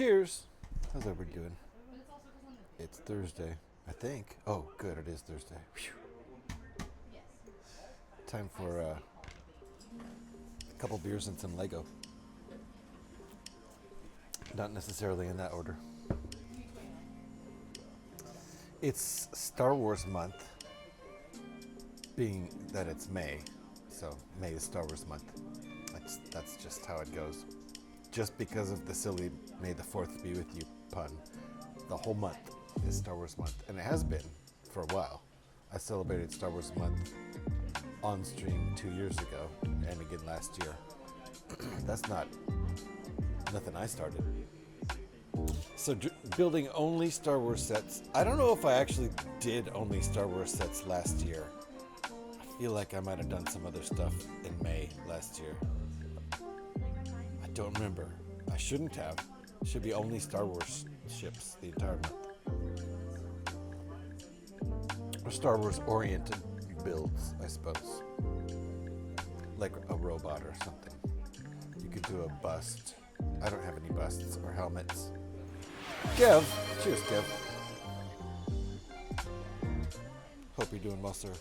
Cheers. How's everybody doing? It's Thursday, I think. Oh, good, it is Thursday. Whew. Time for a couple beers and some Lego. Not necessarily in that order. It's Star Wars month, being that it's May. So May is Star Wars month. That's just how it goes. Just because of the silly May the 4th be with you pun, the whole month is Star Wars month. And it has been for a while. I celebrated Star Wars month on stream 2 years ago and again last year. That's not nothing I started. So building only Star Wars sets. I don't know if I actually did only Star Wars sets last year. I feel like I might have done some other stuff in May last year. I don't remember. I shouldn't have. It should be only Star Wars ships the entire month. Or Star Wars oriented builds, I suppose. Like a robot or something. You could do a bust. I don't have any busts or helmets. Kev! Cheers, Kev. Hope you're doing well, sir.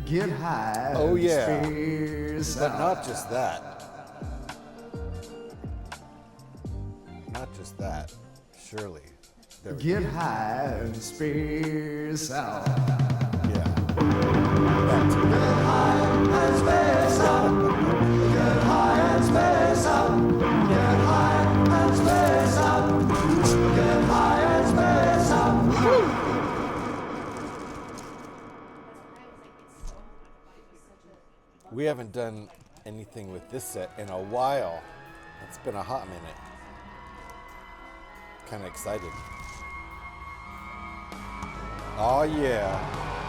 Get high. Oh, yeah. But not just that. Not just that. Surely. There we Get go. high and space out. Yeah. Back to Get high and space out. Get high and space out. Get high and space out. Get high and space out. We haven't done anything with this set in a while. It's been a hot minute. Kind of excited. Oh yeah,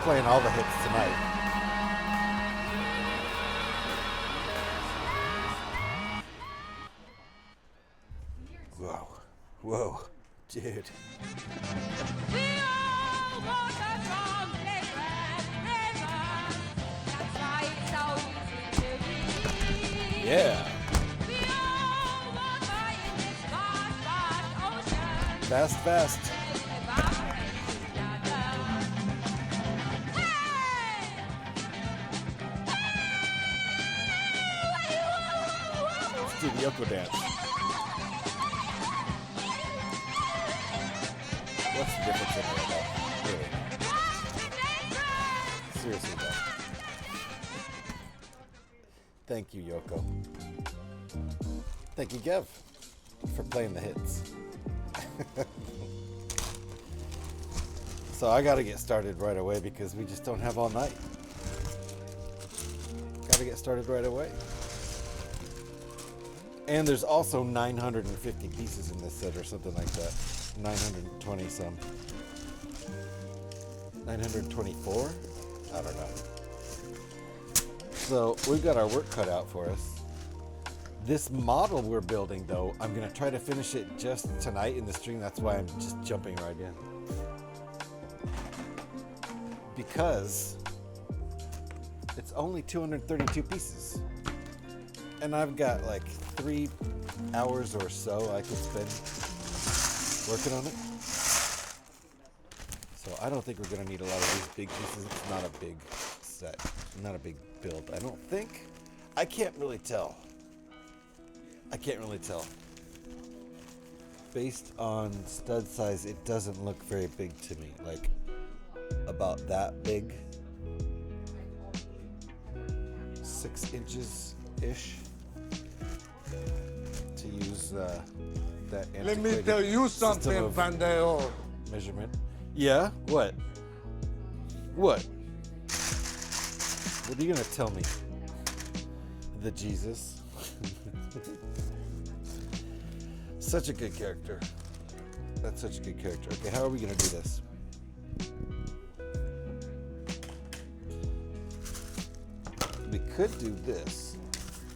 playing all the hits tonight. Whoa, whoa, dude. Yeah. Fast, fast. Let's do the Yoko dance. What's the difference in it though? Really? Seriously though. Thank you, Yoko. Thank you, Gev, for playing the hits. So I gotta get started right away because we just don't have all night. Gotta get started right away. And there's also 950 pieces in this set or something like that. 920 some. 924? I don't know. So we've got our work cut out for us. This model we're building though, I'm gonna try to finish it just tonight in the stream. That's why I'm just jumping right in. Because it's only 232 pieces. And I've got like 3 hours or so I could spend working on it. So I don't think we're gonna need a lot of these big pieces. It's not a big set, not a big build. I don't think. I can't really tell. Based on stud size, it doesn't look very big to me. Like about that big. 6 inches ish. To use that. Let me tell you something, Van der measurement. Yeah. What? What are you gonna tell me? The Jesus. Such a good character. That's such a good character. Okay, how are we gonna do this? We could do this.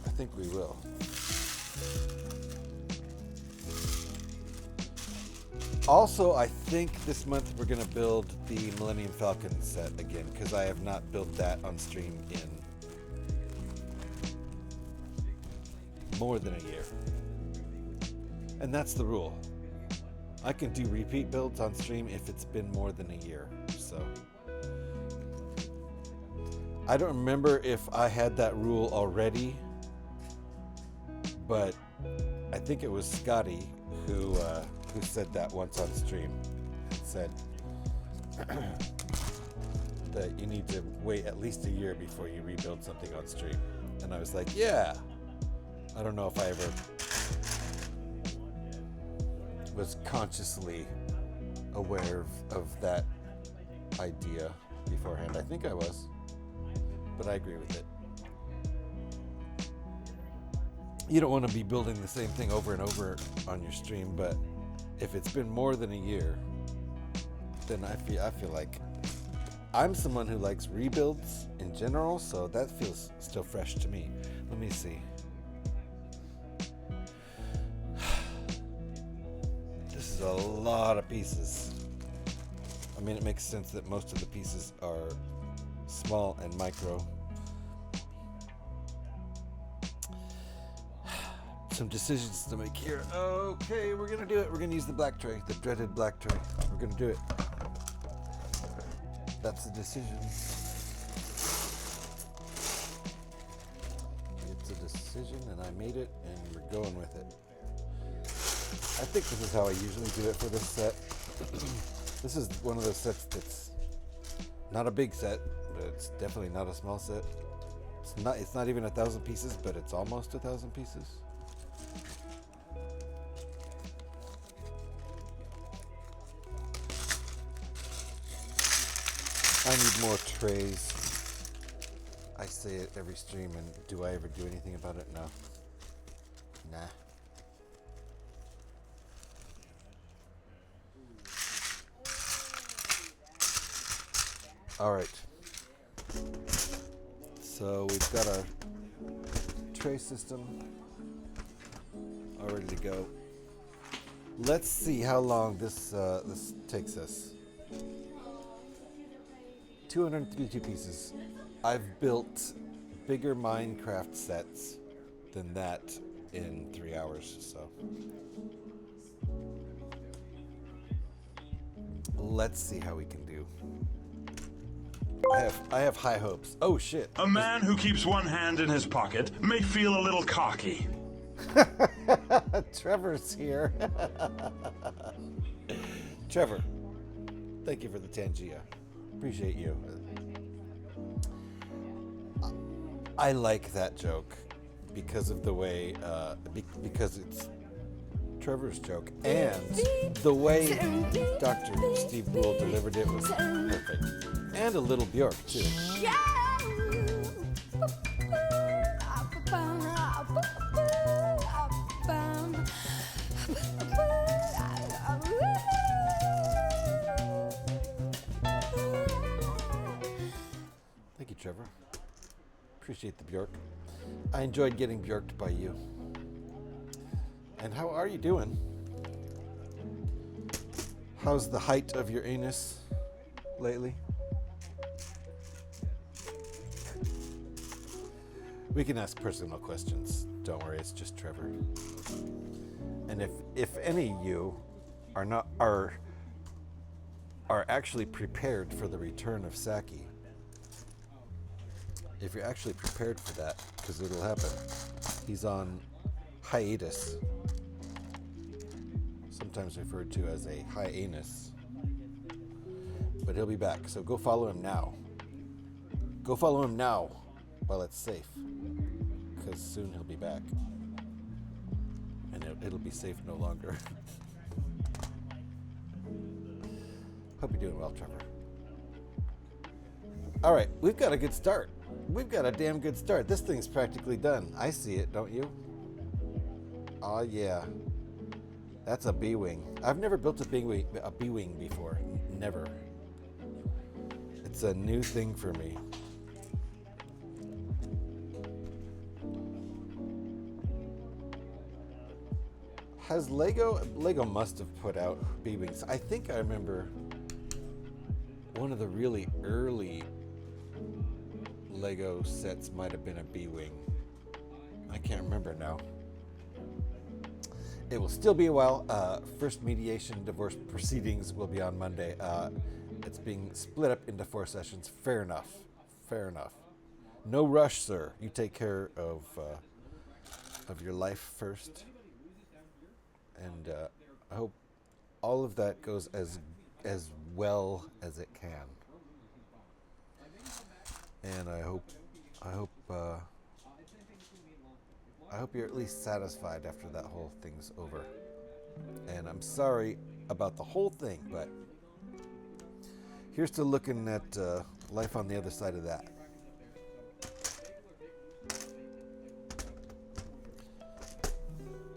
I think we will. Also, I think this month we're gonna build the Millennium Falcon set again because I have not built that on stream in more than a year. And that's the rule. I can do repeat builds on stream if it's been more than a year. So I don't remember if I had that rule already, but I think it was Scotty who said that once on stream. It said that you need to wait at least a year before you rebuild something on stream. And I was like, yeah. I don't know if I ever was consciously aware of that idea beforehand. I think I was, but I agree with it. You don't want to be building the same thing over and over on your stream, but if it's been more than a year, then I feel like I'm someone who likes rebuilds in general, so that feels still fresh to me. Let me see. This is a lot of pieces. I mean, it makes sense that most of the pieces are small and micro. Some decisions to make here. Okay, we're gonna do it. We're gonna use the black tray, the dreaded black tray. We're gonna do it. That's the decision. It's a decision, and I made it, and we're going with it. I think this is how I usually do it for this set. This is one of those sets that's not a big set, but it's definitely not a small set. It's not even 1,000 pieces, but it's almost 1,000 pieces. I need more trays. I say it every stream, and do I ever do anything about it? No. Nah. All right. So we've got our tray system all ready to go. Let's see how long this takes us. 232 pieces. I've built bigger Minecraft sets than that in 3 hours, so. Let's see how we can do. I have high hopes. Oh shit. A man who keeps one hand in his pocket may feel a little cocky. Trevor's here. Trevor, thank you for the Tangia. Appreciate you. I like that joke because of the way, because it's Trevor's joke, and the way Dr. Steve Brule delivered it was perfect. And a little Bjork, too. Thank you, Trevor. Appreciate the Bjork. I enjoyed getting Bjorked by you. And how are you doing? How's the height of your anus lately? We can ask personal questions. Don't worry, it's just Trevor. And if any of you are actually prepared for the return of Saki, if you're actually prepared for that, because it'll happen, he's on hiatus, sometimes referred to as a hyenas, but he'll be back. So go follow him now. Go follow him now while it's safe, because soon he'll be back, and it'll be safe no longer. Hope you're doing well, Trevor. All right, we've got a good start. We've got a damn good start. This thing's practically done. I see it, don't you? Oh yeah, that's a B-wing. I've never built a B-wing before. Never. It's a new thing for me. Has Lego must have put out B-wings. I think I remember one of the really early Lego sets might have been a B-wing. I can't remember now. it will still be a while. First mediation divorce proceedings will be on Monday. It's being split up into 4 sessions. Fair enough. Fair enough. No rush, sir. You take care of your life first. And I hope all of that goes as well as it can. And I hope you're at least satisfied after that whole thing's over. And I'm sorry about the whole thing, but here's to looking at life on the other side of that.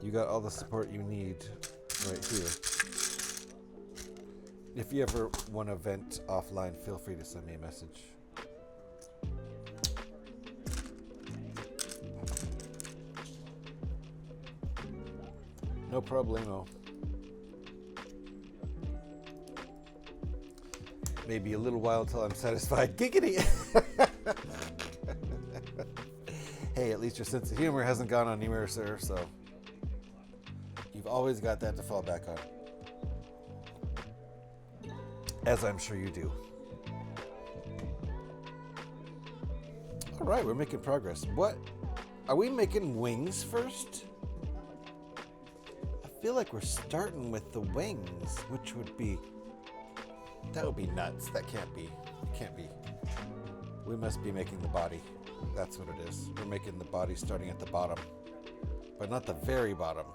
You got all the support you need right here. If you ever want to vent offline, feel free to send me a message. No problemo. Maybe a little while till I'm satisfied. Giggity! Hey, at least your sense of humor hasn't gone anywhere, sir, so you've always got that to fall back on. As I'm sure you do. All right, we're making progress. What? Are we making wings first? I feel like we're starting with the wings, which would be... That would be nuts. That can't be. It can't be. We must be making the body. That's what it is. We're making the body starting at the bottom. But not the very bottom.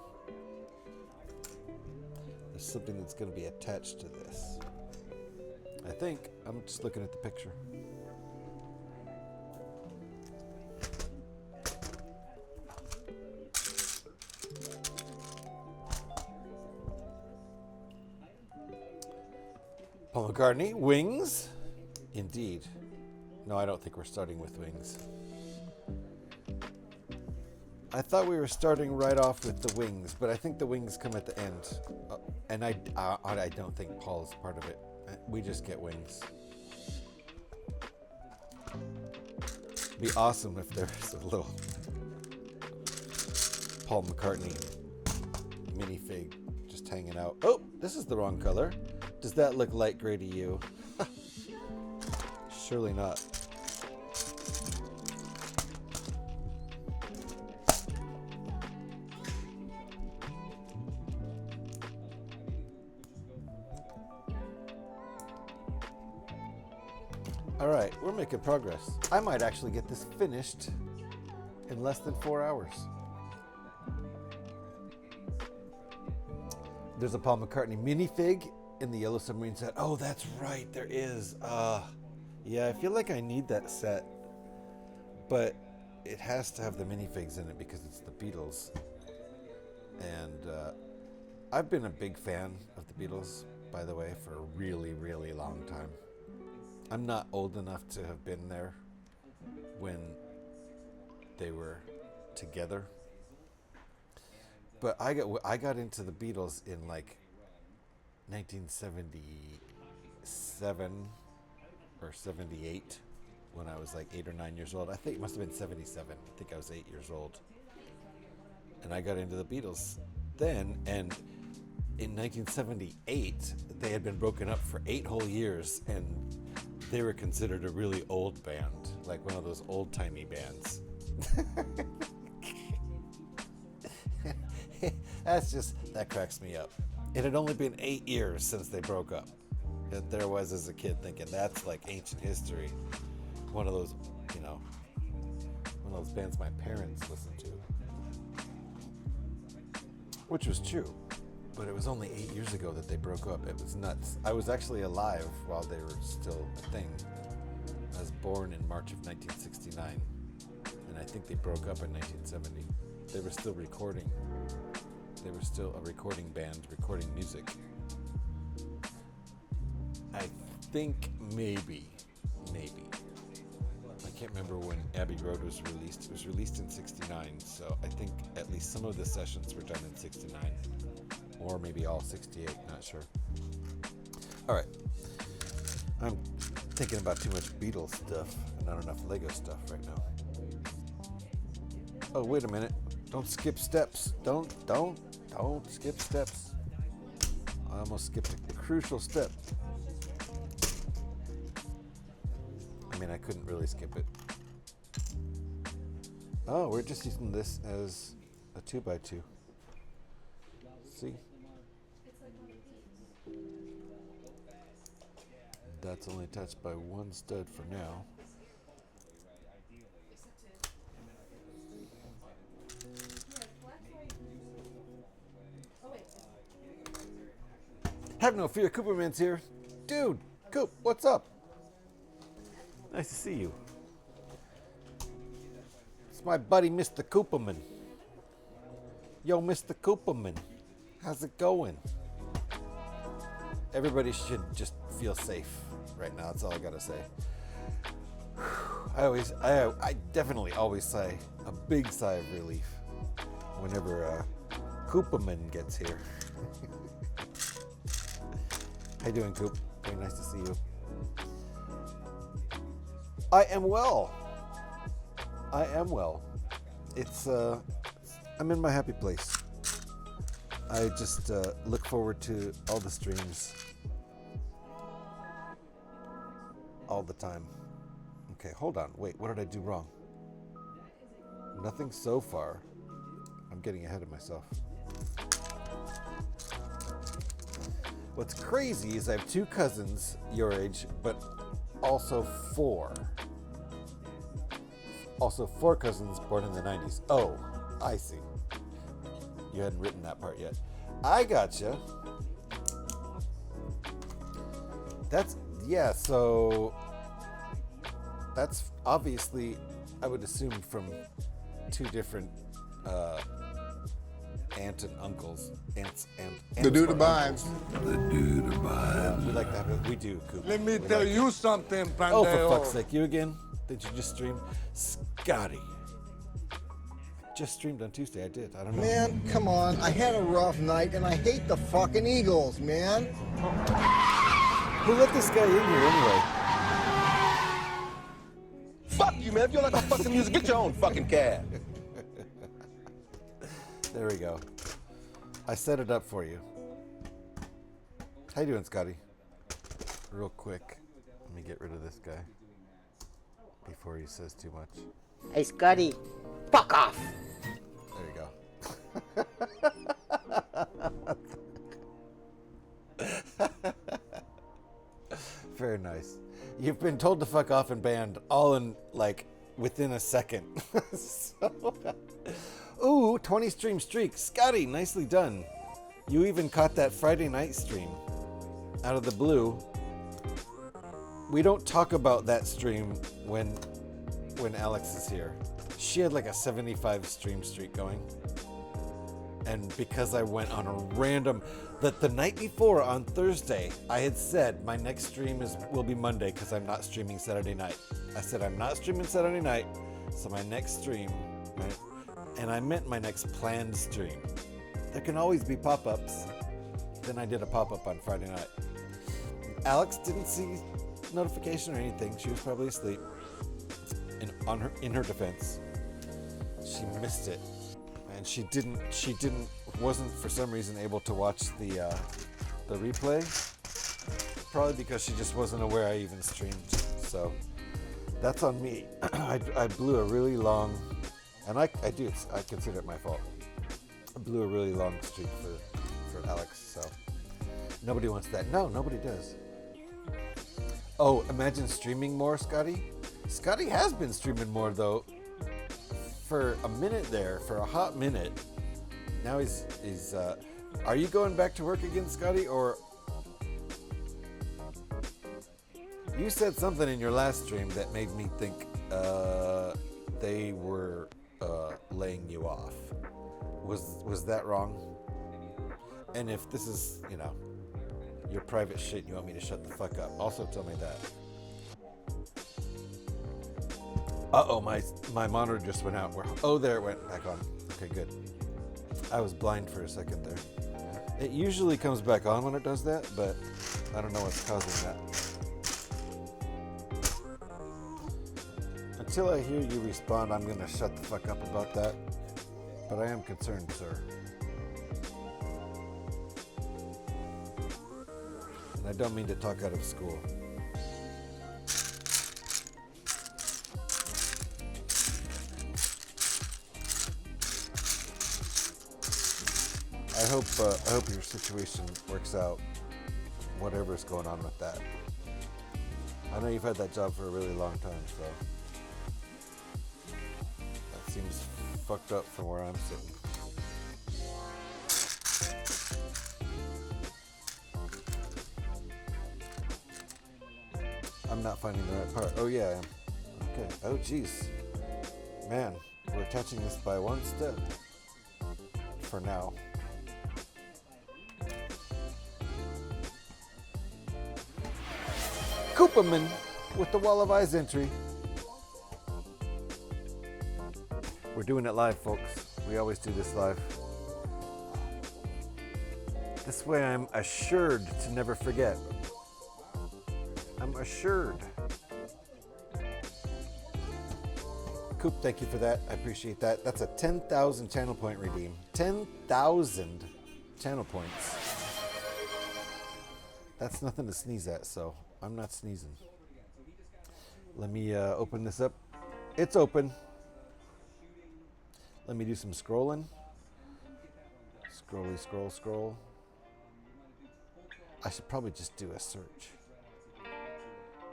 There's something that's going to be attached to this. I think. I'm just looking at the picture. Paul McCartney, wings? Indeed. No, I don't think we're starting with wings. I thought we were starting right off with the wings, but I think the wings come at the end. And I don't think Paul's part of it. We just get wings. It'd be awesome if there's a little Paul McCartney minifig just hanging out. Oh, this is the wrong color. Does that look light gray to you? Surely not. All right, we're making progress. I might actually get this finished in less than 4 hours. There's a Paul McCartney minifig in the Yellow Submarine set. Oh, that's right, there is. Yeah, I feel like I need that set, but it has to have the minifigs in it because it's the Beatles. And I've been a big fan of the Beatles, by the way, for a really, really long time. I'm not old enough to have been there when they were together, but I got into the Beatles in like 1977 or 78 when I was like 8 or 9 years old. I think it must have been 77. I think I was 8 years old. And I got into the Beatles then, and in 1978 they had been broken up for 8 whole years, and they were considered a really old band, like one of those old-timey bands. That cracks me up. It had only been 8 years since they broke up. And there I was as a kid thinking that's like ancient history. One of those, one of those bands my parents listened to. Which was true. But it was only 8 years ago that they broke up. It was nuts. I was actually alive while they were still a thing. I was born in March of 1969. And I think they broke up in 1970. They were still recording. They were still a recording band, recording music. I think maybe. I can't remember when Abbey Road was released. It was released in 69, so I think at least some of the sessions were done in 69. Or maybe all 68, not sure. All right. I'm thinking about too much Beatles stuff and not enough Lego stuff right now. Oh, wait a minute. Don't skip steps. Don't Don't skip steps. I almost skipped a crucial step. I mean, I couldn't really skip it. Oh, we're just using this as a 2x2. See? That's only attached by one stud for now. Have no fear, Cooperman's here. Dude, Coop, what's up? Nice to see you. It's my buddy, Mr. Cooperman. Yo, Mr. Cooperman, how's it going? Everybody should just feel safe right now. That's all I gotta say. I definitely always sigh a big sigh of relief whenever Cooperman gets here. How you doing, Coop? Very nice to see you. I am well. I am well. It's I'm in my happy place. I just look forward to all the streams all the time. Okay, hold on. Wait, what did I do wrong? Nothing so far. I'm getting ahead of myself. What's crazy is I have 2 cousins your age, but also 4. Also 4 cousins born in the 90s. Oh, I see. You hadn't written that part yet. I gotcha. So that's obviously, I would assume, from 2 different aunt and uncles. Aunts and The dude or abides. uncles. The dude abides. We like to have it. We do, Coop. Let me We tell like you it. something, Pandeo. Oh, for fuck's sake. You again? Did you just stream? Scotty. Just streamed on Tuesday. I did. I don't know. Man, come on. I had a rough night, and I hate the fucking Eagles, man. Who let this guy in here anyway? Fuck you, man. If you don't like my fucking music, get your own fucking cab. There we go. I set it up for you. How you doing, Scotty? Real quick. Let me get rid of this guy before he says too much. Hey, Scotty, fuck off. There you go. Very nice. You've been told to fuck off and banned all in, like, within a second. Ooh, 20 stream streak. Scotty, nicely done. You even caught that Friday night stream out of the blue. We don't talk about that stream when Alex is here. She had like a 75 stream streak going. And because I went on a random, the night before on Thursday, I had said my next stream will be Monday because I'm not streaming Saturday night. I said I'm not streaming Saturday night, so my next stream, and I meant my next planned stream. There can always be pop-ups. Then I did a pop-up on Friday night. Alex didn't see notification or anything. She was probably asleep. In her defense, she missed it. And she wasn't for some reason able to watch the replay. Probably because she just wasn't aware I even streamed. So that's on me. I blew a really long, and I consider it my fault. I blew a really long streak for Alex. So nobody wants that. No, nobody does. Oh, imagine streaming more, Scotty. Scotty has been streaming more though. For a minute there, for a hot minute. Now he's are you going back to work again, Scotty, or you said something in your last stream that made me think they were laying you off. Was that wrong? And if this is, your private shit and you want me to shut the fuck up, also tell me that. Uh-oh, my monitor just went out. There it went back on. Okay, good. I was blind for a second there. It usually comes back on when it does that, but I don't know what's causing that. Until I hear you respond, I'm going to shut the fuck up about that. But I am concerned, sir. And I don't mean to talk out of school. I hope your situation works out, whatever's going on with that. I know you've had that job for a really long time, so that seems fucked up from where I'm sitting. I'm not finding the right part. Oh yeah, I am. Okay. Oh jeez. Man, we're attaching this by one step. For now. Cooperman with the Wall of Eyes entry. We're doing it live, folks. We always do this live. This way I'm assured to never forget. I'm assured. Coop, thank you for that. I appreciate that. That's a 10,000 channel point redeem. 10,000 channel points. That's nothing to sneeze at, so I'm not sneezing. Let me open this up. It's open. Let me do some scrolling. Scrolly, scroll, scroll. I should probably just do a search.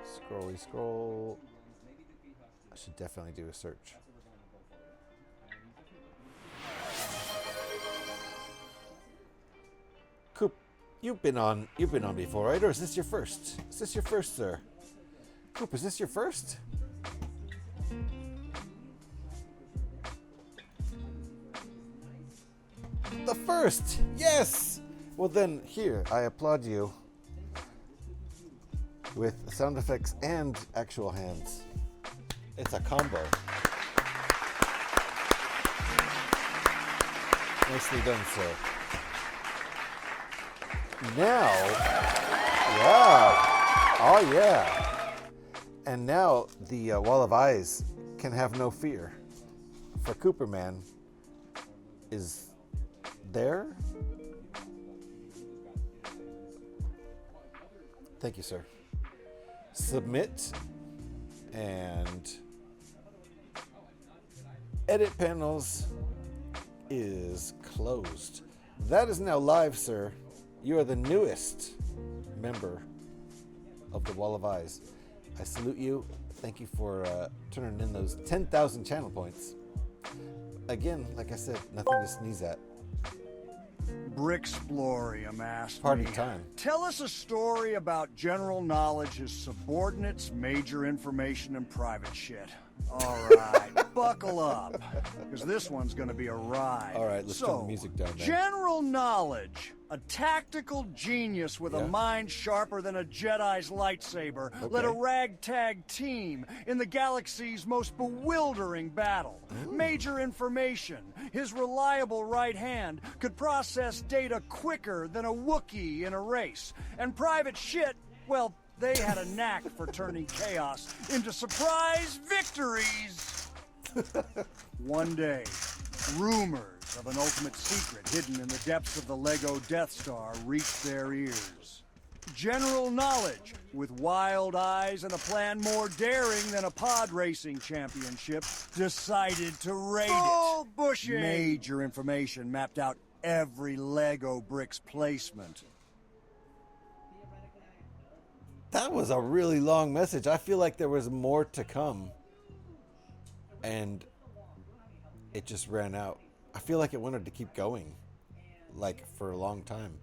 Scrolly, scroll. I should definitely do a search. Coop, you've been on before, right? Or is this your first? Is this your first, sir? Coop, is this your first? The first! Yes! Well then, here, I applaud you with sound effects and actual hands. It's a combo. Nicely done, sir. Now, yeah. Oh, yeah. And now the Wall of Eyes can have no fear. For Cooperman is there. Thank you, sir. Submit and edit panels is closed. That is now live, sir. You are the newest member of the Wall of Eyes. I salute you. Thank you for turning in those 10,000 channel points. Again, like I said, nothing to sneeze at. Bricksplorium asked Party me, time. tell us a story about general knowledge, his subordinates, major information, and private shit. All right, buckle up, because this one's going to be a ride. All right, let's turn the music down then. General knowledge, a tactical genius with a mind sharper than a Jedi's lightsaber, led a ragtag team in the galaxy's most bewildering battle. Major information, his reliable right hand could process data quicker than a Wookiee in a race. And private shit, well, they had a knack for turning chaos into surprise victories. One day, rumors of an ultimate secret hidden in the depths of the Lego Death Star reached their ears. General knowledge, with wild eyes and a plan more daring than a pod racing championship, decided to raid it. Bushing. Major information mapped out every Lego brick's placement. That was a really long message. I feel like there was more to come. And it just ran out. I feel like it wanted to keep going. Like, for a long time.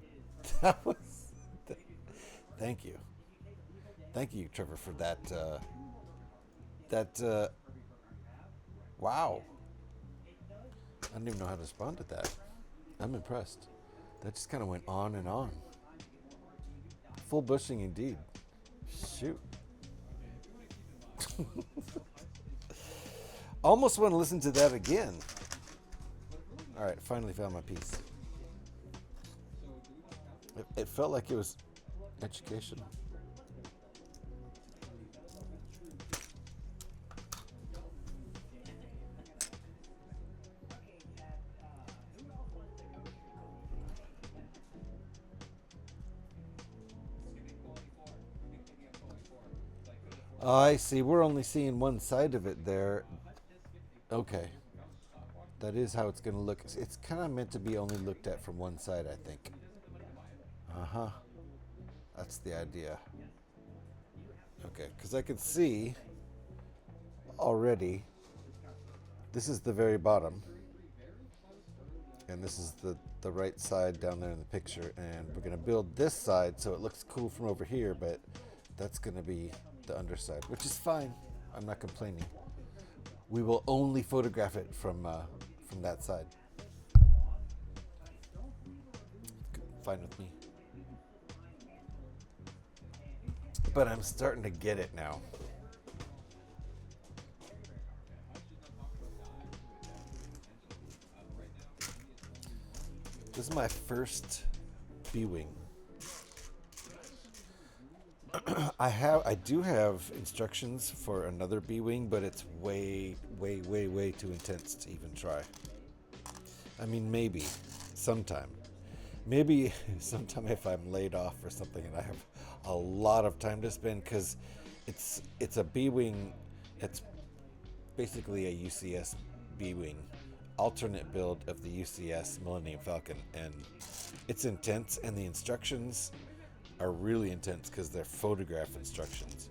That was... Thank you. Thank you, Trevor, for that... Wow. I don't even know how to respond to that. I'm impressed. That just kind of went on and on. Full bushing indeed. Shoot. Almost want to listen to that again. All right, finally found my piece. It felt like it was educational. I see. We're only seeing one side of it there. Okay. That is how it's going to look. It's kind of meant to be only looked at from one side, I think. Uh-huh. That's the idea. Okay, because I can see already this is the very bottom. And this is the right side down there in the picture. And we're going to build this side so it looks cool from over here, but that's going to be the underside, which is fine. I'm not complaining. We will only photograph it from that side. Fine with me. But I'm starting to get it now. This is my first B-wing. I do have instructions for another B-wing, but it's way too intense to even try. I mean, maybe sometime. Maybe sometime if I'm laid off or something and I have a lot of time to spend, because it's a B-wing. It's basically a UCS B-wing, alternate build of the UCS Millennium Falcon, and it's intense, and the instructions are really intense because they're photograph instructions.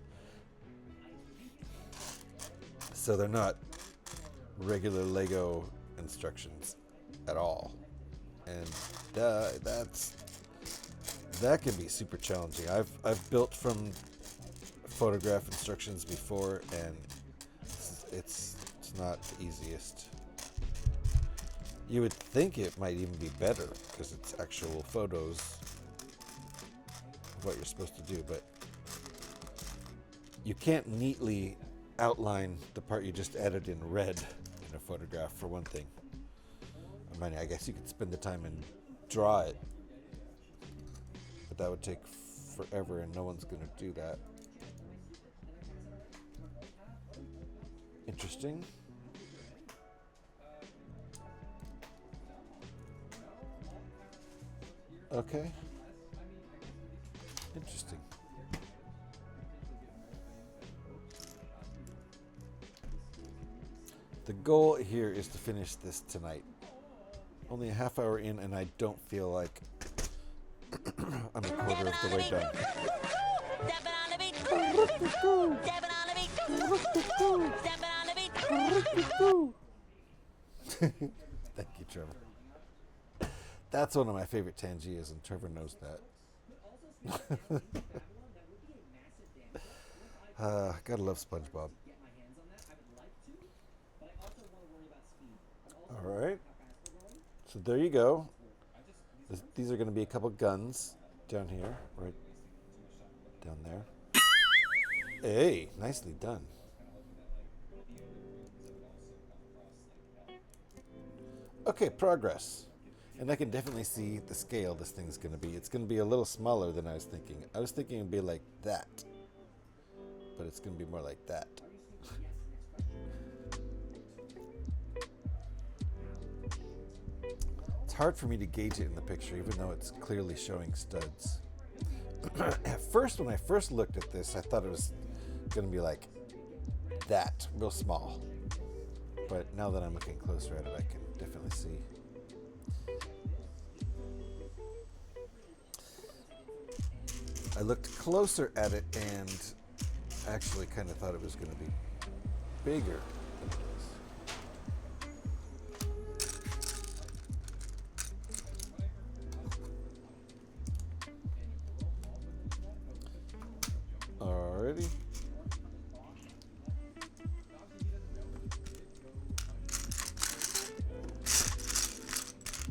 So they're not regular Lego instructions at all. And that can be super challenging. I've built from photograph instructions before, and it's not the easiest. You would think it might even be better because it's actual photos of what you're supposed to do, but you can't neatly outline the part you just added in red in a photograph, for one thing. I mean, I guess you could spend the time and draw it, but that would take forever, and no one's going to do that. Interesting. Okay. Interesting. The goal here is to finish this tonight. Only a half hour in, and I don't feel like I'm a quarter of the way done. Thank you, Trevor. That's one of my favorite Tangiers, and Trevor knows that. Gotta love SpongeBob. Alright. So there you go. These are going to be a couple guns down here, right down there. Hey, nicely done. Okay, progress. And I can definitely see the scale this thing's going to be. It's going to be a little smaller than I was thinking. I was thinking it would be like that. But it's going to be more like that. It's hard for me to gauge it in the picture, even though it's clearly showing studs. At first, when I first looked at this, I thought it was going to be like that, real small. But now that I'm looking closer at it, I can definitely see. I looked closer at it and actually kind of thought it was going to be bigger than it is. Alrighty.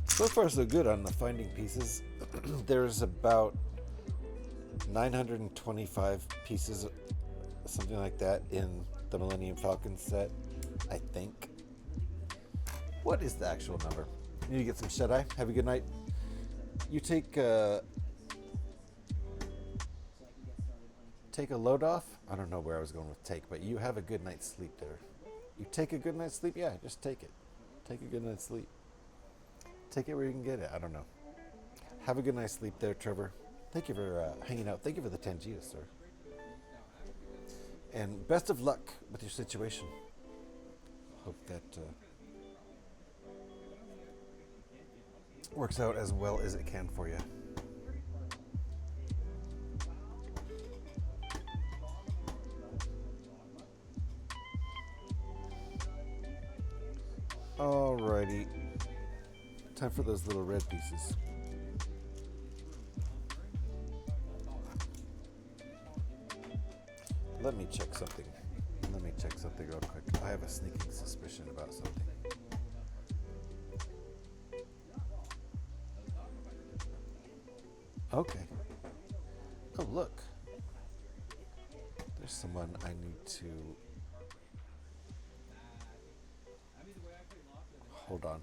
So far so good on the finding pieces. There's about 925 pieces, something like that, in the Millennium Falcon set, I think. What is the actual number? Need to get some shut-eye. Have a good night. You take a load off? I don't know where I was going with take, but you have a good night's sleep there. You take a good night's sleep? Yeah, just take it. Take a good night's sleep. Take it where you can get it. I don't know. Have a good night's sleep there, Trevor. Thank you for hanging out. Thank you for the Tangia, sir. And best of luck with your situation. Hope that works out as well as it can for you. Alrighty. Time for those little red pieces. Let me check something. Let me check something real quick. I have a sneaking suspicion about something. Okay. Oh, look. There's someone I need to... Hold on.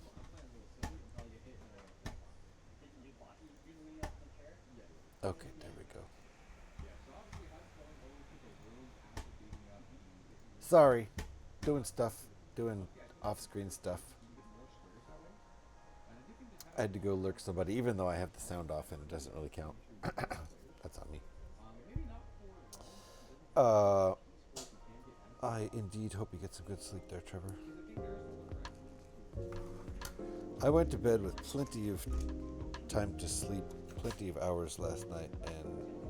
Okay, there we go. Sorry. Doing off-screen stuff. I had to go lurk somebody, even though I have the sound off and it doesn't really count. That's on me. I indeed hope you get some good sleep there, Trevor. I went to bed with plenty of time to sleep, plenty of hours last night, and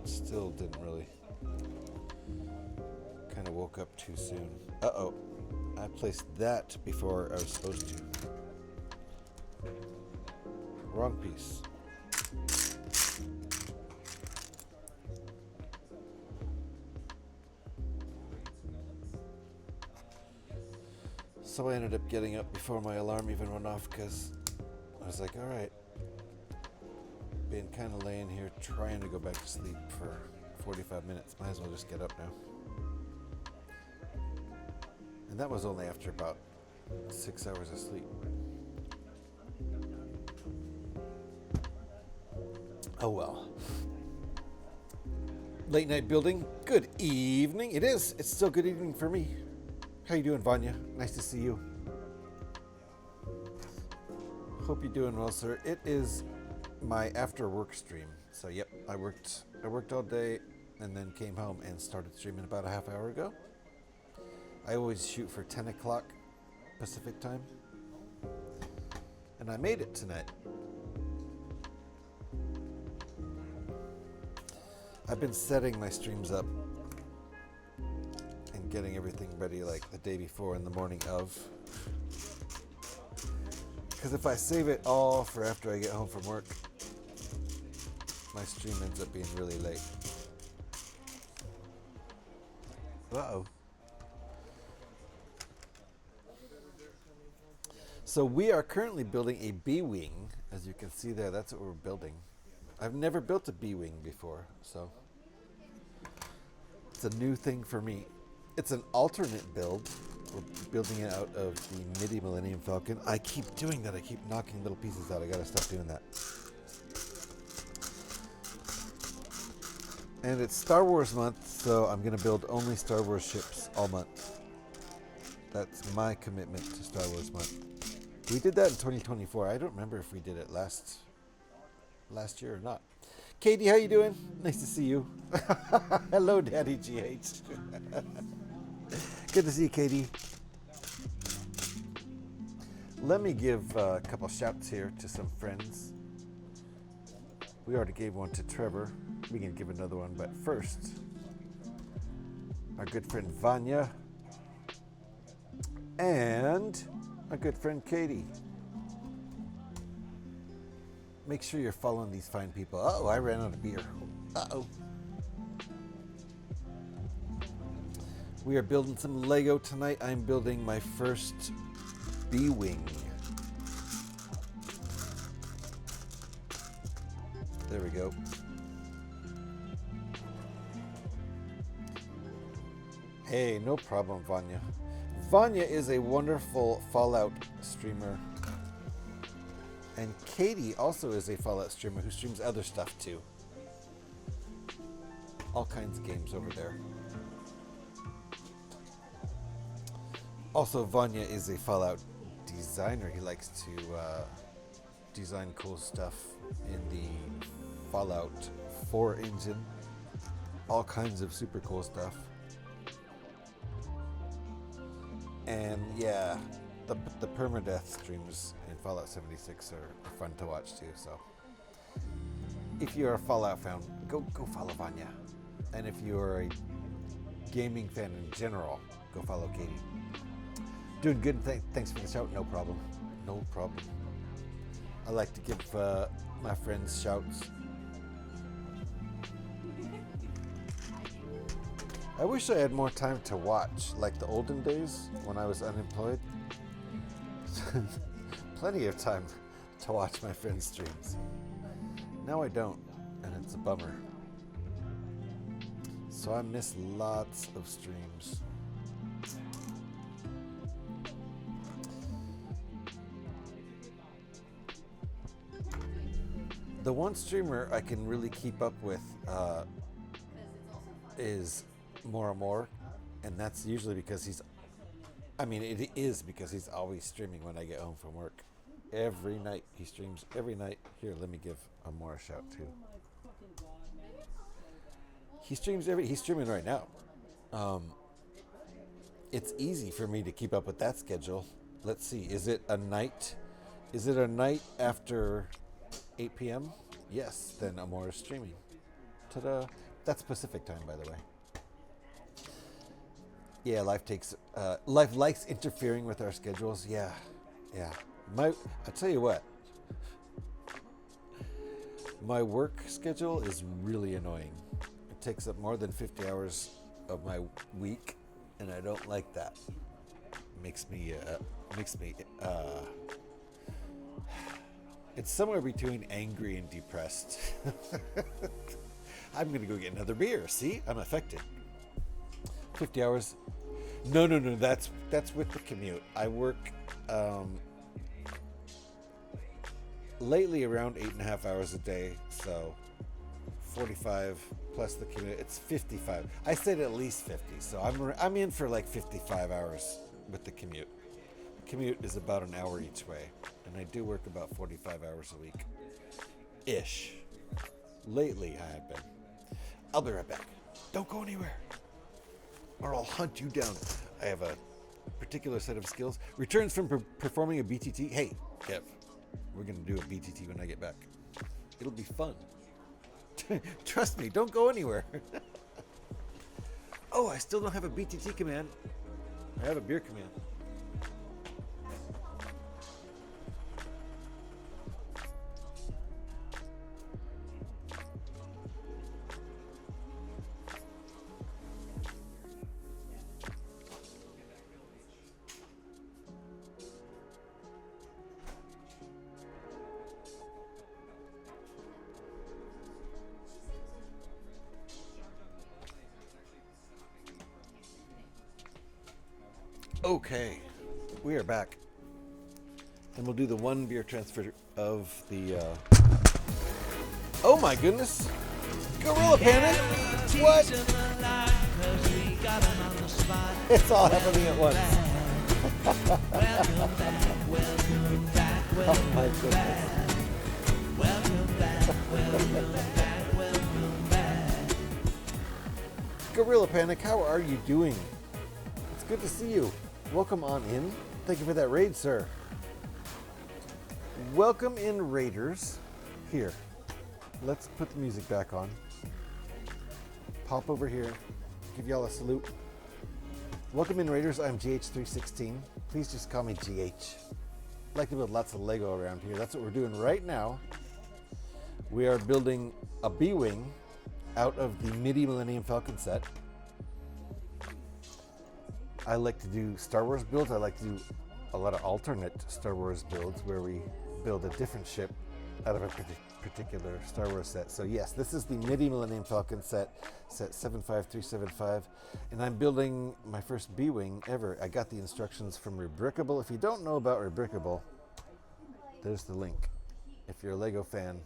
still didn't really. Kind of woke up too soon. Uh-oh. I placed that before I was supposed to. Wrong piece. So I ended up getting up before my alarm even went off because I was like, all right, been kind of laying here trying to go back to sleep for 45 minutes. Might as well just get up now. And that was only after about 6 hours of sleep. Oh well. Late night building. Good evening. It is. It's still good evening for me. How you doing, Vanya? Nice to see you. Hope you're doing well, sir. It is my after work stream. So yep, I worked all day and then came home and started streaming about a half hour ago. I always shoot for 10 o'clock Pacific time. And I made it tonight. I've been setting my streams up and getting everything ready like the day before and the morning of. Because if I save it all for after I get home from work, my stream ends up being really late. Uh-oh. So we are currently building a B-wing. As you can see there, that's what we're building. I've never built a B-wing before, so it's a new thing for me. It's an alternate build. We're building it out of the MIDI Millennium Falcon. I keep doing that. I keep knocking little pieces out. I gotta stop doing that. And it's Star Wars month, so I'm gonna build only Star Wars ships all month. That's my commitment to Star Wars month. We did that in 2024. I don't remember if we did it last year or not. Katie, how you doing? Nice to see you. Hello, Daddy GH. Good to see you, Katie. Let me give a couple shouts here to some friends. We already gave one to Trevor. We can give another one, but first, our good friend Vanya and our good friend Katie. Make sure you're following these fine people. Uh-oh, I ran out of beer. Uh-oh. We are building some Lego tonight. I'm building my first B-wing. There we go. Hey, no problem, Vanya. Vanya is a wonderful Fallout streamer. And Katie also is a Fallout streamer who streams other stuff too. All kinds of games over there. Also, Vanya is a Fallout designer. He likes to design cool stuff in the Fallout 4 engine. All kinds of super cool stuff. And yeah, the permadeath streams in Fallout 76 are fun to watch too. So if you're a Fallout fan, go follow Vanya. And if you're a gaming fan in general, go follow Katie. Doing good. Thanks for the shout. No problem. No problem. I like to give my friends shouts. I wish I had more time to watch, like the olden days when I was unemployed. Plenty of time to watch my friends' streams. Now I don't, and it's a bummer. So I miss lots of streams. The one streamer I can really keep up with is More, and that's usually because it is because he's always streaming when I get home from work. Every night he streams. Every night. Here, let me give Amor a shout too. He streams he's streaming right now. It's easy for me to keep up with that schedule. Let's see. Is it a night after 8 p.m.? Yes, then Amor is streaming. Ta-da. That's Pacific time, by the way. Yeah, life likes interfering with our schedules. Yeah. I tell you what, my work schedule is really annoying. It takes up more than 50 hours of my week, and I don't like that. Makes me it's somewhere between angry and depressed. I'm gonna go get another beer. See, I'm affected. 50 hours. No. That's with the commute. I work lately around 8.5 hours a day, so 45 plus the commute. It's 55. I said at least 50, so I'm in for like 55 hours with the commute. The commute is about an hour each way, and I do work about 45 hours a week, ish. Lately, I have been. I'll be right back. Don't go anywhere, or I'll hunt you down. I have a particular set of skills. Returns from performing a BTT. Hey, Kev, we're going to do a BTT when I get back. It'll be fun. Trust me, don't go anywhere. Oh, I still don't have a BTT command. I have a beer command. Okay, we are back, and we'll do the one beer transfer of the. Oh my goodness! Gorilla Panic! What? It's all happening at once. Oh my goodness! Gorilla Panic, how are you doing? It's good to see you. Welcome on in. Thank you for that raid, sir. Welcome in, Raiders. Here, let's put the music back on. Pop over here. Give y'all a salute. Welcome in, Raiders. I'm GH316. Please just call me GH. I like to build lots of Lego around here. That's what we're doing right now. We are building a B-Wing out of the MIDI Millennium Falcon set. I like to do Star Wars builds. I like to do a lot of alternate Star Wars builds where we build a different ship out of a particular Star Wars set. So yes, this is the MIDI Millennium Falcon set 75375, and I'm building my first B-Wing ever. I got the instructions from Rebrickable. If you don't know about Rebrickable, there's the link. If you're a Lego fan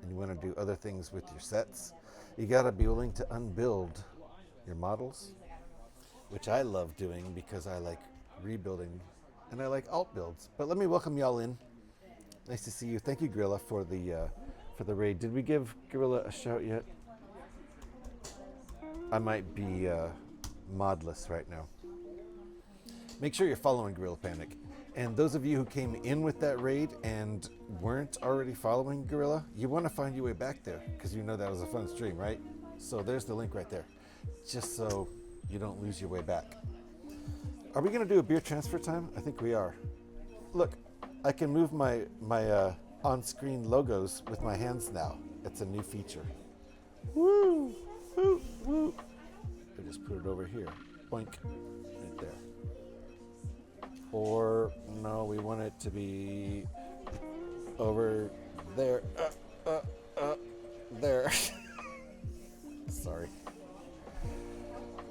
and you want to do other things with your sets, you gotta be willing to unbuild your models, which I love doing because I like rebuilding and I like alt builds. But let me welcome y'all in. Nice to see you. Thank you, Gorilla, for the raid. Did we give Gorilla a shout yet? I might be modless right now. make sure you're following Gorilla Panic. And those of you who came in with that raid and weren't already following Gorilla, you want to find your way back there because you know that was a fun stream, right? So there's the link right there, just so you don't lose your way back. Are we going to do a beer transfer time? I think we are. Look, I can move my on-screen logos with my hands now. It's a new feature. Woo! Woo! Woo! I just put it over here. Boink. Right there. Or, no, we want it to be over there. There. Sorry.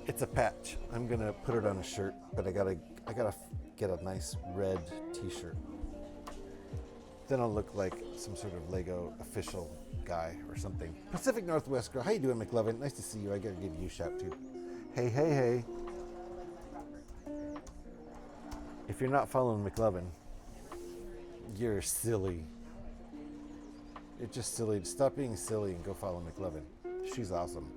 It's a patch. I'm gonna put it on a shirt, but I gotta get a nice red t-shirt. Then I'll look like some sort of Lego official guy or something. Pacific Northwest girl. How you doing, McLovin? Nice to see you. I gotta give you a shout too. Hey, hey, hey. If you're not following McLovin, you're silly. You're just silly. Stop being silly and go follow McLovin. She's awesome.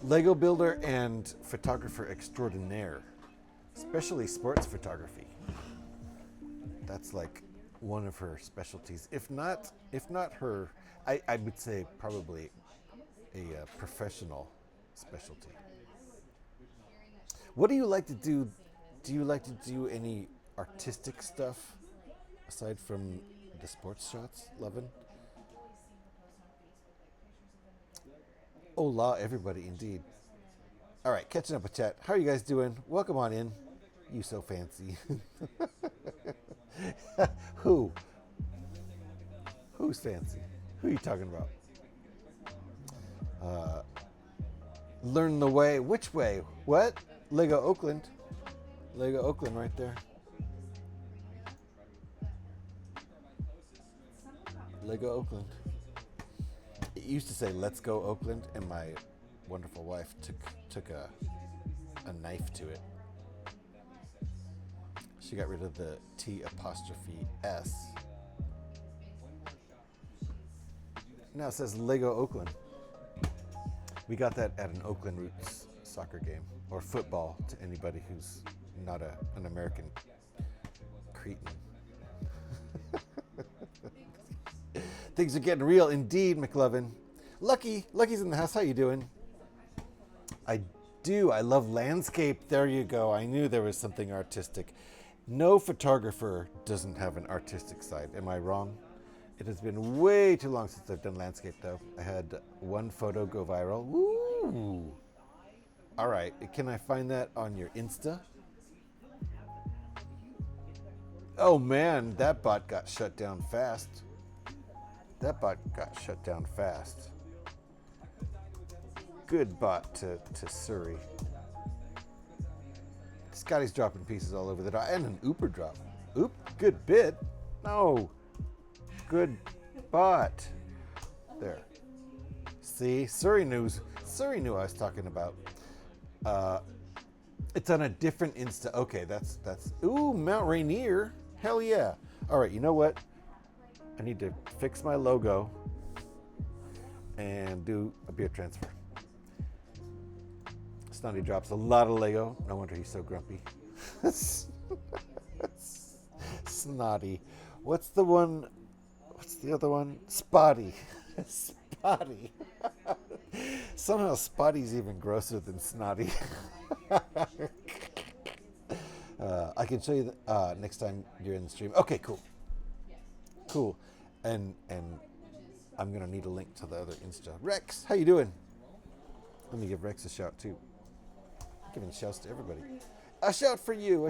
Lego builder and photographer extraordinaire, especially sports photography. That's like one of her specialties. If not her, I would say probably a professional specialty. What do you like to do? Do you like to do any artistic stuff aside from the sports shots, Lovin? Hola, everybody, indeed. All right, catching up with chat. How are you guys doing? Welcome on in. You so fancy. Who? Who's fancy? Who are you talking about? Learn the way. Which way? What? Lego Oakland. Lego Oakland right there. Lego Oakland. It used to say "Let's go Oakland," and my wonderful wife took a knife to it. She got rid of the T''S. Now it says Lego Oakland. We got that at an Oakland Roots soccer game, or football to anybody who's not an American cretin. Things are getting real indeed, McLovin. Lucky's in the house. How you doing? I love landscape. There you go. I knew there was something artistic. No photographer doesn't have an artistic side. Am I wrong? It has been way too long since I've done landscape, though. I had one photo go viral. Woo! All right. Can I find that on your Insta? Oh, man. That bot got shut down fast. Good bot to Surrey. Scotty's dropping pieces all over the dot. And an ooper drop. Oop, good bit. No. Good bot. There. See, Surrey knew I was talking about. It's on a different Insta. Okay, that's ooh, Mount Rainier. Hell yeah. All right, you know what? I need to fix my logo and do a beer transfer. Snotty drops a lot of Lego. No wonder he's so grumpy. Snotty. What's the other one? Spotty. Spotty. Somehow Spotty's even grosser than Snotty. I can show you next time you're in the stream. Okay, cool. And I'm gonna need a link to the other Insta. Rex, how you doing? Let me give Rex a shout too. I'm giving shouts to everybody. A shout for you.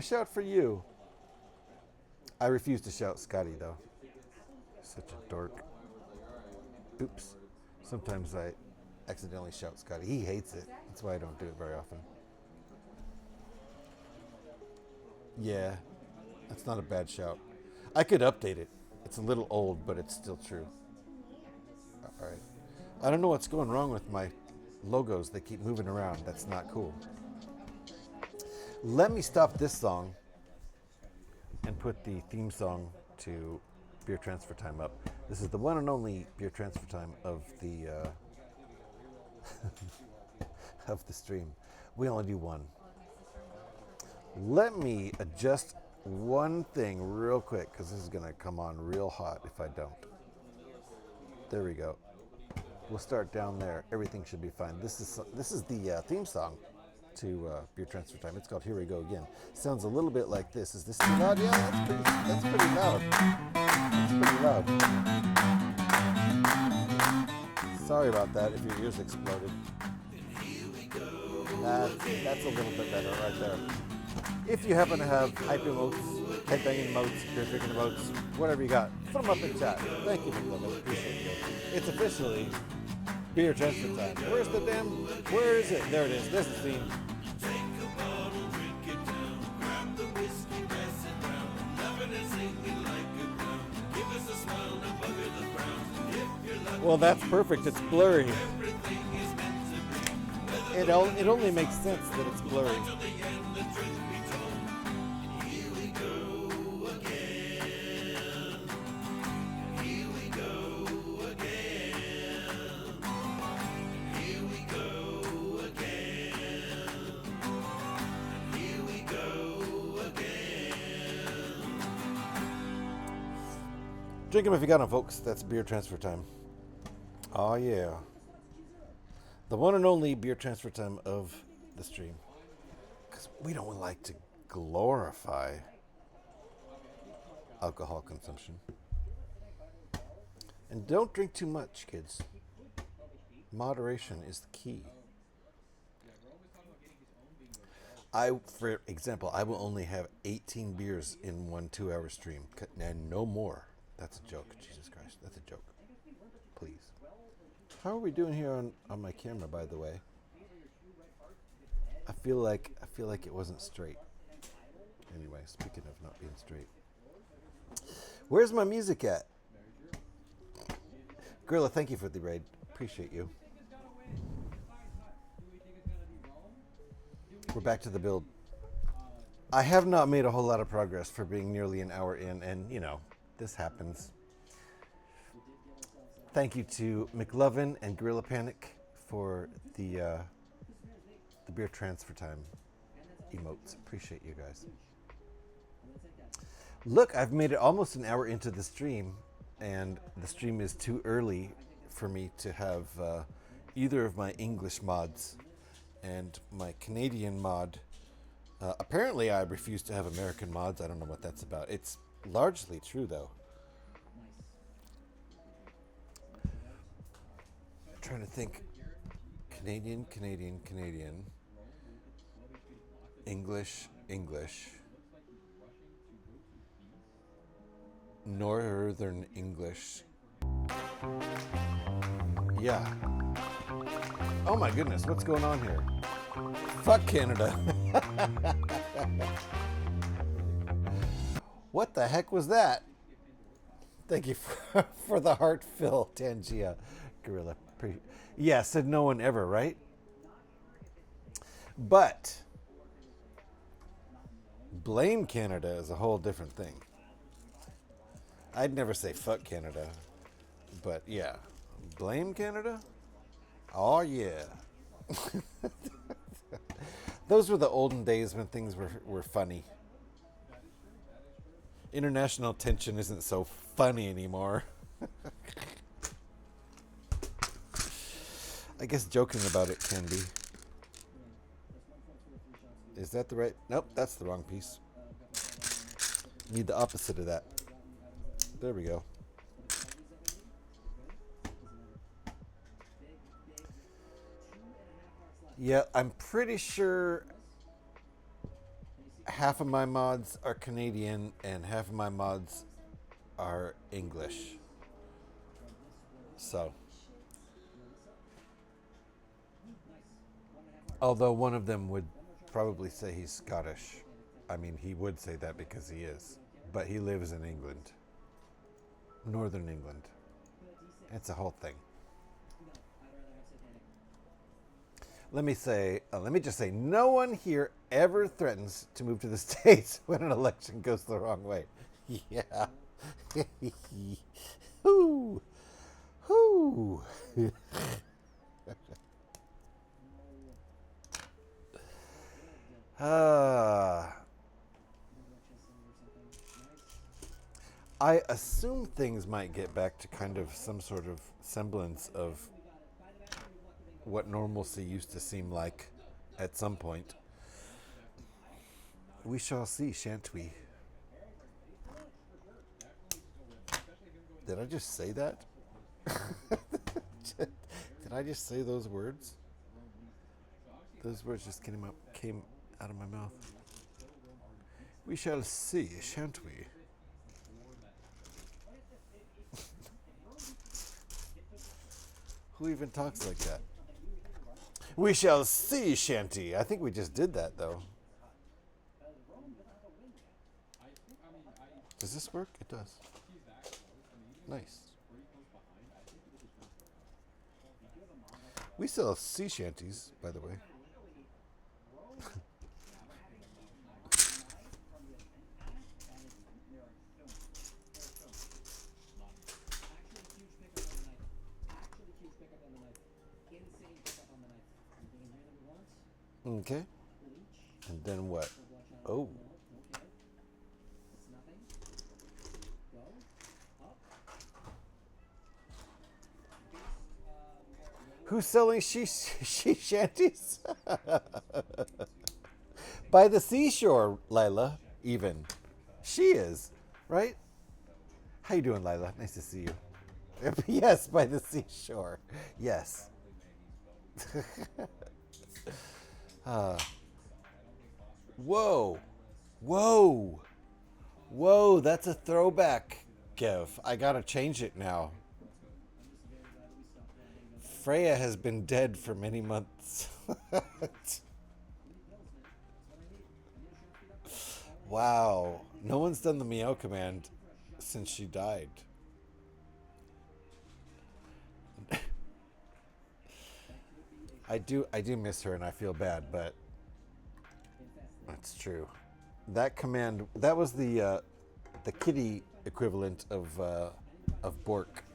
I refuse to shout Scotty though. Such a dork. Oops. Sometimes I accidentally shout Scotty. He hates it. That's why I don't do it very often. Yeah, that's not a bad shout. I could update it. It's a little old, but it's still true. All right. I don't know what's going wrong with my logos. They keep moving around. That's not cool. Let me stop this song and put the theme song to Beer Transfer Time up. This is the one and only Beer Transfer Time of the of the stream. We only do one. Let me adjust one thing real quick because this is going to come on real hot if I don't. There we go. We'll start down there. Everything should be fine. This is the theme song to Beer Transfer Time. It's called Here We Go Again. Sounds a little bit like this. Is this too loud? Yeah, that's pretty loud. That's pretty loud. Sorry about that if your ears exploded. That's a little bit better right there. If you happen to have hype emotes, headbanging emotes, beer drinking emotes, whatever you got, put them up in chat. Thank you, McLovin. Appreciate you. It's officially Beer Transfer Time. Where is it? There it is. This is the theme. Well, that's perfect. It's blurry. It only makes sense that it's blurry. Drink them if you got them, folks. That's Beer Transfer Time. Oh, yeah. The one and only Beer Transfer Time of the stream. Because we don't like to glorify alcohol consumption. And don't drink too much, kids. Moderation is the key. For example, I will only have 18 beers in one 2-hour stream. And no more. That's a joke. Jesus Christ. That's a joke. Please. How are we doing here on my camera, by the way? I feel like it wasn't straight. Anyway, speaking of not being straight. Where's my music at? Gorilla, thank you for the raid. Appreciate you. We're back to the build. I have not made a whole lot of progress for being nearly an hour in, and you know, this happens. Thank you to McLovin and Gorilla Panic for the Beer Transfer Time emotes. Appreciate you guys. Look, I've made it almost an hour into the stream, and the stream is too early for me to have either of my English mods and my Canadian mod. Apparently, I refuse to have American mods. I don't know what that's about. It's largely true, though. I'm trying to think. Canadian, English, Northern English. Yeah. Oh my goodness, what's going on here? Fuck Canada. What the heck was that? Thank you for the heart fill, Tangia. Gorilla. Yeah, said no one ever, right? But blame Canada is a whole different thing. I'd never say fuck Canada, but yeah. Blame Canada? Oh yeah. Those were the olden days when things were funny. International tension isn't so funny anymore. I guess joking about it can be. Is that the right? Nope, that's the wrong piece. Need the opposite of that. There we go. Yeah, I'm pretty sure half of my mods are Canadian and half of my mods are English. So, although one of them would probably say he's Scottish. I mean, he would say that because he is. But he lives in England. Northern England. It's a whole thing. Let me just say, no one here ever threatens to move to the States when an election goes the wrong way. Yeah. Whoo. Whoo. I assume things might get back to kind of some sort of semblance of what normalcy used to seem like at some point. We shall see, shan't we? Did I just say that? Did I just say those words? Those words just came out of my mouth. We shall see, shan't we? Who even talks like that? We shall see, shanty. I think we just did that, though. Does this work? It does. Nice. We sell sea shanties, by the way. Okay. And then what? Oh. Who's selling she shanties? By the seashore, Lila, even. She is, right? How you doing, Lila? Nice to see you. Yes, by the seashore. Yes. Whoa. Whoa. Whoa, that's a throwback, Gev. I gotta change it now. Freya has been dead for many months. Wow. No one's done the meow command since she died. I do miss her and I feel bad, but that's true. That command, that was the kitty equivalent of Bork.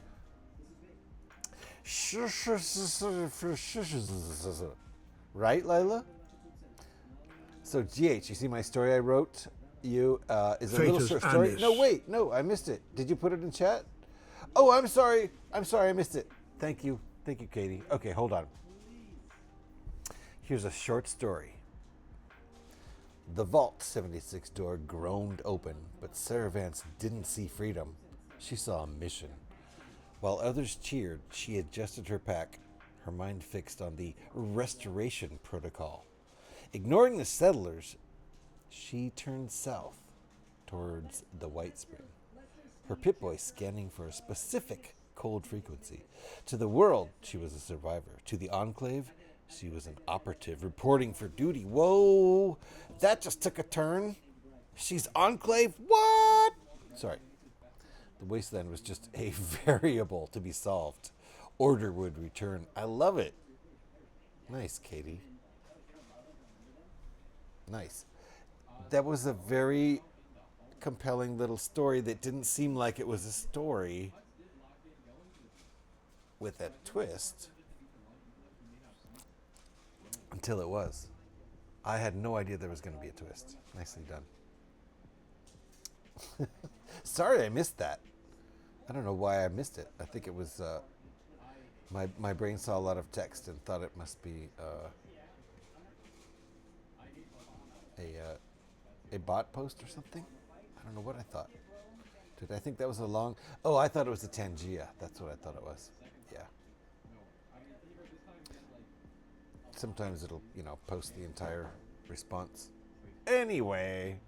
Right, Lila? So, GH, you see my story I wrote? You is a little short story. Anish. No, wait, no, I missed it. Did you put it in chat? Oh, I'm sorry, I missed it. Thank you, Katie. Okay, hold on. Here's a short story. The Vault 76 door groaned open, but Sarah Vance didn't see freedom. She saw a mission. While others cheered, she adjusted her pack, her mind fixed on the restoration protocol. Ignoring the settlers, she turned south towards the White Spring, her Pip-Boy scanning for a specific cold frequency. To the world, she was a survivor. To the Enclave, she was an operative reporting for duty. Whoa, that just took a turn. She's Enclave? What? Sorry. The wasteland was just a variable to be solved. Order would return. I love it. Nice, Katie. Nice. That was a very compelling little story that didn't seem like it was a story with that twist until it was. I had no idea there was going to be a twist. Nicely done. Sorry I missed that. I don't know why I missed it. I think it was my brain saw a lot of text and thought it must be a bot post or something. I don't know what I thought. Did I think that was a long? Oh, I thought it was a Tangia. That's what I thought it was. Yeah. Sometimes it'll, post the entire response. Anyway.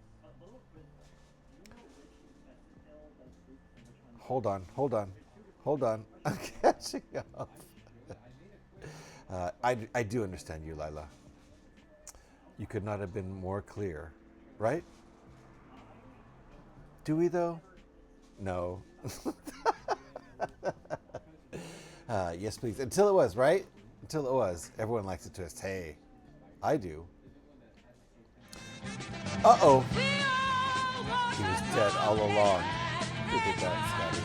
Hold on. I'm catching up. I do understand you, Lila. You could not have been more clear, right? Do we, though? No. Yes, please. Until it was, right? Until it was. Everyone likes a twist. Hey, I do. Uh-oh. He was dead all along. Who did that, Scotty?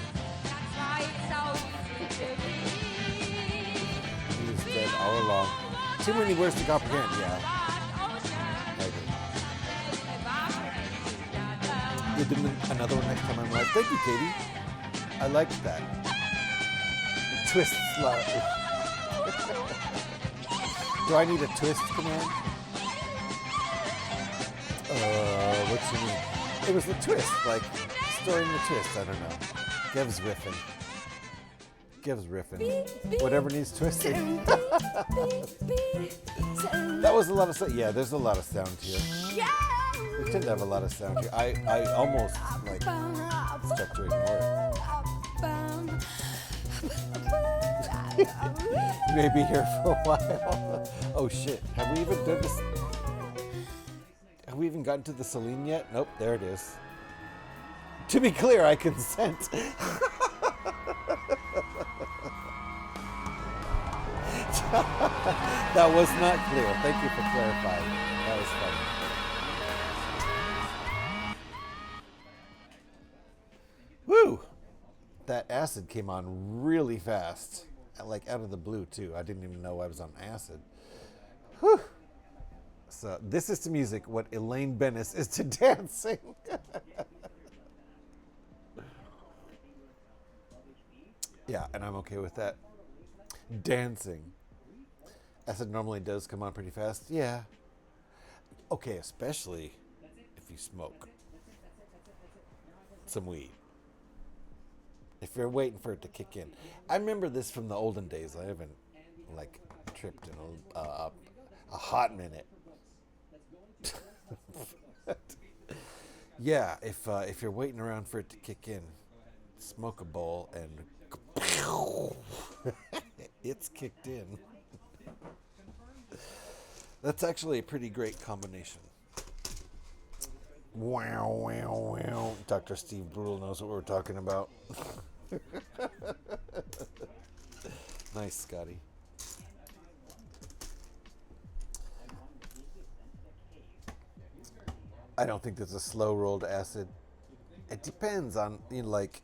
He was dead all along. Too many words to comprehend, yeah. I agree. You'll do another one next time I'm live. Thank you, Katie. I liked that. Twist slot. Do I need a twist command? What you mean? It was the twist, like storing the twist. I don't know. Gev's riffing. Whatever needs twisting. That was a lot of sound. Yeah, there's a lot of sound here. We tend to have a lot of sound here. I almost like start to ignore it. Maybe here for a while. Oh shit! Have we even done this? Have we even gotten to the Celine yet? Nope. There it is. To be clear, I consent. That was not clear. Thank you for clarifying. That was funny. Woo! That acid came on really fast. Like out of the blue, too. I didn't even know I was on acid. Whew! So, this is to music what Elaine Bennis is to dancing. Yeah, and I'm okay with that. Dancing. Acid normally does come on pretty fast. Yeah. Okay, especially if you smoke some weed. If you're waiting for it to kick in. I remember this from the olden days. I haven't, like, tripped in a hot minute. Yeah, if you're waiting around for it to kick in, smoke a bowl and it's kicked in. That's actually a pretty great combination. Wow, wow, wow. Dr. Steve Brutal knows what we're talking about. Nice, Scotty. I don't think there's a slow rolled acid. It depends on, you know, like,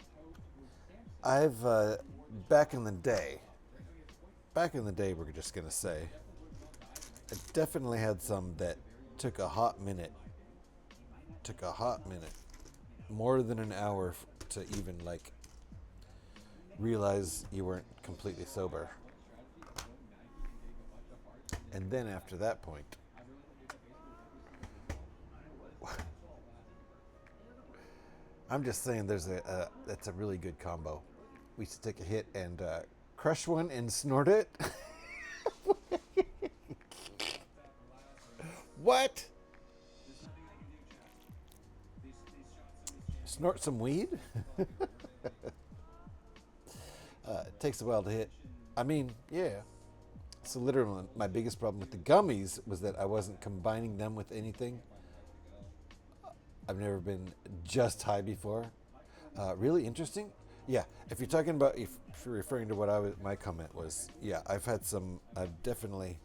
I've, back in the day, we're just going to say, I definitely had some that took a hot minute, more than an hour to even, like, realize you weren't completely sober. And then after that point, I'm just saying that's a really good combo. We used to take a hit and crush one and snort it. What? Snort some weed? It takes a while to hit. I mean, yeah. So literally, my biggest problem with the gummies was that I wasn't combining them with anything. I've never been just high before. Really interesting. Yeah, if you're talking about, if you're referring to what my comment was, yeah, I've definitely.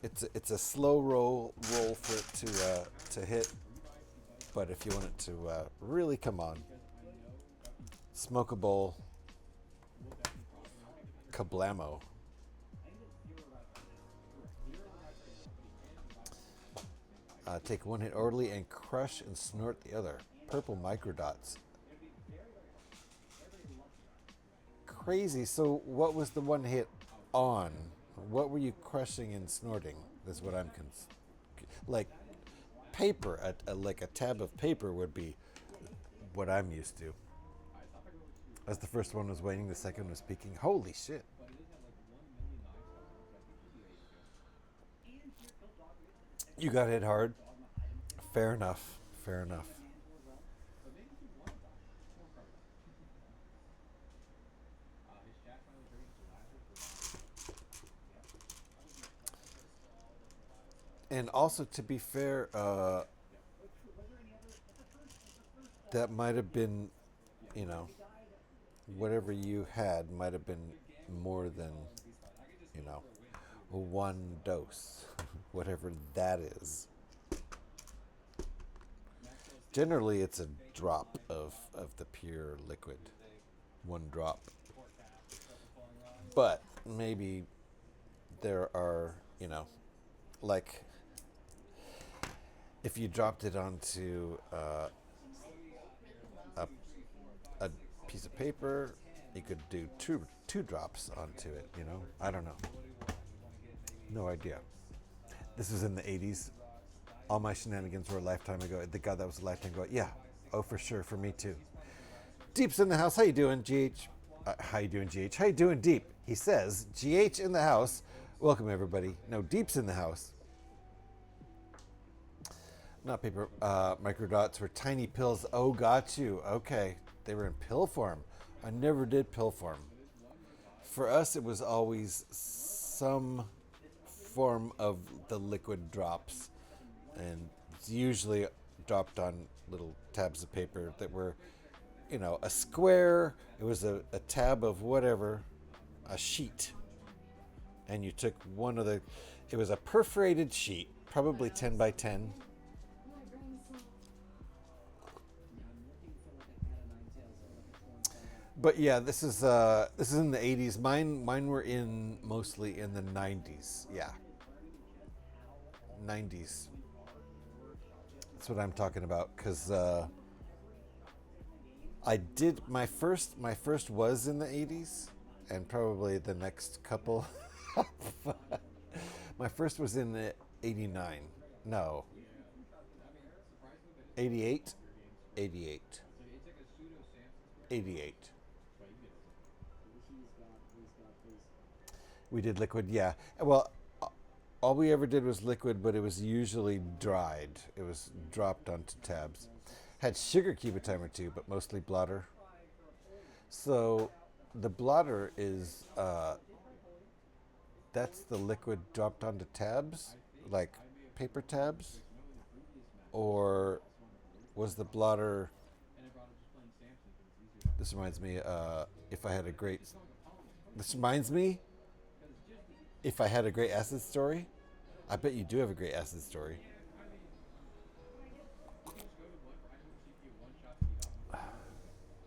It's a slow roll for it to hit, but if you want it to really come on, smoke a bowl, kablamo. Take one hit orally and crush and snort the other. Purple microdots. Crazy. So what was the one hit on? What were you crushing and snorting? That's what I'm like paper. Like a tab of paper would be what I'm used to. As the first one was waning, the second was peaking. Holy shit. You got hit hard. Fair enough. Fair enough. And also, to be fair, that might have been, you know, whatever you had might have been more than, you know, one dose, whatever that is. Generally, it's a drop of the pure liquid, one drop. But maybe there are, you know, like, if you dropped it onto a piece of paper, you could do two drops onto it, you know? I don't know. No idea. This was in the 80s. All my shenanigans were a lifetime ago. The God, that was a lifetime ago. Yeah. Oh, for sure. For me, too. Deep's in the house. How you doing, GH? How you doing, GH? How you doing, Deep? He says, GH in the house. Welcome, everybody. No, Deep's in the house. Not paper. Microdots were tiny pills. Oh, got you. Okay. They were in pill form. I never did pill form. For us, it was always some form of the liquid drops. And it's usually dropped on little tabs of paper that were, you know, a square. It was a tab of whatever, a sheet. And you took one of the, it was a perforated sheet, probably 10 by 10. But yeah, this is in the 80s. Mine were in mostly in the 90s. Yeah. 90s. That's what I'm talking about, because I did my first was in the 80s, and probably the next couple. My first was in the 89. No. 88. 88. 88. We did liquid, yeah. Well, all we ever did was liquid, but it was usually dried. It was dropped onto tabs. Had sugar cube a time or two, but mostly blotter. So the blotter is, that's the liquid dropped onto tabs, like paper tabs? Or was the blotter, this reminds me, if I had a great acid story. I bet you do have a great acid story.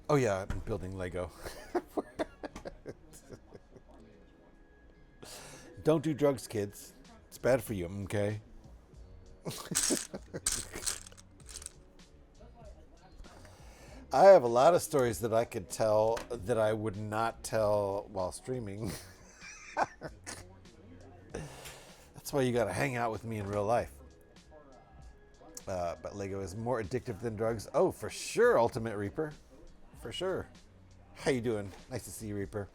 Oh yeah, I'm building Lego. Don't do drugs, kids. It's bad for you, okay? I have a lot of stories that I could tell that I would not tell while streaming. That's why you gotta hang out with me in real life. But Lego is more addictive than drugs. Oh, for sure, Ultimate Reaper. For sure. How you doing? Nice to see you, Reaper.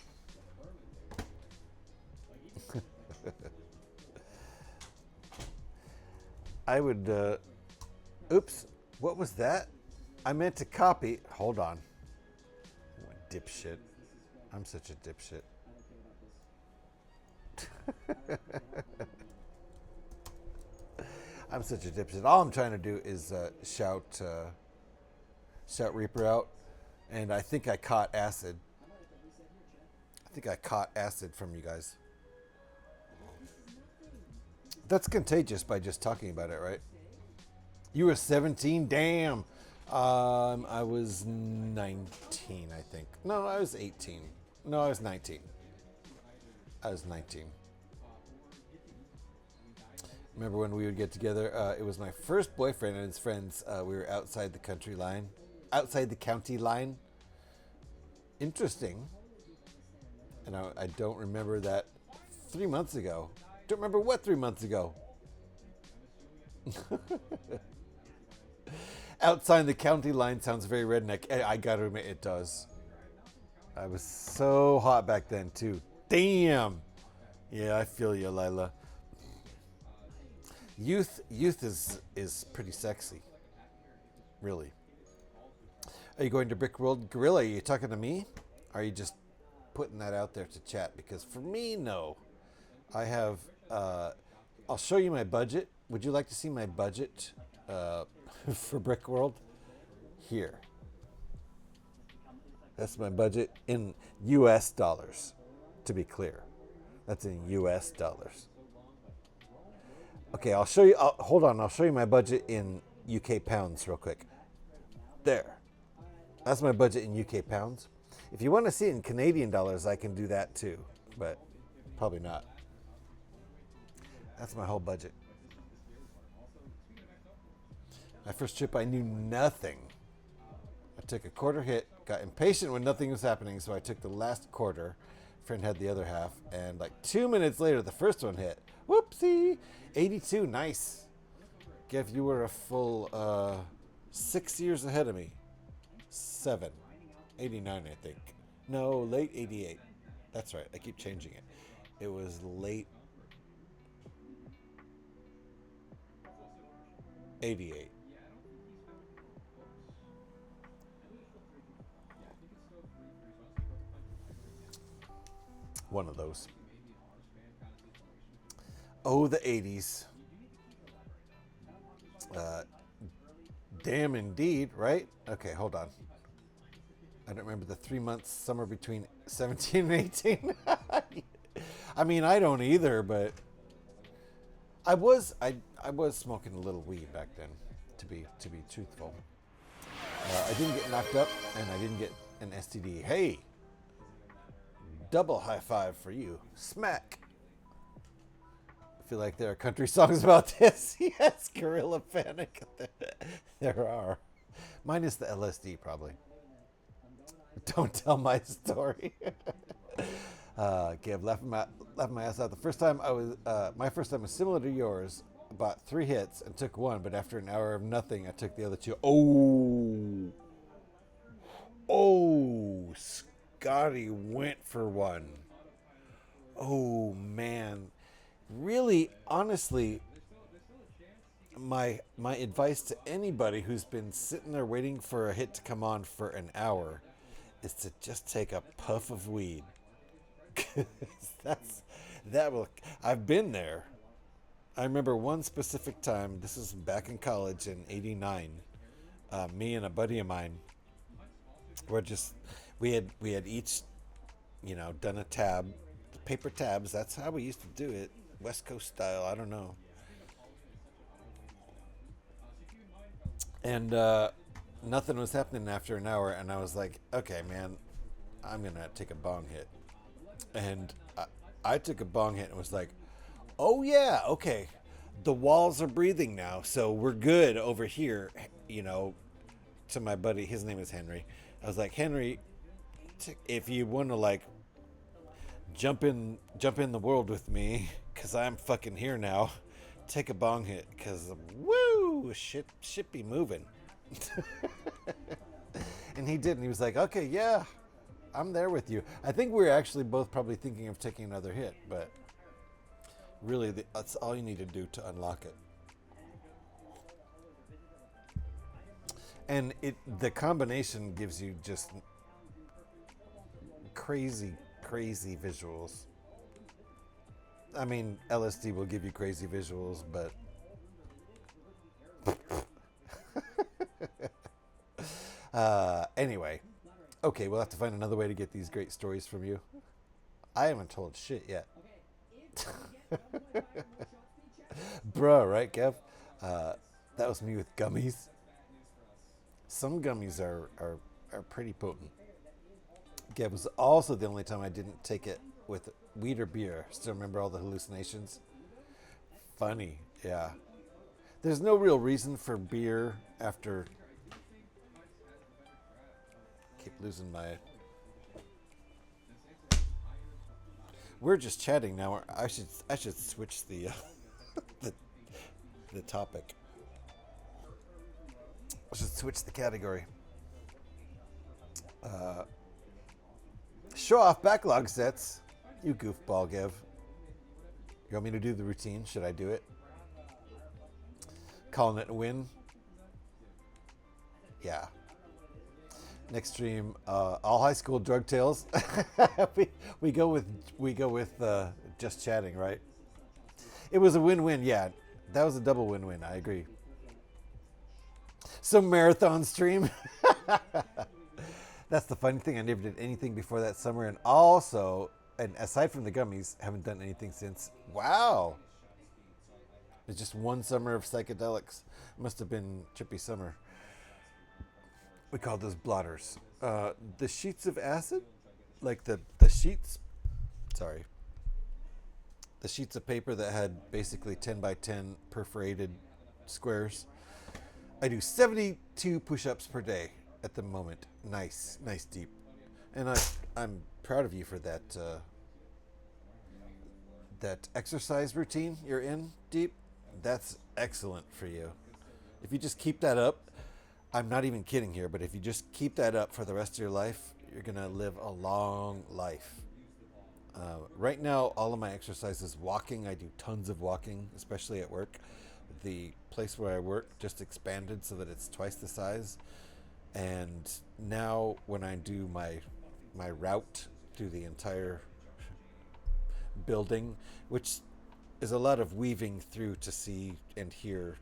I would, oops, what was that? I meant to copy. Hold on. What a dipshit. I'm such a dipshit. I'm such a dipshit. All I'm trying to do is shout Reaper out, and I think I caught acid. I think I caught acid from you guys. That's contagious by just talking about it, right? You were 17? Damn. I was 19, I think. No, I was 18. No, I was 19. I was 19. Remember when we would get together? It was my first boyfriend and his friends. We were outside the county line. Interesting. And I don't remember that 3 months ago. Don't remember what 3 months ago. Outside the county line sounds very redneck. I gotta admit, it does. I was so hot back then too. Damn. Yeah, I feel you, Lila. Youth is pretty sexy. Really. Are you going to Brickworld? Gorilla, are you talking to me? Or are you just putting that out there to chat? Because for me, no. I have, I'll show you my budget. Would you like to see my budget for Brickworld? Here. That's my budget in US dollars, to be clear. That's in US dollars. Okay, I'll show you, hold on, I'll show you my budget in UK pounds real quick. There. That's my budget in UK pounds. If you want to see it in Canadian dollars, I can do that too, but probably not. That's my whole budget. My first trip, I knew nothing. I took a quarter hit, got impatient when nothing was happening, so I took the last quarter. Friend had the other half, and like 2 minutes later, the first one hit. Whoopsie! 82, nice. Gev, you were a full 6 years ahead of me. 7. 89, I think. No, late 88. That's right, I keep changing it. It was late 88. One of those. Oh, the 80s. Damn indeed, right? Okay, hold on. I don't remember the 3 months summer between 17 and 18. I mean, I don't either, but I was smoking a little weed back then, to be truthful. I didn't get knocked up, and I didn't get an STD. Hey, double high five for you. Smack. I feel like there are country songs about this. Yes, Gorilla Panic. There are. Minus the LSD, probably. Don't tell my story. Gav, laughing my ass out. The first time my first time was similar to yours. About 3 hits and took one, but after an hour of nothing, I took the other 2. Oh, Scotty went for one. Oh man, really, honestly, my advice to anybody who's been sitting there waiting for a hit to come on for an hour is to just take a puff of weed. I've been there. I remember one specific time. This was back in college in '89. Me and a buddy of mine we had each, done a tab, paper tabs. That's how we used to do it, West Coast style. I don't know. And nothing was happening after an hour, and I was like, okay, man, I'm gonna take a bong hit. And I took a bong hit and was like, oh yeah, okay, the walls are breathing now, so we're good over here. To my buddy, his name is Henry. I was like, Henry, if you want to like jump in the world with me, cause I'm fucking here now, take a bong hit, cause woo, shit be moving. And he did, and he was like, okay, yeah, I'm there with you. I think we were actually both probably thinking of taking another hit, but really, that's all you need to do to unlock it. And the combination gives you just crazy visuals. I mean, LSD will give you crazy visuals, but anyway. Okay, we'll have to find another way to get these great stories from you. I haven't told shit yet. Bruh, right, Kev? That was me with gummies. Some gummies are pretty potent. Kev was also the only time I didn't take it with weed or beer. Still remember all the hallucinations? Funny, yeah. There's no real reason for beer after... Keep losing my... We're just chatting now. I should switch the the topic. I should switch the category. Show off backlog sets. You goofball, Gev. You want me to do the routine? Should I do it? Calling it a win. Yeah. Next stream, all high school drug tales. we go with just chatting, right? It was a win-win, yeah. That was a double win-win. I agree. Some marathon stream. That's the funny thing. I never did anything before that summer, and also, and aside from the gummies, haven't done anything since. Wow. It's just one summer of psychedelics. Must have been trippy summer. We call those blotters. The sheets of acid, like the sheets. Sorry. The sheets of paper that had basically 10 by 10 perforated squares. I do 72 push-ups per day at the moment. Nice, Deep. And I'm proud of you for that that exercise routine you're in, Deep. That's excellent for you. If you just keep that up, I'm not even kidding here, but if you just keep that up for the rest of your life, you're gonna live a long life. Right now, all of my exercise is walking. I do tons of walking, especially at work. The place where I work just expanded so that it's twice the size. And now when I do my route through the entire building, which is a lot of weaving through to see and hear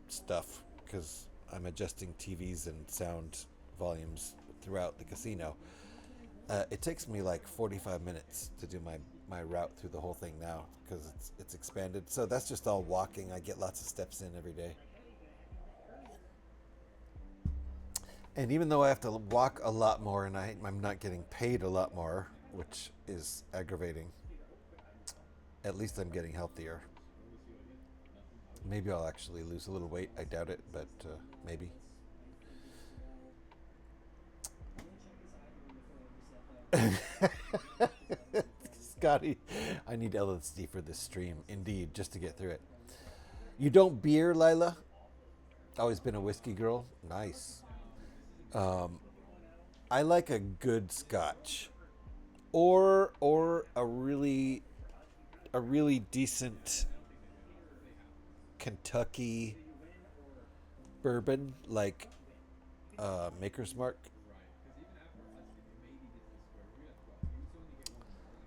stuff, because I'm adjusting TVs and sound volumes throughout the casino. It takes me like 45 minutes to do my route through the whole thing now, because it's expanded. So that's just all walking. I get lots of steps in every day. And even though I have to walk a lot more and I'm not getting paid a lot more, which is aggravating, at least I'm getting healthier. Maybe I'll actually lose a little weight. I doubt it, but maybe. Scotty, I need LSD for this stream, indeed, just to get through it. You don't beer, Lila? Always been a whiskey girl? Nice. I like a good scotch, or a really decent Kentucky bourbon, like Maker's Mark.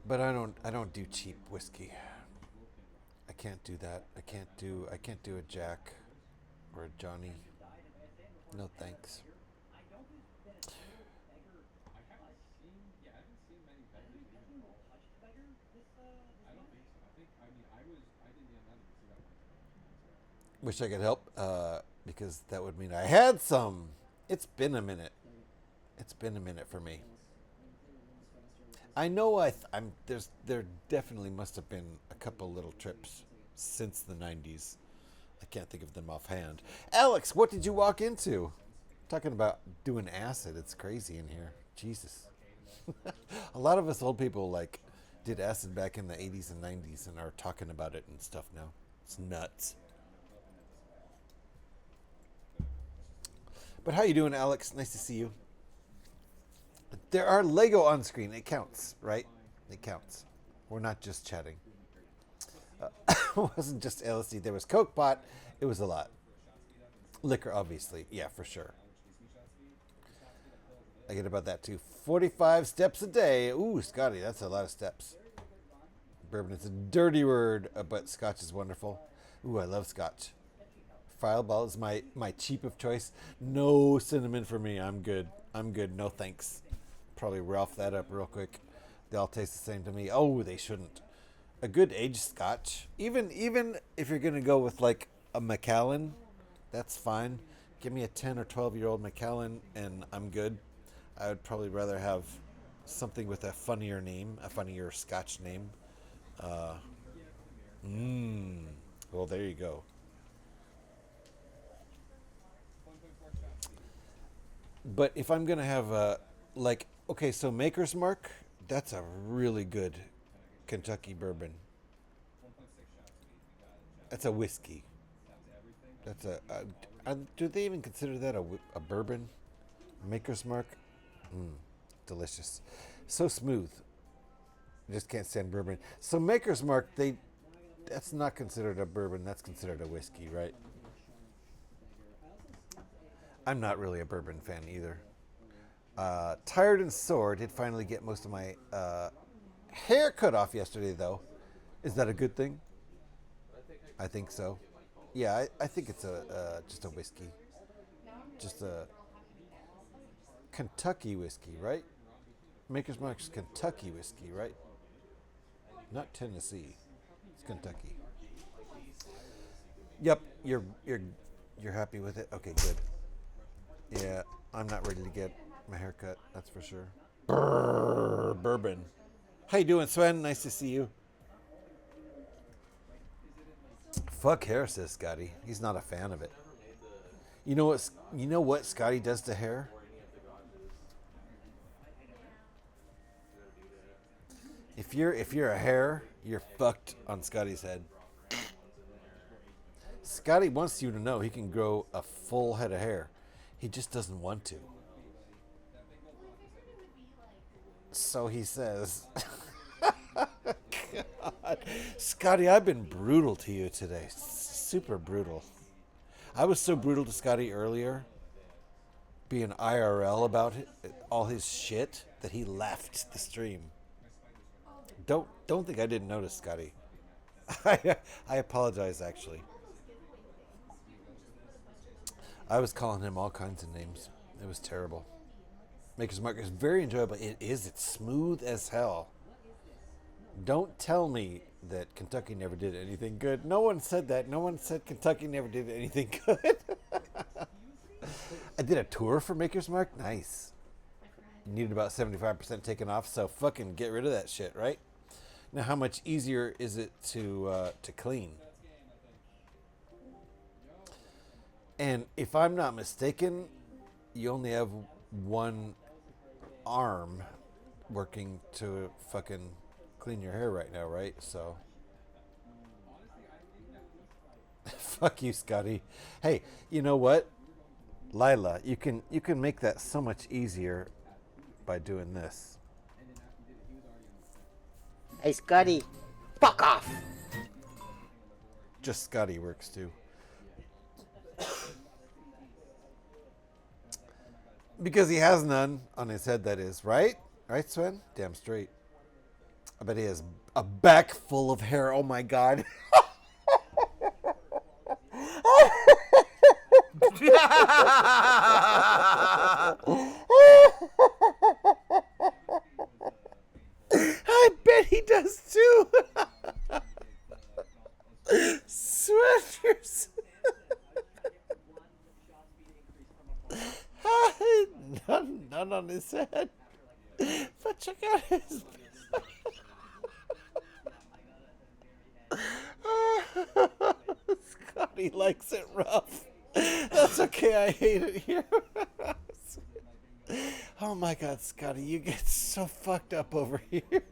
But I don't do cheap whiskey. I can't do that. I can't do a Jack or a Johnny. No thanks. Wish I could help, because that would mean I had some. It's been a minute. It's been a minute for me. I know there definitely must have been a couple little trips since the 90s. I can't think of them offhand. Alex, what did you walk into? Talking about doing acid. It's crazy in here. Jesus. A lot of us old people like did acid back in the 80s and 90s and are talking about it and stuff now. It's nuts. But how you doing, Alex? Nice to see you. There are Lego on screen. It counts, right? It counts. We're not just chatting. It wasn't just LSD. There was Coke pot. It was a lot. Liquor, obviously. Yeah, for sure. I get about that too. 45 steps a day. Ooh, Scotty, that's a lot of steps. Bourbon is a dirty word, but Scotch is wonderful. Ooh, I love Scotch. Fireball is my cheap of choice. No cinnamon for me. I'm good. No thanks. Probably Ralph that up real quick. They all taste the same to me. Oh, they shouldn't. A good aged Scotch, even if you're gonna go with like a Macallan, that's fine. Give me a 10 or 12-year-old Macallan and I'm good. I would probably rather have something with a funnier name, a funnier Scotch name. Well, there you go. But if I'm gonna have okay, so Maker's Mark, that's a really good Kentucky bourbon. That's a whiskey. That's do they even consider that a bourbon? Maker's Mark, delicious, so smooth. I just can't stand bourbon. So Maker's Mark, that's not considered a bourbon. That's considered a whiskey, right? I'm not really a bourbon fan either. Tired and sore. Did finally get most of my hair cut off yesterday, though. Is that a good thing? I think so. Yeah, I think it's just a whiskey. Just a Kentucky whiskey, right? Maker's Mark's Kentucky whiskey, right? Not Tennessee. It's Kentucky. Yep, you're happy with it? Okay, good. Yeah, I'm not ready to get my hair cut, that's for sure. Brrr, bourbon. How you doing, Sven? Nice to see you. Fuck hair, says Scotty. He's not a fan of it. You know what? You know what Scotty does to hair? If you're a hair, you're fucked on Scotty's head. Scotty wants you to know he can grow a full head of hair. He just doesn't want to. So he says. God. Scotty, I've been brutal to you today. Super brutal. I was so brutal to Scotty earlier, being IRL about all his shit, that he left the stream. Don't think I didn't notice, Scotty. I apologize, actually. I was calling him all kinds of names. It was terrible. Maker's Mark is very enjoyable. It is. It's smooth as hell. Don't tell me that Kentucky never did anything good. No one said that. No one said Kentucky never did anything good. I did a tour for Maker's Mark. Nice. Needed about 75% taken off, so fucking get rid of that shit, right? Now, how much easier is it to clean? And if I'm not mistaken, you only have one arm working to fucking clean your hair right now, right? So fuck you, Scotty. Hey, you know what, Lila, you can make that so much easier by doing this. Hey, Scotty, fuck off. Just Scotty works too. Because he has none on his head, that is, right? Right, Sven? Damn straight. I bet he has a back full of hair. Oh my god. I bet he does too. Sweaters. None on his head. But check out his. Scotty likes it rough. That's okay. I hate it here. Oh my god, Scotty, you get so fucked up over here.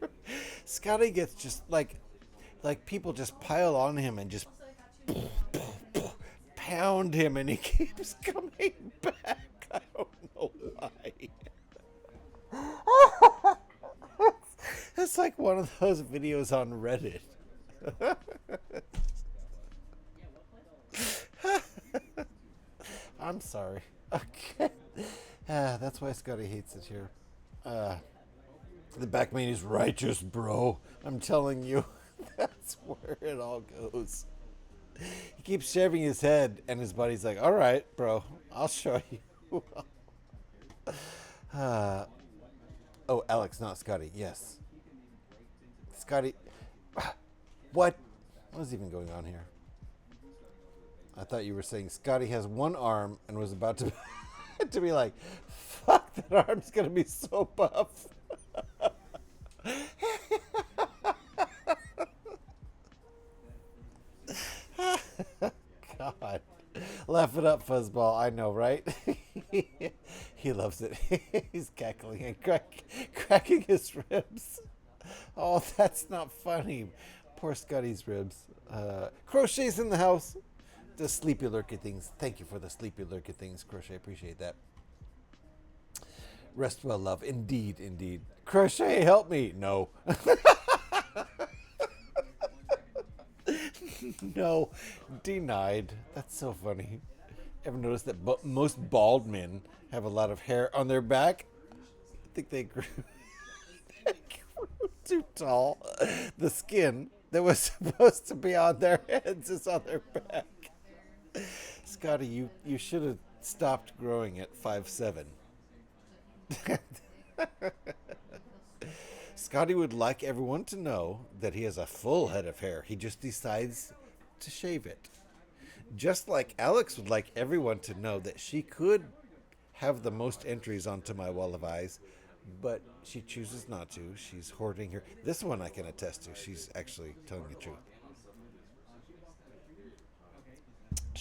Scotty gets just like people just pile on him and just pound him, and he keeps coming back. I don't know why. It's like one of those videos on Reddit. I'm sorry. Okay. That's why Scotty hates it here. The back main is righteous, bro. I'm telling you. That's where it all goes. He keeps shaving his head, and his buddy's like, all right, bro, I'll show you. Oh, Alex, not Scotty. Yes. Scotty. What is even going on here? I thought you were saying Scotty has one arm and was about to, to be like, fuck, that arm's going to be so buff. God. Laugh it up, Fuzzball. I know, right? He loves it. He's cackling and cracking his ribs. Oh, that's not funny. Poor Scotty's ribs. Crochet's in the house. The sleepy lurky things. Thank you for the sleepy lurky things, Crochet. Appreciate that. Rest well, love. Indeed, indeed. Crochet, help me. No. No. Denied. That's so funny. Ever noticed that most bald men have a lot of hair on their back? I think they grew too tall. The skin that was supposed to be on their heads is on their back. Scotty, you should have stopped growing at 5'7". Scotty would like everyone to know that he has a full head of hair. He just decides to shave it. Just like Alex would like everyone to know that she could have the most entries onto my wall of eyes, but she chooses not to. She's hoarding her. This one I can attest to. She's actually telling the truth.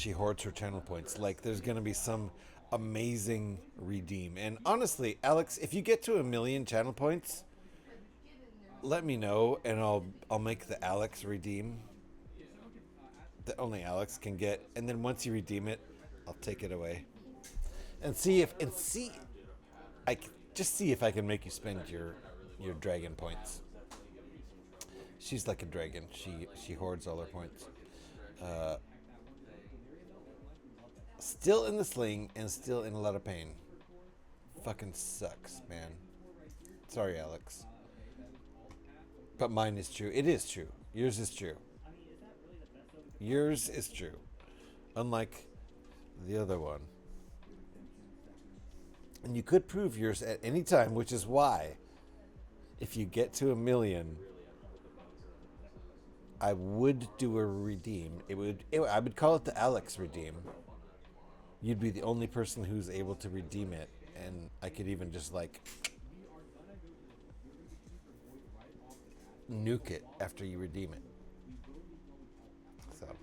she hoards her channel points. Like there's gonna be some amazing redeem. And honestly, Alex, if you get to 1 million channel points, let me know and I'll make the Alex redeem that only Alex can get. And then once you redeem it, I'll take it away. And see if I can make you spend your dragon points. She's like a dragon. She hoards all her points. Still in the sling and still in a lot of pain. Fucking sucks, man. Sorry, Alex. But mine is true. It is true. Yours is true. Yours is true. Unlike the other one. And you could prove yours at any time, which is why, if you get to 1 million, I would do a redeem. I would call it the Alex redeem. You'd be the only person who's able to redeem it, and I could even just like nuke it after you redeem it. So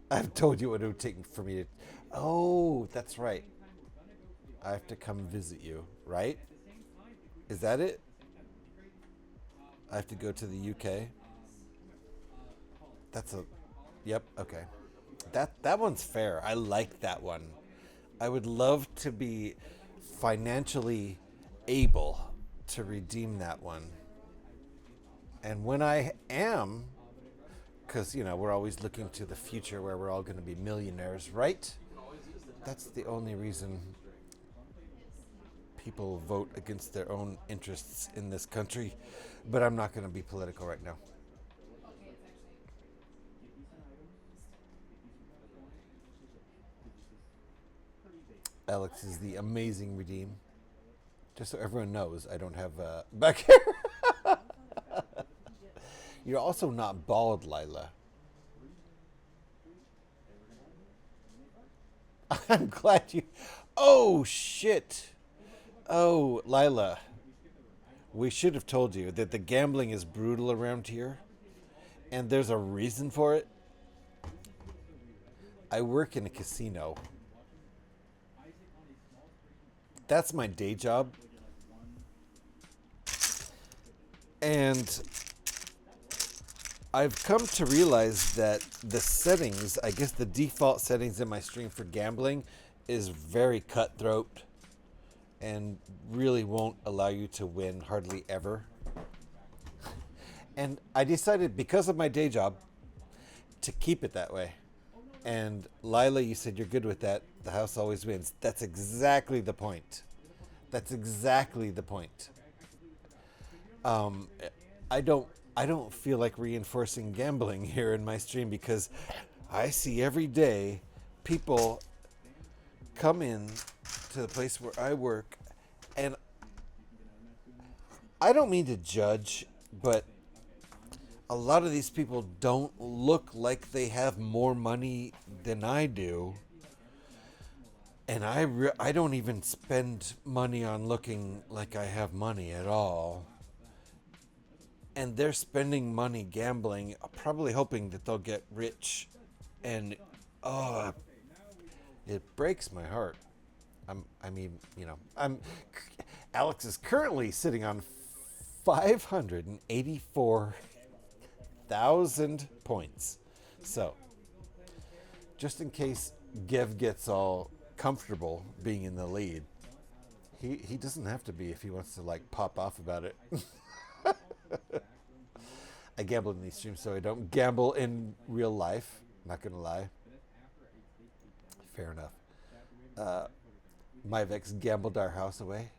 I've told you what it would take for me to. Oh, that's right. I have to come visit you, right? Is that it? I have to go to the UK. Yep, okay. That one's fair. I like that one. I would love to be financially able to redeem that one. And when I am, because, we're always looking to the future where we're all going to be millionaires, right? That's the only reason people vote against their own interests in this country. But I'm not going to be political right now. Alex is the amazing redeem. Just so everyone knows, I don't have back here. You're also not bald, Lila. I'm glad you. Oh, shit. Oh, Lila. We should have told you that the gambling is brutal around here. And there's a reason for it. I work in a casino. That's my day job. And I've come to realize that the settings, I guess the default settings in my stream for gambling is very cutthroat and really won't allow you to win hardly ever. And I decided, because of my day job, to keep it that way. And Lila, you said you're good with that. The house always wins. That's exactly the point. That's exactly the point. I don't feel like reinforcing gambling here in my stream because I see every day people come in to the place where I work, and I don't mean to judge, but a lot of these people don't look like they have more money than I do. And I don't even spend money on looking like I have money at all. And they're spending money gambling, probably hoping that they'll get rich. And, it breaks my heart. Alex is currently sitting on 584,000 points. So, just in case Gev gets all comfortable being in the lead, he doesn't have to be if he wants to pop off about it. I gamble in these streams so I don't gamble in real life, not gonna lie. Fair enough. Myvex gambled our house away.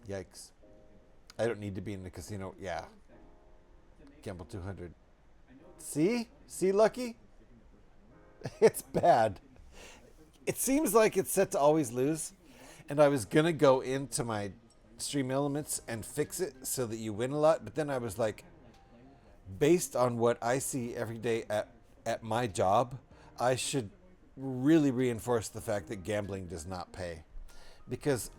Yikes. I don't need to be in the casino. Yeah. Gamble 200. See? See, Lucky? It's bad. It seems like it's set to always lose. And I was going to go into my stream elements and fix it so that you win a lot. But then I was like, based on what I see every day at my job, I should really reinforce the fact that gambling does not pay. Because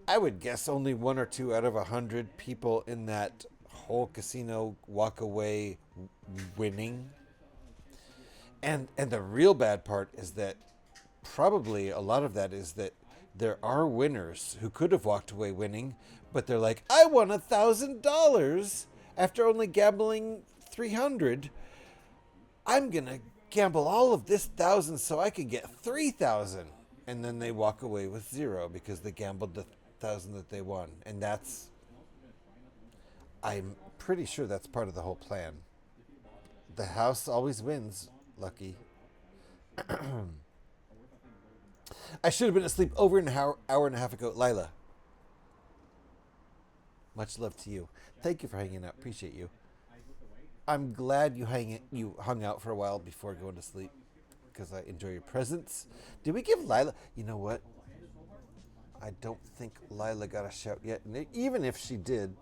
I would guess only 1 or 2 out of 100 people in that whole casino walk away winning. And the real bad part is that probably a lot of that is that there are winners who could have walked away winning, but they're like, I won $1,000 after only gambling 300. I'm gonna gamble all of this 1,000 so I can get 3,000, and then they walk away with 0 because they gambled the 1,000 that they won. And I'm pretty sure that's part of the whole plan. The house always wins, Lucky. I should have been asleep over an hour and a half ago. Lila, much love to you. Thank you for hanging out. Appreciate you. I'm glad you hung out for a while before going to sleep because I enjoy your presence. Did we give Lila... You know what? I don't think Lila got a shout yet. And even if she did,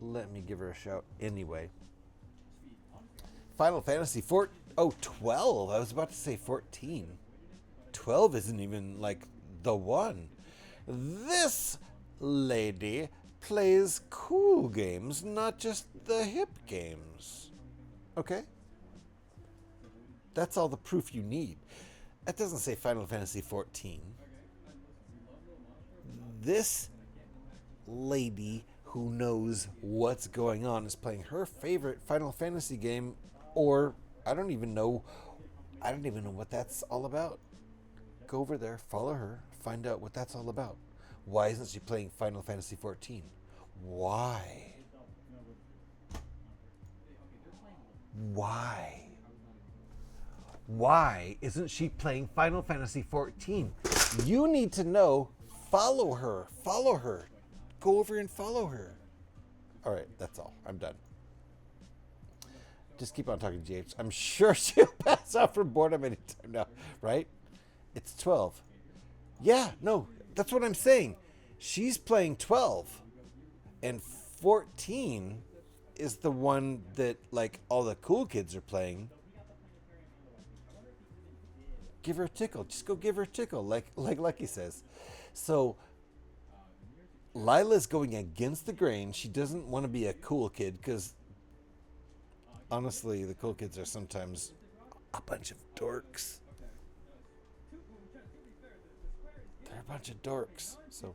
let me give her a shout anyway. Final Fantasy 12. I was about to say 14. 12 isn't even like the one. This lady plays cool games, not just the hip games. Okay? That's all the proof you need. That doesn't say Final Fantasy 14. This lady who knows what's going on is playing her favorite Final Fantasy game, or I don't even know what that's all about. Go over there, follow her, find out what that's all about. Why isn't she playing Final Fantasy 14? Why? Why isn't she playing Final Fantasy 14? You need to know. Follow her. Go over and follow her. All right, that's all. I'm done. Just keep on talking, GH. I'm sure she'll pass out from boredom anytime now, right? It's 12. Yeah, no, that's what I'm saying. She's playing 12. And 14 is the one that, like, all the cool kids are playing. Give her a tickle. Just go give her a tickle, like Lucky says. So Lila's going against the grain. She doesn't want to be a cool kid because, honestly, the cool kids are sometimes a bunch of dorks. They're a bunch of dorks. So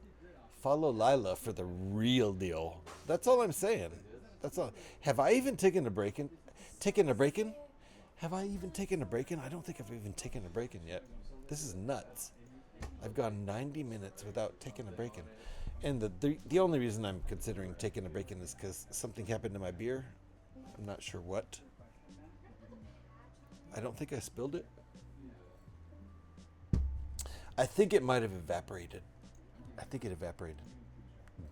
follow Lila for the real deal. That's all I'm saying. That's all. Have I even taken a break in? Have I even taken a break in? I don't think I've even taken a break in yet. This is nuts. I've gone 90 minutes without taking a break in. And the only reason I'm considering taking a break in is because something happened to my beer. I'm not sure what. I don't think I spilled it. I think it might have evaporated. I think it evaporated.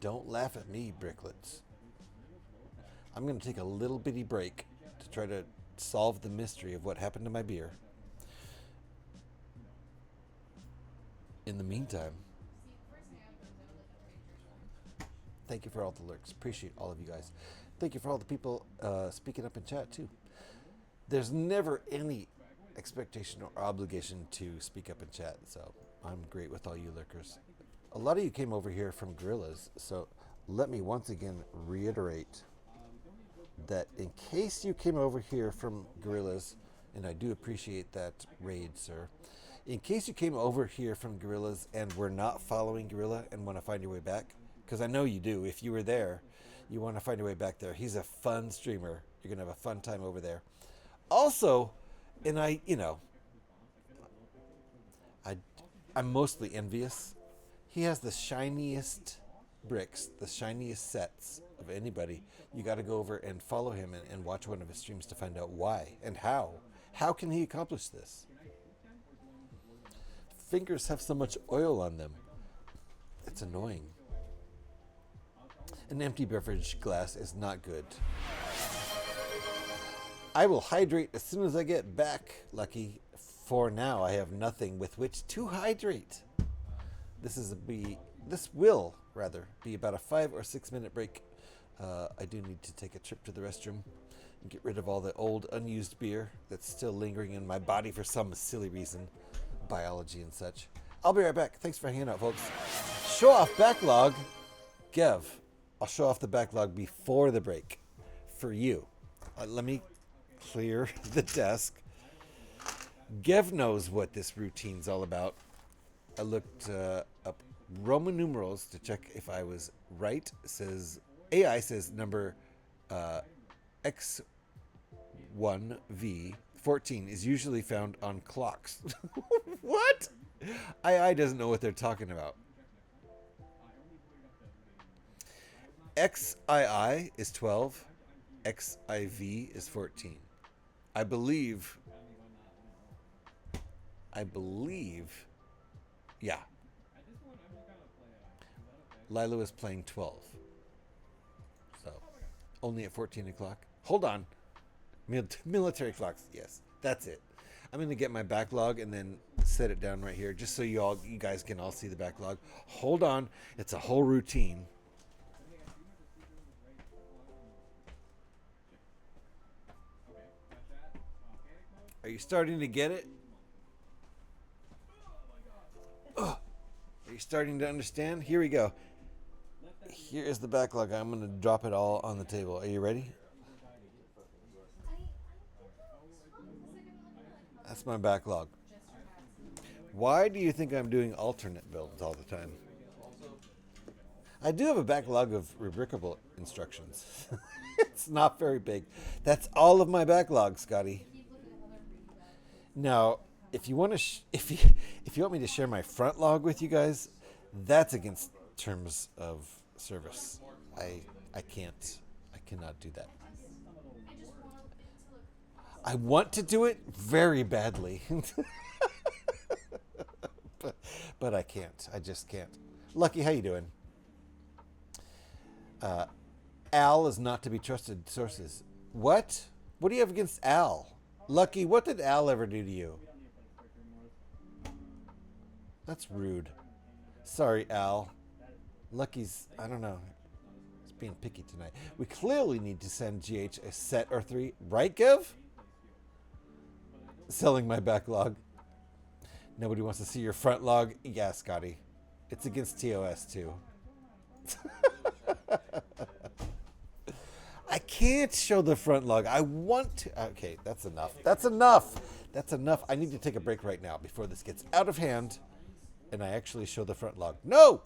Don't laugh at me, Bricklets. I'm going to take a little bitty break to try to solve the mystery of what happened to my beer. In the meantime, thank you for all the lurks. Appreciate all of you guys. Thank you for all the people speaking up in chat too. There's never any expectation or obligation to speak up in chat, so I'm great with all you lurkers. A lot of you came over here from Gorillas, so let me once again reiterate that in case you came over here from Gorillas, and I do appreciate that raid, sir. In case you came over here from Gorillas and were not following Gorilla and want to find your way back, because I know you do. If you were there, you want to find your way back there. He's a fun streamer. You're going to have a fun time over there. Also, and I'm mostly envious. He has the shiniest bricks, the shiniest sets of anybody. You got to go over and follow him and watch one of his streams to find out why and how. How can he accomplish this? Fingers have so much oil on them. It's annoying. An empty beverage glass is not good. I will hydrate as soon as I get back, Lucky. For now, I have nothing with which to hydrate. This will be about a 5 or 6 minute break. I do need to take a trip to the restroom and get rid of all the old unused beer that's still lingering in my body for some silly reason, biology and such. I'll be right back. Thanks for hanging out, folks. Show off backlog. Gev, I'll show off the backlog before the break for you. Let me clear the desk. Gev knows what this routine's all about. I looked up Roman numerals to check if I was right. It says AI says number X1V14 is usually found on clocks. What? AI doesn't know what they're talking about. XII is 12. XIV is 14. I believe, yeah. Lila was playing 12. So, only at 14 o'clock. Hold on. Military clocks, yes. That's it. I'm going to get my backlog and then set it down right here just so you guys can all see the backlog. Hold on. It's a whole routine. Are you starting to get it? Ugh. Are you starting to understand? Here we go. Here is the backlog. I'm going to drop it all on the table. Are you ready? That's my backlog. Why do you think I'm doing alternate builds all the time? I do have a backlog of rebrickable instructions. It's not very big. That's all of my backlog, Scotty. Now, if you want to, if you want me to share my front log with you guys, that's against terms of service. I cannot do that. I want to do it very badly, but I can't. I just can't. Lucky, how you doing? Al is not to be trusted sources. What? What do you have against Al? Lucky, what did Al ever do to you? That's rude. Sorry, Al. Lucky's, I don't know. He's being picky tonight. We clearly need to send GH a set or 3. Right, Gev? Selling my backlog. Nobody wants to see your front log? Yeah, Scotty. It's against TOS, too. I can't show the front log. I want to. Okay, that's enough. That's enough. That's enough. I need to take a break right now before this gets out of hand and I actually show the front log. No!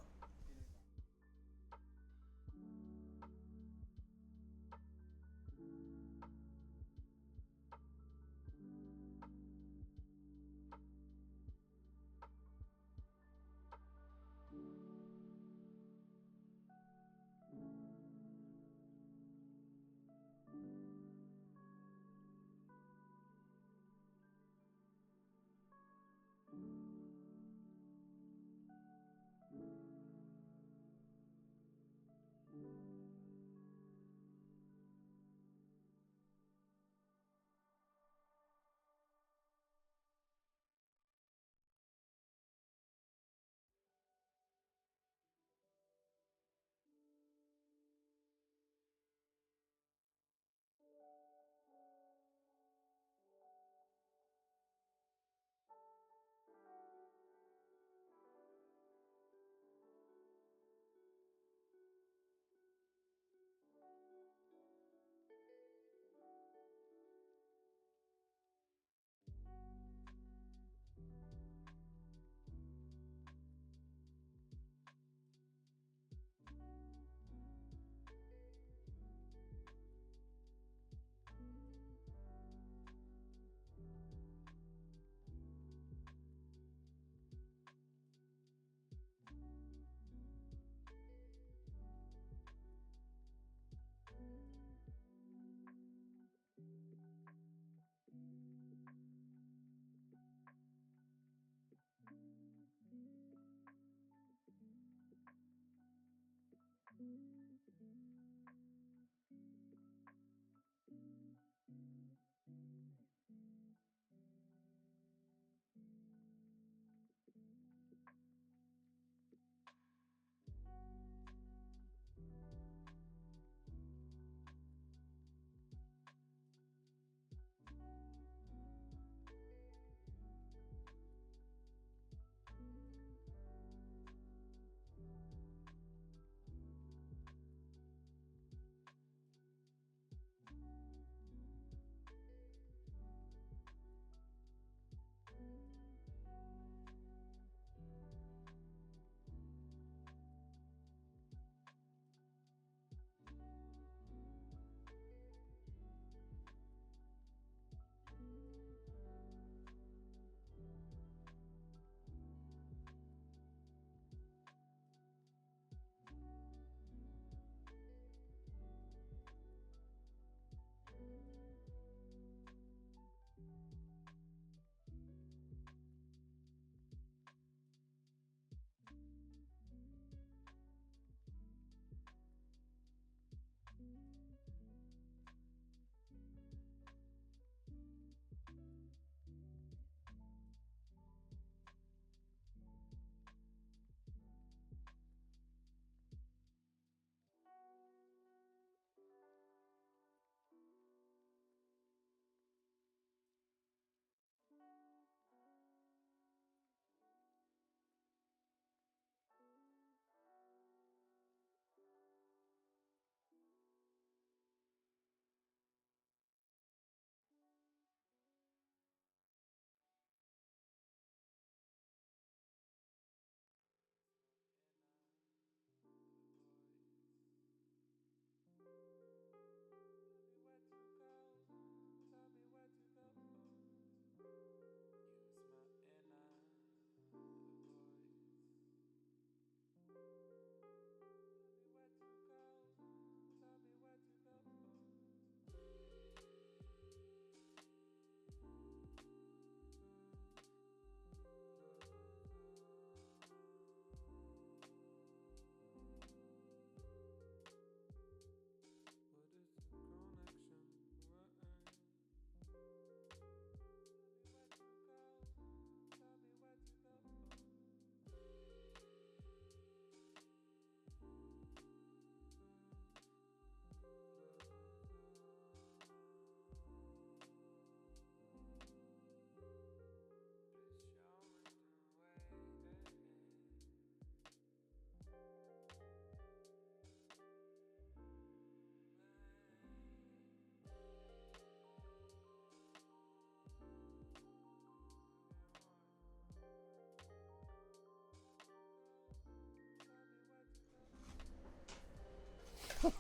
You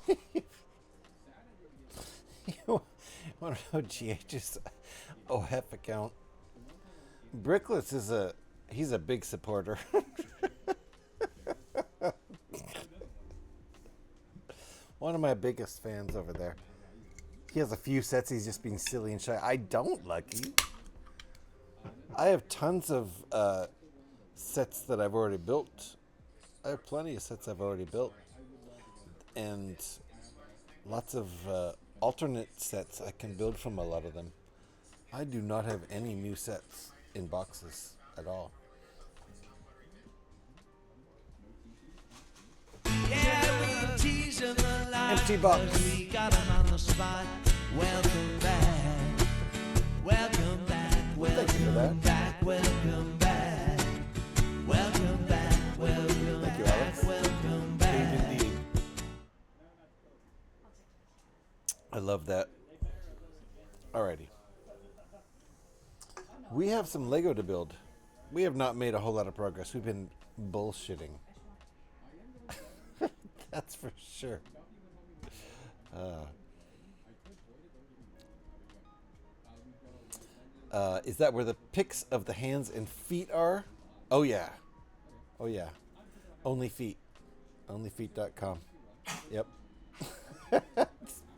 want to know GH's OF account? Bricklets is he's a big supporter. One of my biggest fans over there. He has a few sets. He's just being silly and shy. I don't, Lucky. I have tons of sets that I've already built. I have plenty of sets I've already built. And lots of alternate sets I can build from a lot of them. I do not have any new sets in boxes at all. Empty box. We got him on the spot. Welcome back. Welcome back. Welcome back. Welcome back. Welcome back. Welcome Thank you, back. Alex. Welcome back. Indeed. I love that. Alrighty. We have some Lego to build. We have not made a whole lot of progress. We've been bullshitting. That's for sure. Is that where the pics of the hands and feet are? Oh yeah. Oh yeah. Only feet. Onlyfeet.com. Yep.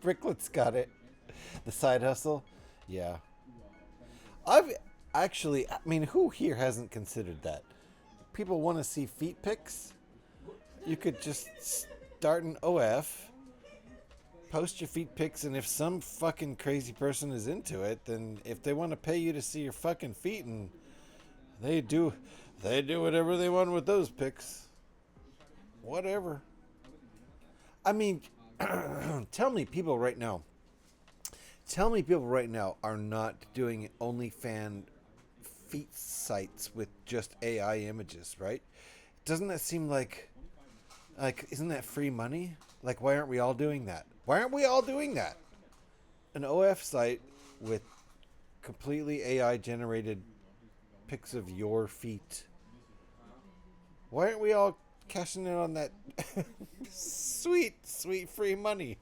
Bricklet's got it. The side hustle. Yeah. I've actually, I mean, who here hasn't considered that? People want to see feet pics. You could just start an OF, post your feet pics, and if some fucking crazy person is into it, then if they want to pay you to see your fucking feet, and they do whatever they want with those pics. Whatever. I mean, tell me people right now are not doing OnlyFans feet sites with just AI images, right? Doesn't that seem like, isn't that free money? Like, why aren't we all doing that? Why aren't we all doing that? An OF site with completely AI generated pics of your feet. Why aren't we all cashing in on that sweet free money?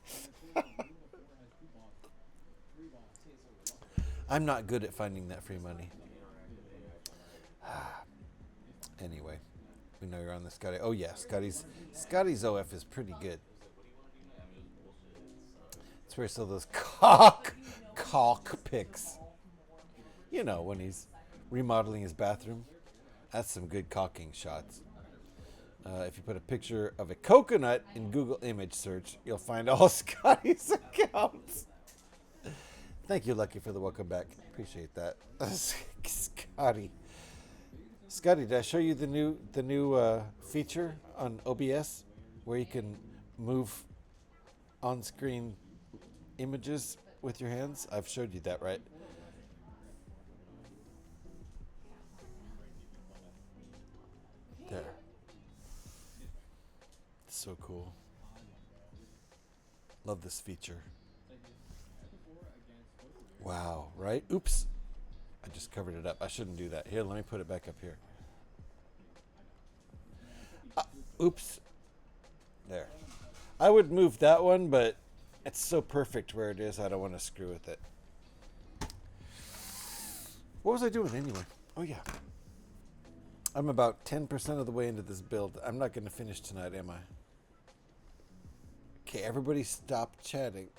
I'm not good at finding that free money. Anyway, we know you're on the Scotty. Oh yeah, Scotty's OF is pretty good. It's where he saw those cock pics. You know, when he's remodeling his bathroom. That's some good cocking shots. If you put a picture of a coconut in Google image search, you'll find all Scotty's accounts. Thank you, Lucky, for the welcome back. Appreciate that. Scotty, did I show you the new feature on OBS where you can move on-screen images with your hands? I've showed you that, right? There. It's so cool. Love this feature. Wow, right? Oops. I just covered it up. I shouldn't do that. Here, let me put it back up here. Oops. There. I would move that one, but it's so perfect where it is, I don't want to screw with it. What was I doing anyway? Oh, yeah. I'm about 10% of the way into this build. I'm not going to finish tonight, am I? Okay, everybody stop chatting.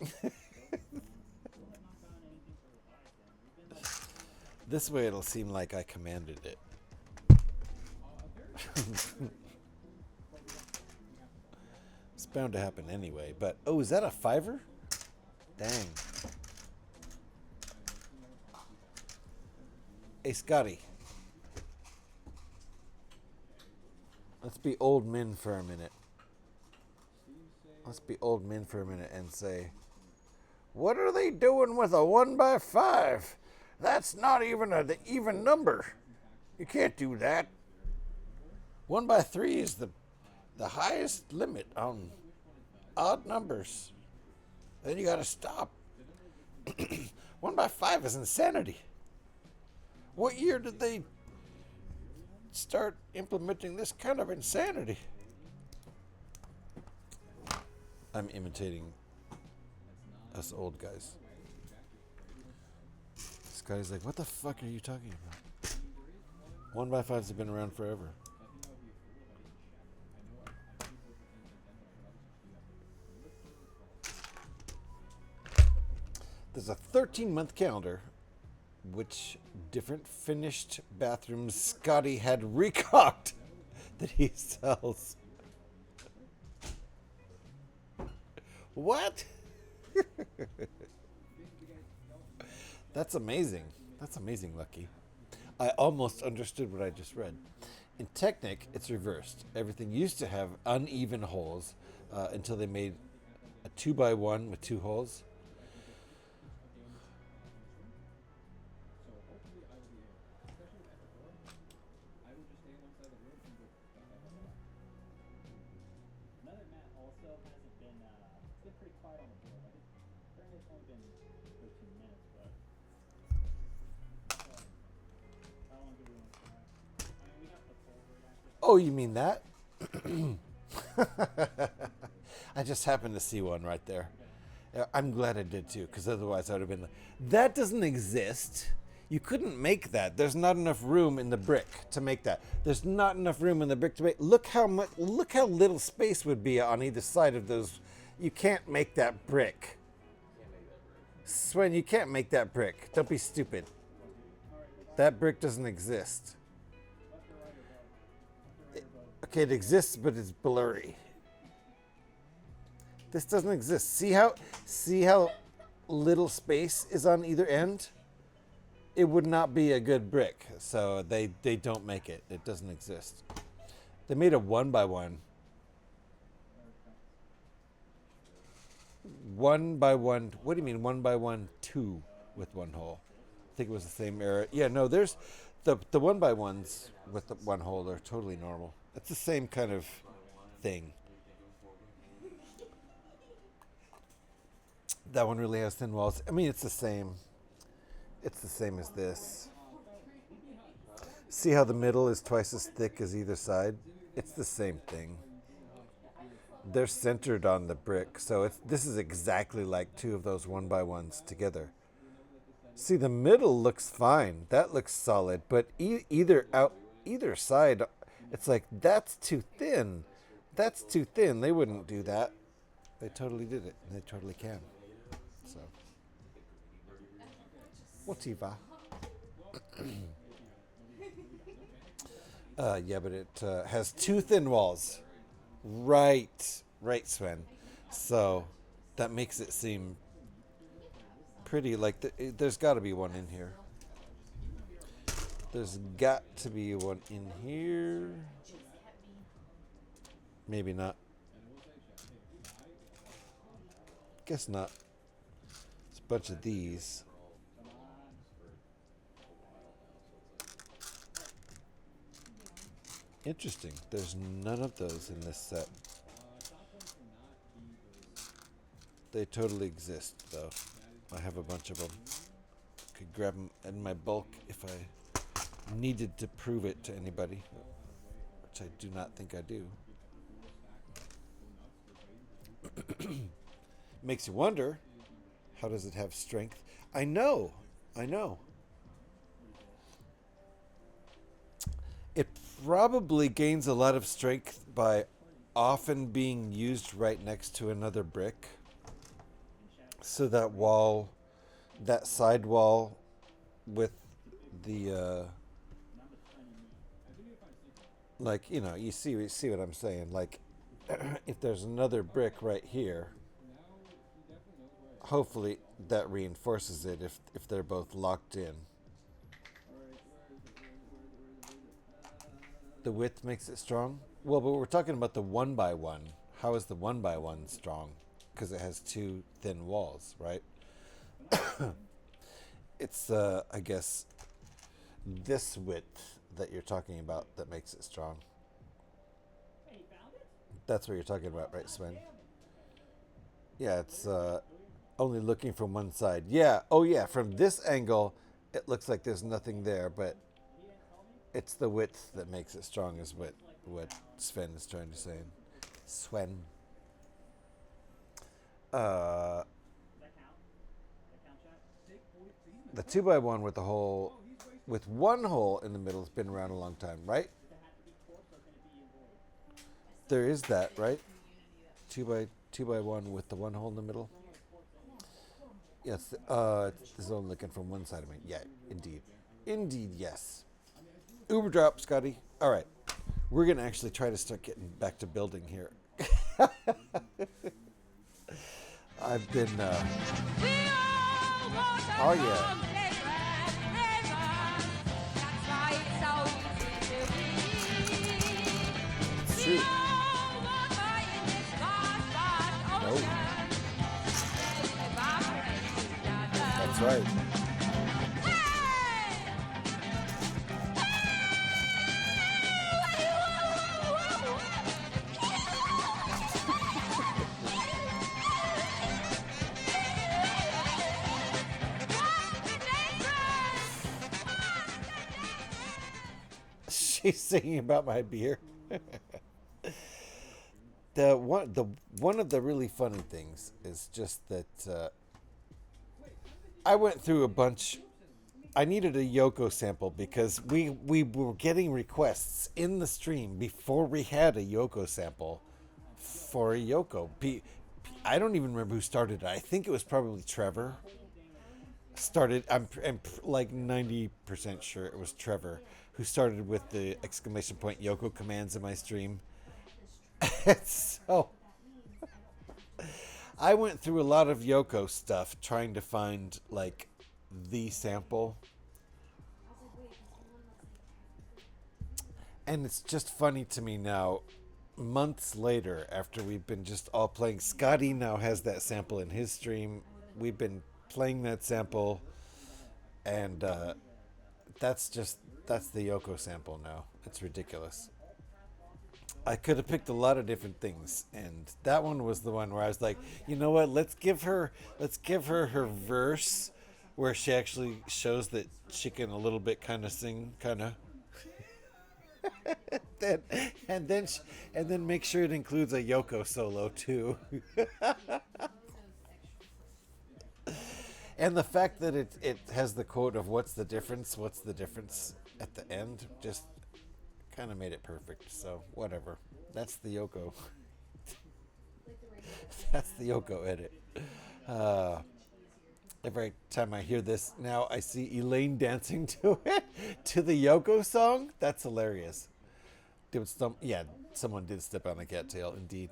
This way it'll seem like I commanded it. It's bound to happen anyway, but... Oh, is that a $5? Dang. Hey, Scotty. Let's be old men for a minute. Let's be old men for a minute and say, what are they doing with a 1x5? That's not even an even number. You can't do that. 1x3 is the highest limit on odd numbers. Then you gotta stop. 1x5 is insanity. What year did they start implementing this kind of insanity? I'm imitating us old guys. This guy's like, what the fuck are you talking about? 1x5s have been around forever. There's a 13-month calendar which different finished bathrooms Scotty had recocked that he sells. What? That's amazing. That's amazing, Lucky. I almost understood what I just read. In Technic, it's reversed. Everything used to have uneven holes until they made a 2x1 with 2 holes. Oh, you mean that? I just happened to see one right there. I'm glad I did too, because otherwise I would have been like, that doesn't exist. You couldn't make that. There's not enough room in the brick to make that. There's not enough room in the brick to make. Look how little space would be on either side of those. You can't make that brick. Swen, you can't make that brick. Don't be stupid. That brick doesn't exist. Okay, it exists, but it's blurry. This doesn't exist. See how little space is on either end? It would not be a good brick, so they don't make it. It doesn't exist. They made a 1x1. 1x1. What do you mean 1x1 2 with 1 hole? I think it was the same era. Yeah, no, there's the 1x1s with the 1 hole are totally normal. It's the same kind of thing. That one really has thin walls. I mean, it's the same. It's the same as this. See how the middle is twice as thick as either side? It's the same thing. They're centered on the brick, so this is exactly like 2 of those 1x1s together. See, the middle looks fine. That looks solid, but either side, it's like, that's too thin. That's too thin. They wouldn't do that. They totally did it, and they totally can. So, whatever. Yeah, but it has 2 thin walls. Right, Sven. So that makes it seem pretty like there's got to be one in here. There's got to be one in here. Maybe not. Guess not. It's a bunch of these. Interesting. There's none of those in this set. They totally exist, though. I have a bunch of them. Could grab them in my bulk if I needed to prove it to anybody, which I do not think I do. Makes you wonder, how does it have strength? I know. It probably gains a lot of strength by often being used right next to another brick. So that wall, that side wall with the, like, you know, you see what I'm saying? Like, if there's another brick right here, hopefully that reinforces it if they're both locked in. The width makes it strong? Well, but we're talking about the 1x1. How is the 1x1 strong? Because it has 2 thin walls, right? It's, I guess, this width that you're talking about that makes it strong. That's what you're talking about, right, Sven? Yeah, it's only looking from one side. Yeah, oh yeah, from this angle, it looks like there's nothing there, but it's the width that makes it strong is what Sven is trying to say. Sven. The 2x1 with the hole, with one hole in the middle has been around a long time, right? There is that, right? 2x1 with the one hole in the middle. Yes. This is only looking from one side of me. Yeah, indeed, yes. Uber drop, Scotty. All right, we're gonna actually try to start getting back to building here. I've been. Oh yeah. It's true. No. That's right. She's singing about my beer. One of the really funny things is just that I went through a bunch. I needed a Yoko sample because we were getting requests in the stream before we had a Yoko sample for a Yoko. I don't even remember who started it. I think it was probably Trevor. I'm like 90% sure it was Trevor who started with the exclamation point Yoko commands in my stream. So I went through a lot of Yoko stuff trying to find like the sample. And it's just funny to me now, months later, after we've been just all playing. Scotty now has that sample in his stream. We've been playing that sample, and that's the Yoko sample now. It's ridiculous. I could have picked a lot of different things, and that one was the one where I was like, you know what? Let's give her her verse, where she actually shows that she can a little bit kind of sing, kind of. and then make sure it includes a Yoko solo too. And the fact that it has the quote of what's the difference at the end just kind of made it perfect. So whatever. That's the Yoko. That's the Yoko edit. Every time I hear this now, I see Elaine dancing to it, to the Yoko song. That's hilarious. Someone did step on a cattail, indeed.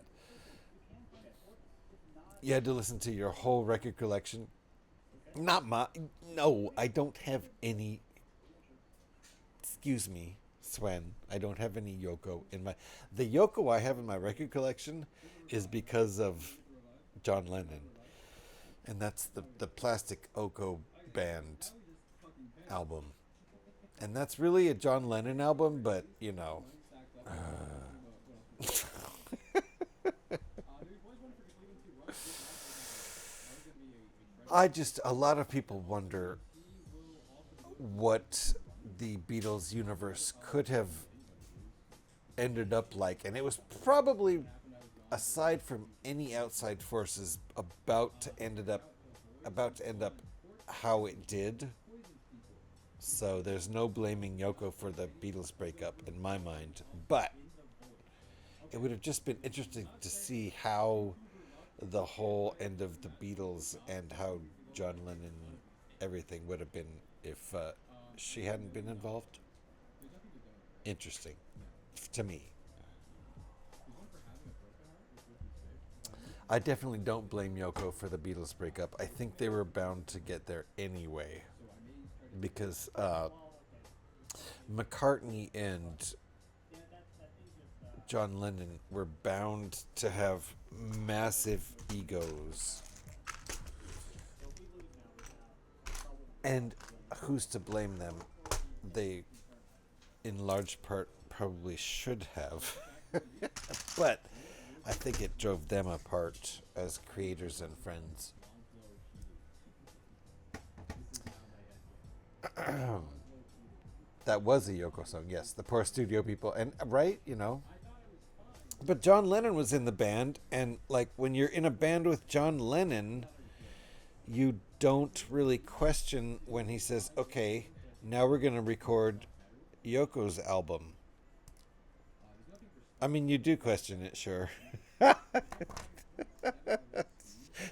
You had to listen to your whole record collection. No, I don't have any. Excuse me, Sven. I don't have any Yoko in my. The Yoko I have in my record collection is because of John Lennon. And that's the Plastic Oko Band album. And that's really a John Lennon album, but, you know. A lot of people wonder what the Beatles universe could have ended up like. And it was probably, aside from any outside forces, about to end up how it did. So there's no blaming Yoko for the Beatles breakup in my mind. But it would have just been interesting to see how the whole end of the Beatles and how John Lennon, everything would have been if she hadn't been involved. Interesting to me. I definitely don't blame Yoko for the Beatles breakup. I think they were bound to get there anyway. Because McCartney and John Lennon were bound to have massive egos. And who's to blame them? They, in large part, probably should have. But I think it drove them apart as creators and friends. That was a Yoko song, yes. The poor studio people. And, right, you know, But John Lennon was in the band, and like when you're in a band with John Lennon, you don't really question when he says, okay, now we're going to record Yoko's album. I mean, you do question it, sure.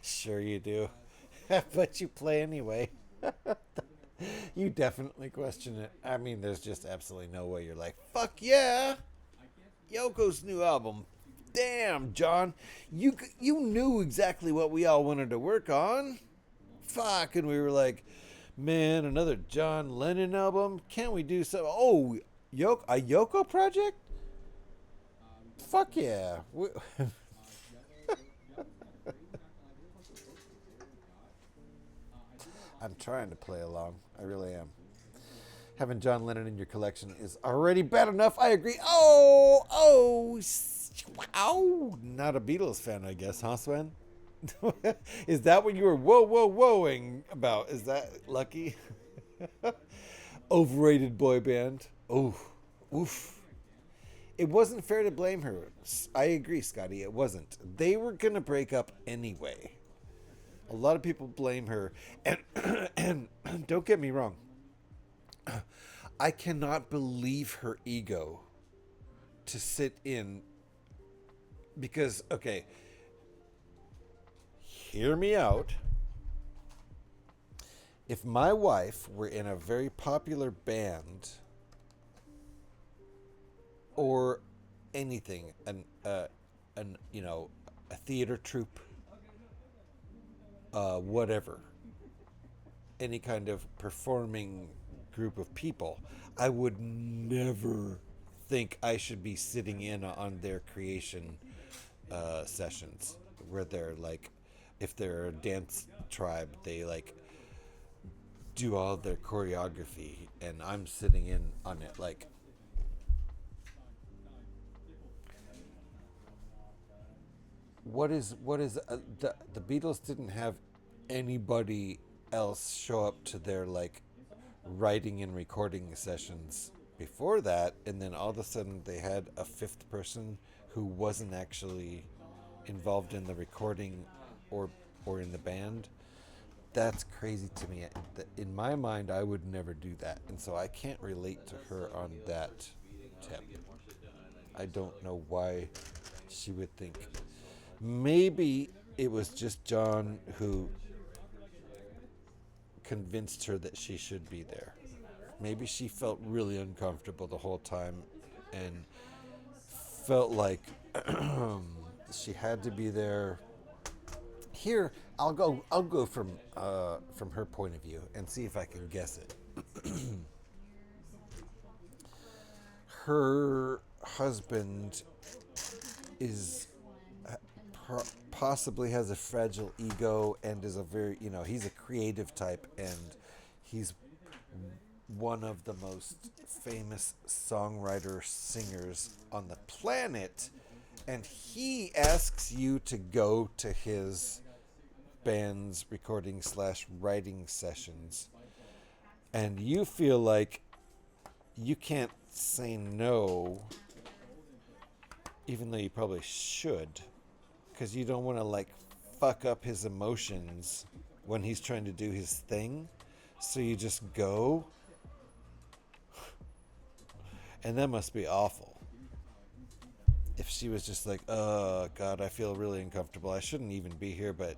Sure you do. But you play anyway. You definitely question it. I mean, there's just absolutely no way you're like, fuck yeah, Yoko's new album. Damn, John, you knew exactly what we all wanted to work on. Fuck, and we were like, man, another John Lennon album? Can't we do some? Oh, a Yoko project? Fuck yeah. I'm trying to play along. I really am. Having John Lennon in your collection is already bad enough. I agree. Oh, not a Beatles fan, I guess, huh, Sven? Is that what you were whoa-ing about? Is that lucky? Overrated boy band. Oof. It wasn't fair to blame her. I agree, Scotty. It wasn't. They were going to break up anyway. A lot of people blame her. And don't get me wrong. I cannot believe her ego to sit in. Because, okay, hear me out. If my wife were in a very popular band or anything, a theater troupe, whatever, any kind of performing group of people, I would never think I should be sitting in on their creation sessions where they're like, if they're a dance tribe, they like do all their choreography and I'm sitting in on it. Like, what is the Beatles didn't have anybody else show up to their like writing and recording sessions before that, and then all of a sudden they had a fifth person who wasn't actually involved in the recording or in the band. That's crazy to me. In my mind, I would never do that, and so I can't relate to her on that tip. I don't know why she would think. Maybe it was just John who convinced her that she should be there. Maybe she felt really uncomfortable the whole time and felt like she had to be there. Here, I'll go from her point of view and see if I can guess it. Her husband is possibly has a fragile ego and is a very, he's a creative type, and he's one of the most famous songwriter singers on the planet, and he asks you to go to his band's recording / writing sessions, and you feel like you can't say no, even though you probably should, because you don't want to like fuck up his emotions when he's trying to do his thing. So you just go. And that must be awful. If she was just like, oh God, I feel really uncomfortable. I shouldn't even be here, but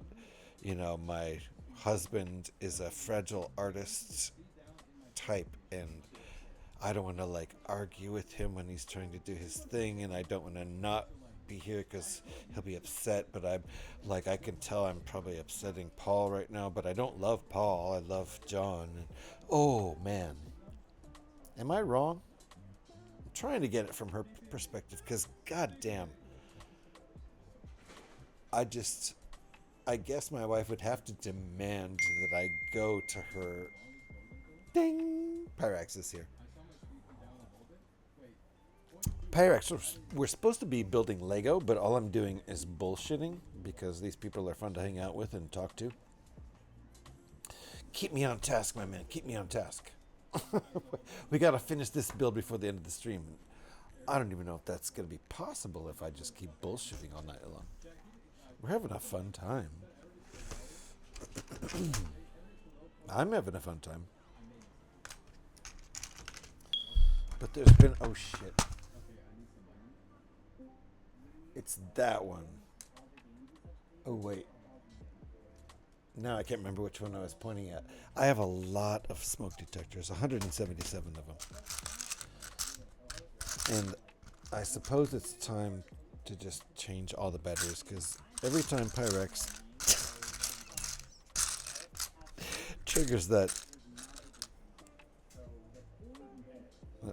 my husband is a fragile artist type, and I don't want to like argue with him when he's trying to do his thing, and I don't want to not be here because he'll be upset, but I'm like, I can tell I'm probably upsetting Paul right now, but I don't love Paul, I love John. And, oh man, am I wrong? I'm trying to get it from her perspective, because goddamn, I guess my wife would have to demand that I go to her. Ding! Pyrax is here. Pyrax, we're supposed to be building Lego, but all I'm doing is bullshitting because these people are fun to hang out with and talk to. Keep me on task, my man. Keep me on task. We got to finish this build before the end of the stream. I don't even know if that's going to be possible if I just keep bullshitting all night long. We're having a fun time. I'm having a fun time. But there's been... Oh, shit. It's that one. Oh, wait. Now I can't remember which one I was pointing at. I have a lot of smoke detectors, 177 of them. And I suppose it's time to just change all the batteries, because every time Pyrex triggers that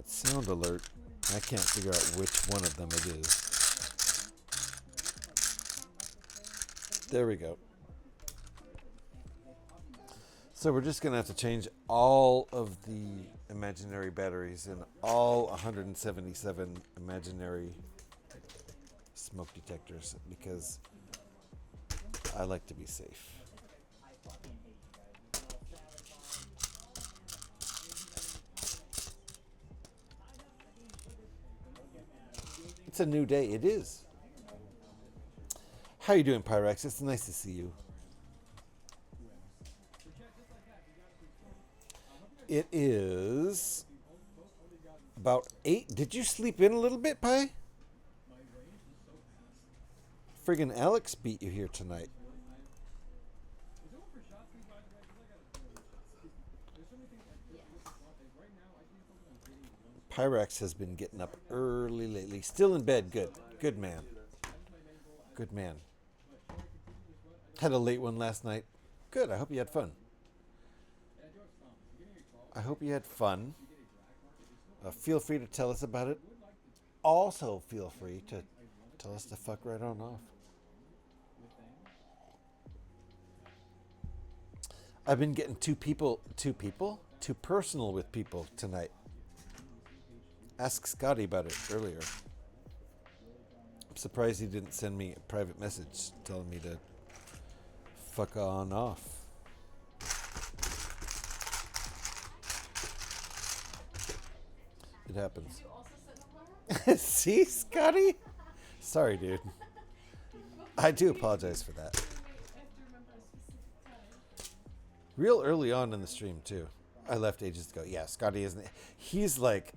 sound alert, I can't figure out which one of them it is. There we go. So we're just going to have to change all of the imaginary batteries in all 177 imaginary smoke detectors, because I like to be safe. It's a new day. It is. How you doing, Pyrex? It's nice to see you. It is about 8. Did you sleep in a little bit, Pi? Friggin' Alex beat you here tonight. Pyrex has been getting up early lately. Still in bed. Good. Good man. Good man. Had a late one last night. Good. I hope you had fun. I hope you had fun. Feel free to tell us about it. Also, feel free to tell us to fuck right on off. I've been getting too personal with people tonight. Ask Scotty about it earlier. I'm surprised he didn't send me a private message telling me to fuck on off. It happens. See, Scotty? Sorry, dude. I do apologize for that. Real early on in the stream, too. I left ages ago. Yeah, Scotty isn't... He's like...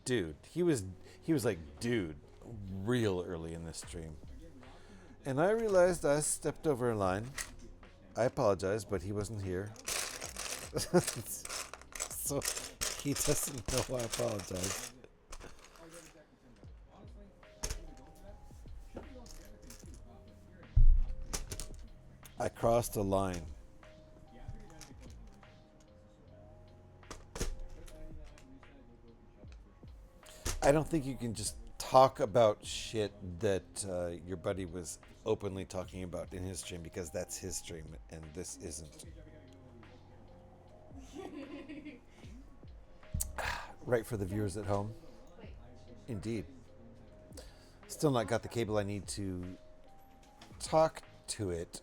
Dude. He was like, dude, real early in this stream. And I realized I stepped over a line. I apologize, but he wasn't here. So... He doesn't know I apologize. I crossed a line. I don't think you can just talk about shit that your buddy was openly talking about in his stream, because that's his stream and this isn't. Right for the viewers at home. Indeed. Still not got the cable I need to talk to it.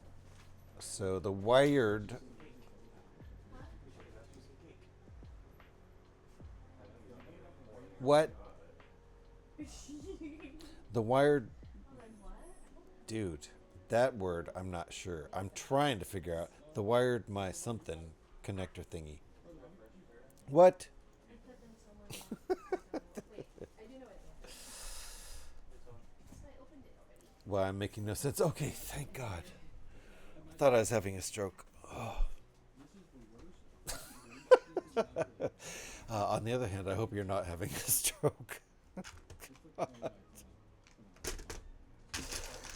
So the wired... What? The wired... Dude, that word, I'm not sure. I'm trying to figure out. The wired my something connector thingy. What? Well, I'm making no sense. Okay, thank God. I thought I was having a stroke. Oh. On the other hand, I hope you're not having a stroke.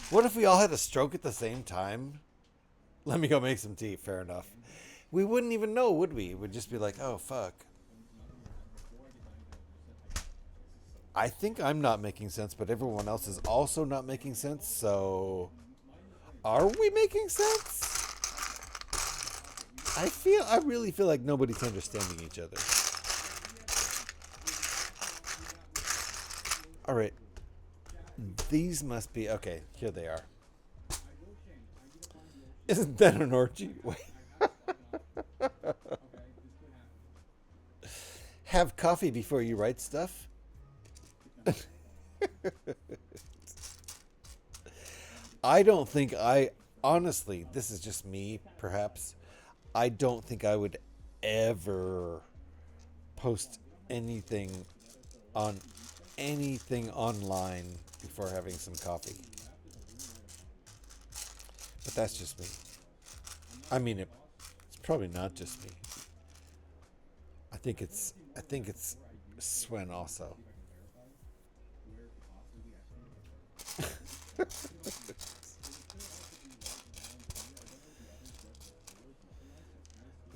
What if we all had a stroke at the same time? Let me go make some tea. Fair enough. We wouldn't even know, would we? We'd just be like, oh, fuck. I think I'm not making sense, but everyone else is also not making sense, so... Are we making sense? I really feel like nobody's understanding each other. Alright. These must be... Okay, here they are. Isn't that an orgy? Wait. Have coffee before you write stuff? I don't think honestly, this is just me, perhaps. I don't think I would ever post anything online before having some coffee. But that's just me. I mean, it's probably not just me. I think it's Swen also.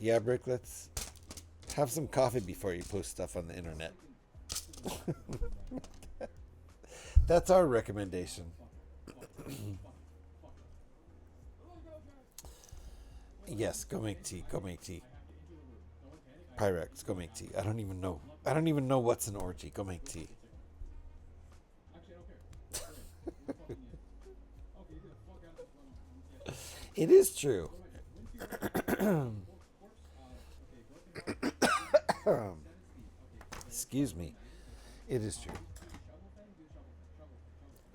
Yeah, Brick, let's have some coffee before you post stuff on the internet. That's our recommendation. Yes, go make tea. Go make tea. Pyrex, go make tea. I don't even know what's an orgy. Go make tea. It is true. Excuse me. It is true.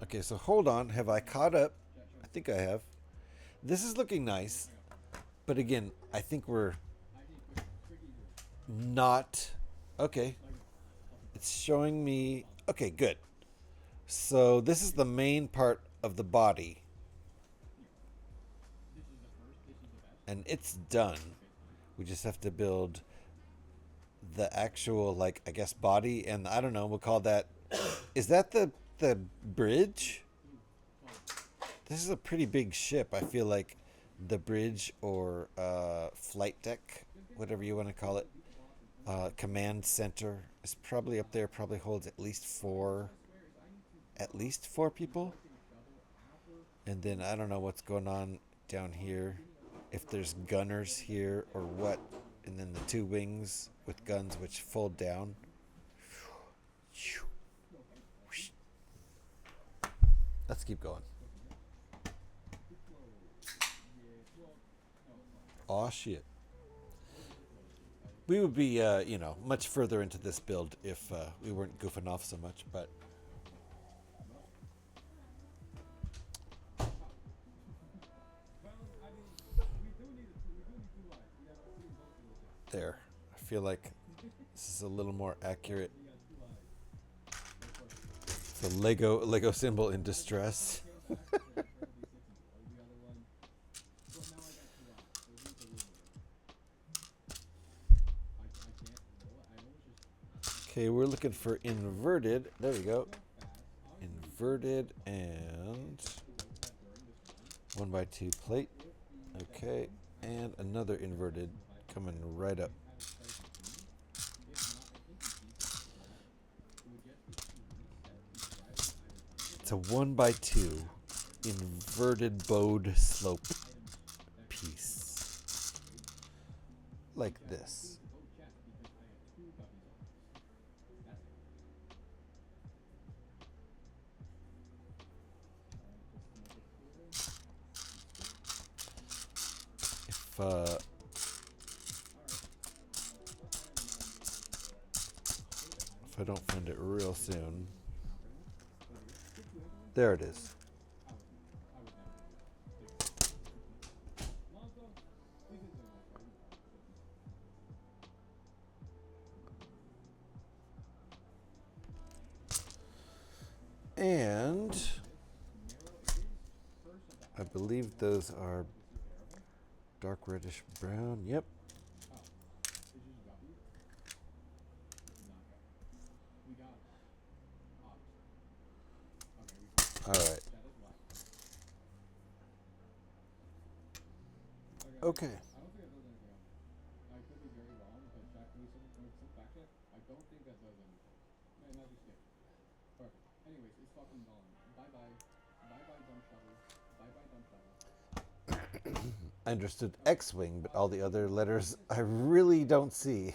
Okay, so hold on. Have I caught up? I think I have. This is looking nice. But again, I think we're not... Okay. It's showing me... Okay, good. So this is the main part of the body. And it's done. We just have to build the actual, like, I guess, body. And I don't know, we'll call that... Is that the bridge? This is a pretty big ship. I feel like the bridge or flight deck, whatever you want to call it, command center is probably up there. Probably holds at least four people. And then I don't know what's going on down here. If there's gunners here or what. And then the two wings with guns which fold down. Let's keep going. Aw, shit. We would be, much further into this build if we weren't goofing off so much, but... There. I feel like this is a little more accurate. It's a Lego symbol in distress. Okay, we're looking for inverted. There we go. Inverted and 1x2 plate. Okay, and another inverted coming right up. It's a 1x2 inverted bowed slope piece. Like this. If I don't find it real soon. There it is. And I believe those are dark reddish brown. Yep. All right. Okay. I understood X-Wing, but all the other letters I really don't see.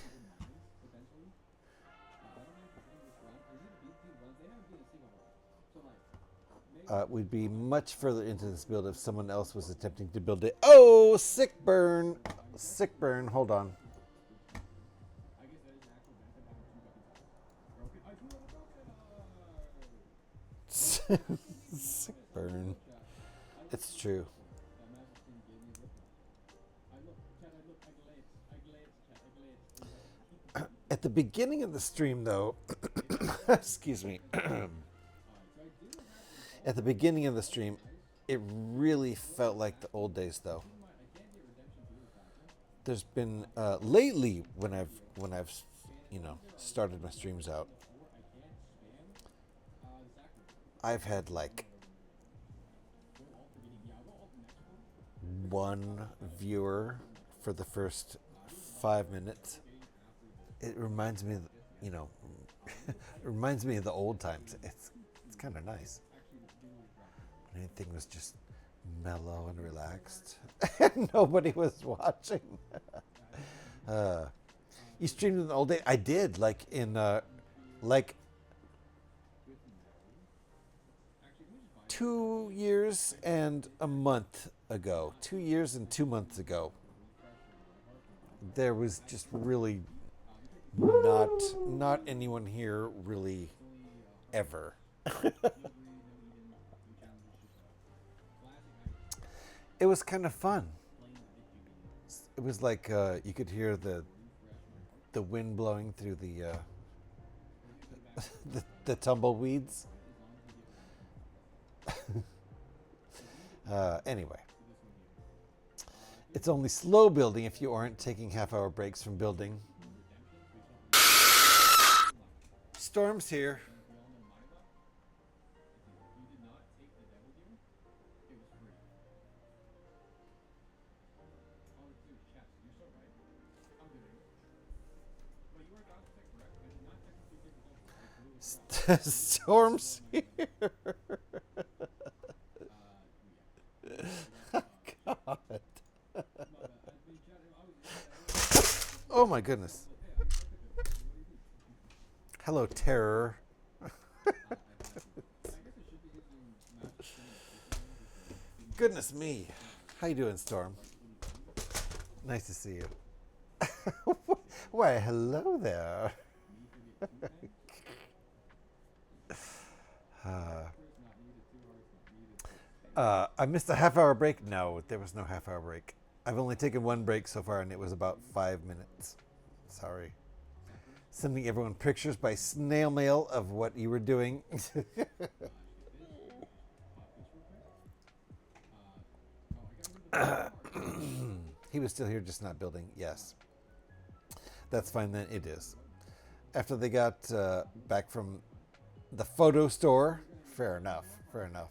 We'd be much further into this build if someone else was attempting to build it. Oh, sick burn. Sick burn. Hold on. Sick burn. It's true. At the beginning of the stream, though, excuse me. At the beginning of the stream, it really felt like the old days, though. There's been lately when I've started my streams out, I've had like one viewer for the first 5 minutes. It reminds me of, it reminds me of the old times. It's kind of nice. Anything was just mellow and relaxed, and nobody was watching. You streamed in the old days? I did, like in 2 years and a month ago. 2 years and 2 months ago. There was just really not anyone here really ever. It was kind of fun. It was like you could hear the wind blowing through the tumbleweeds. Anyway, it's only slow building if you aren't taking half-hour breaks from building. Storm's here. Storm's here. God. Oh my goodness. Hello, terror. Goodness me. How you doing, Storm? Nice to see you. Why, hello there. I missed a half-hour break. No, there was no half-hour break. I've only taken one break so far, and it was about 5 minutes. Sorry. Sending everyone pictures by snail mail of what you were doing. He was still here, just not building. Yes. That's fine then. It is. After they got back from the photo store. Fair enough. Fair enough.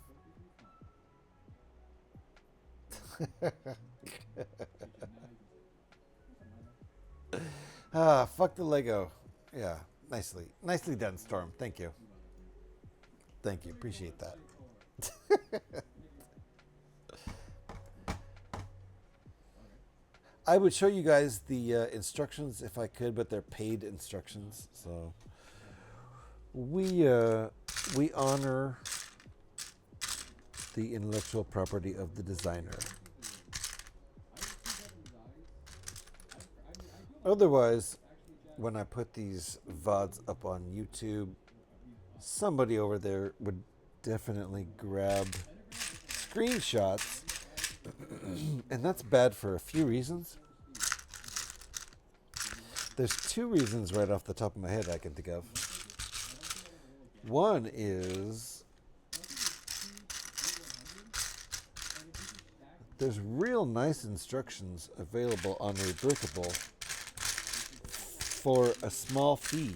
Fuck the Lego. Yeah, nicely done, Storm. Thank you. Appreciate that. I would show you guys the instructions if I could, but they're paid instructions, so we honor the intellectual property of the designer. Otherwise, when I put these VODs up on YouTube, somebody over there would definitely grab screenshots, and that's bad for a few reasons. There's 2 reasons right off the top of my head I can think of. One is there's real nice instructions available on Rebrickable for a small fee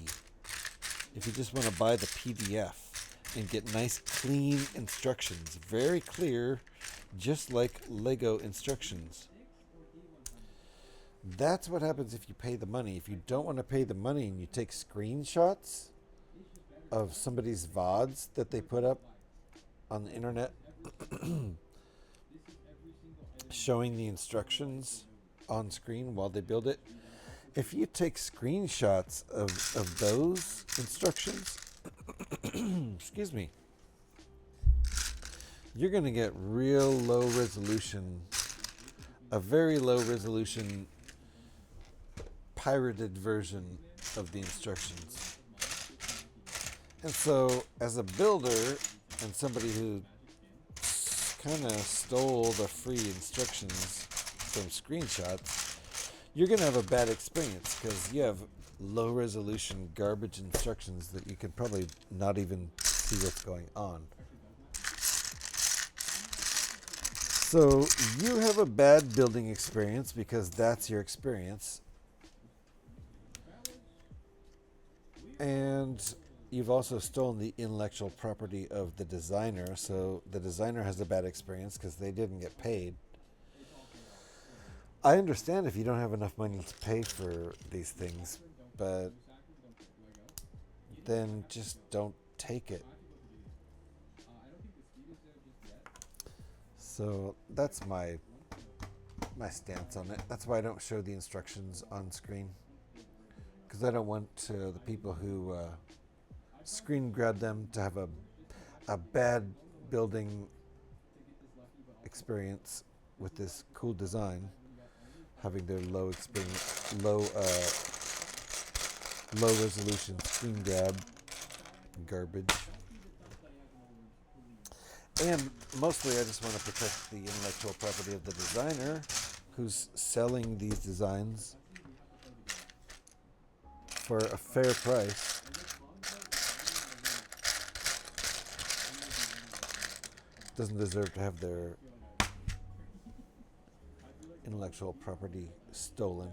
if you just want to buy the PDF and get nice clean instructions, very clear, just like Lego instructions. That's what happens if you pay the money. If you don't want to pay the money and you take screenshots of somebody's VODs that they put up on the internet showing the instructions on screen while they build it, if you take screenshots of those instructions, excuse me, you're going to get real low resolution, a very low resolution pirated version of the instructions. And so as a builder, and somebody who kind of stole the free instructions from screenshots, you're going to have a bad experience because you have low resolution garbage instructions that you can probably not even see what's going on. So you have a bad building experience because that's your experience. And you've also stolen the intellectual property of the designer, so the designer has a bad experience because they didn't get paid. I understand if you don't have enough money to pay for these things, but then just don't take it. So that's my stance on it. That's why I don't show the instructions on screen, because I don't want the people who screen grab them to have a bad building experience with this cool design, having their low resolution screen grab garbage. And mostly I just want to protect the intellectual property of the designer who's selling these designs for a fair price. Doesn't deserve to have their intellectual property stolen.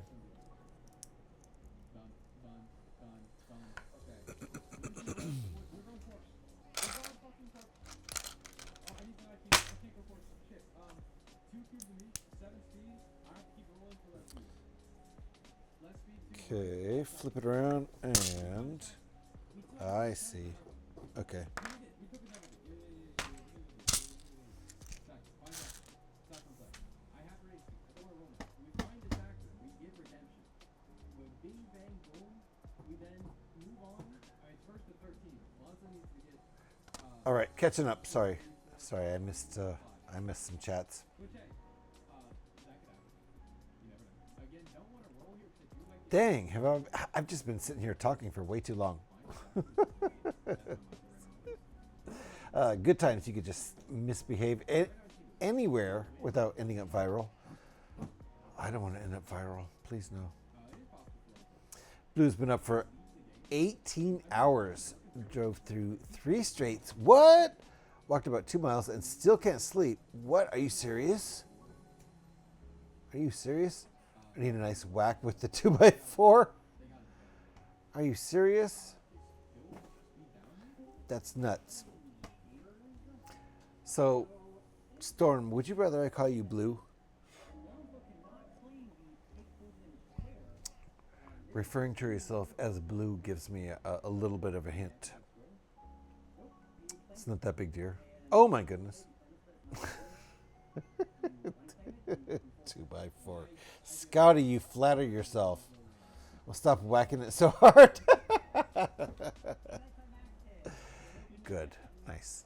Okay, flip it around and I see. Okay. All right, catching up. Sorry, I missed some chats. Dang, I've just been sitting here talking for way too long. Good times you could just misbehave anywhere without ending up viral. I don't want to end up viral. Please no. Blue's been up for 18 hours. Drove through 3 straights. What? Walked about 2 miles and still can't sleep. What? Are you serious? Are you serious? I need a nice whack with the 2x4. Are you serious? That's nuts. So, Storm, would you rather I call you Blue? Referring to yourself as Blue gives me a little bit of a hint. It's not that big, dear. Oh my goodness. 2x4. Scouty, you flatter yourself. Well, stop whacking it so hard. Good. Nice.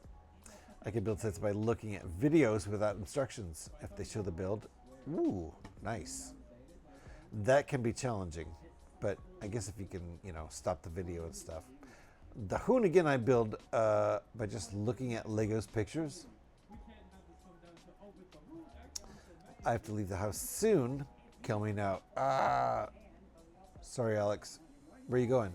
I can build sets by looking at videos without instructions if they show the build. Ooh, nice. That can be challenging, but I guess if you can, stop the video and stuff. The Hoonigan I build by just looking at Lego's pictures. I have to leave the house soon. Kill me now. Sorry, Alex. Where are you going?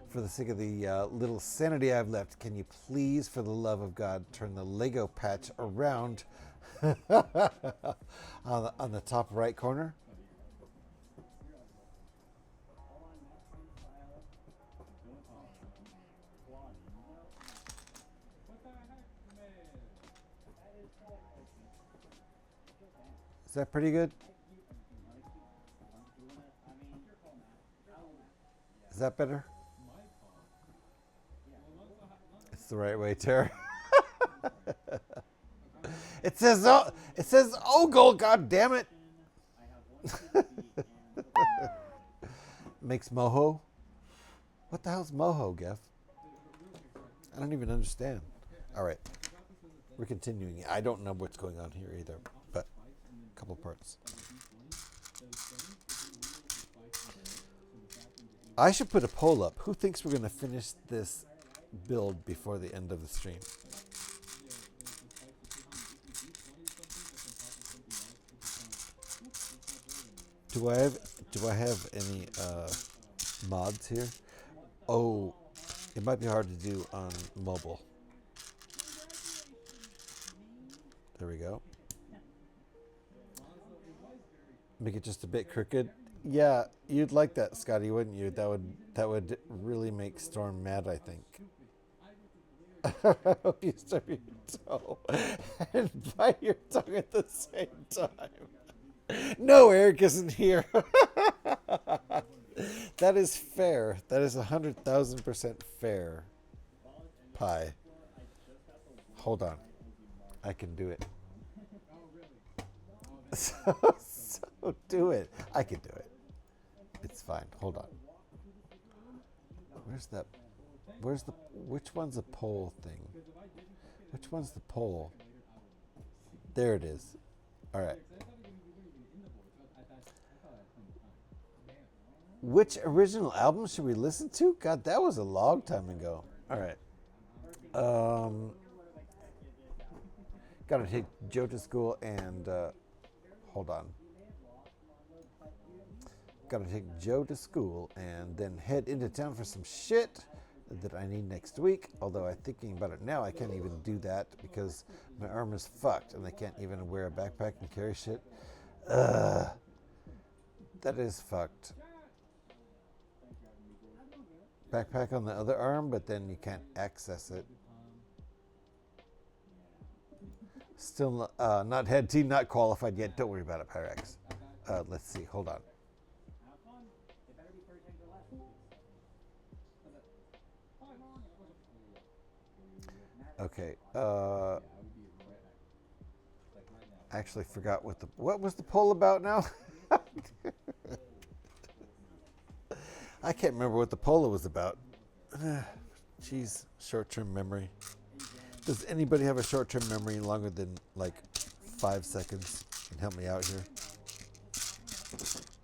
For the sake of the little sanity I've left, can you please, for the love of God, turn the Lego patch around on the top right corner? Is that pretty good? Is that better? It's the right way, Tara. It says Ogle, god damn it. Makes moho. What the hell's moho, Geff? I don't even understand. All right. We're continuing. I don't know what's going on here either, but couple parts. I should put a poll up. Who thinks we're going to finish this build before the end of the stream? Do I have any mods here? Oh, it might be hard to do on mobile. There we go. Make it just a bit crooked. Yeah, you'd like that, Scotty, wouldn't you? That would really make Storm mad, I think. I hope you stub your toe and bite your tongue at the same time. No, Eric isn't here. That is fair. That is 100,000% fair. Pie. Hold on. I can do it. So do it. I can do it. It's fine. Hold on. Where's that? Which one's a pole thing? Which one's the pole? There it is. All right. Which original album should we listen to? God, that was a long time ago. All right. Gotta take Joe to school and hold on. Gotta take Joe to school and then head into town for some shit that I need next week. Although I'm thinking about it now, I can't even do that because my arm is fucked and I can't even wear a backpack and carry shit. That is fucked. Backpack on the other arm, but then you can't access it. Still not head team, not qualified yet. Don't worry about it, Pyrex. Let's see. Hold on. Okay. I actually forgot what was the poll about now. I can't remember what the poll was about. Jeez, short-term memory. Does anybody have a short-term memory longer than like 5 seconds? Can help me out here.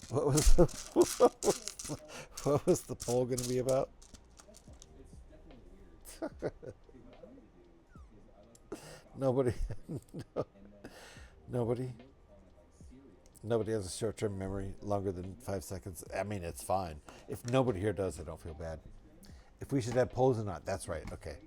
What was the poll going to be about? Nobody. Nobody. Nobody has a short-term memory longer than 5 seconds. I mean, it's fine. If nobody here does, I don't feel bad. If we should have polls or not, that's right. Okay.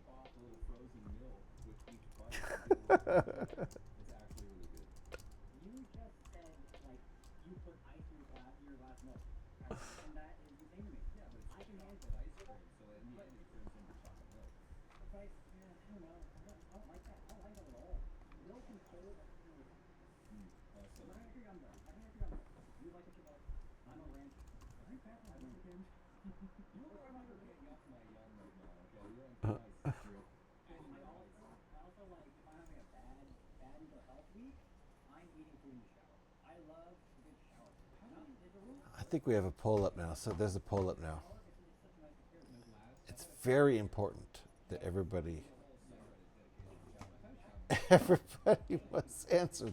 I think we have a poll up now. So there's a poll up now. It's very important that everybody must answer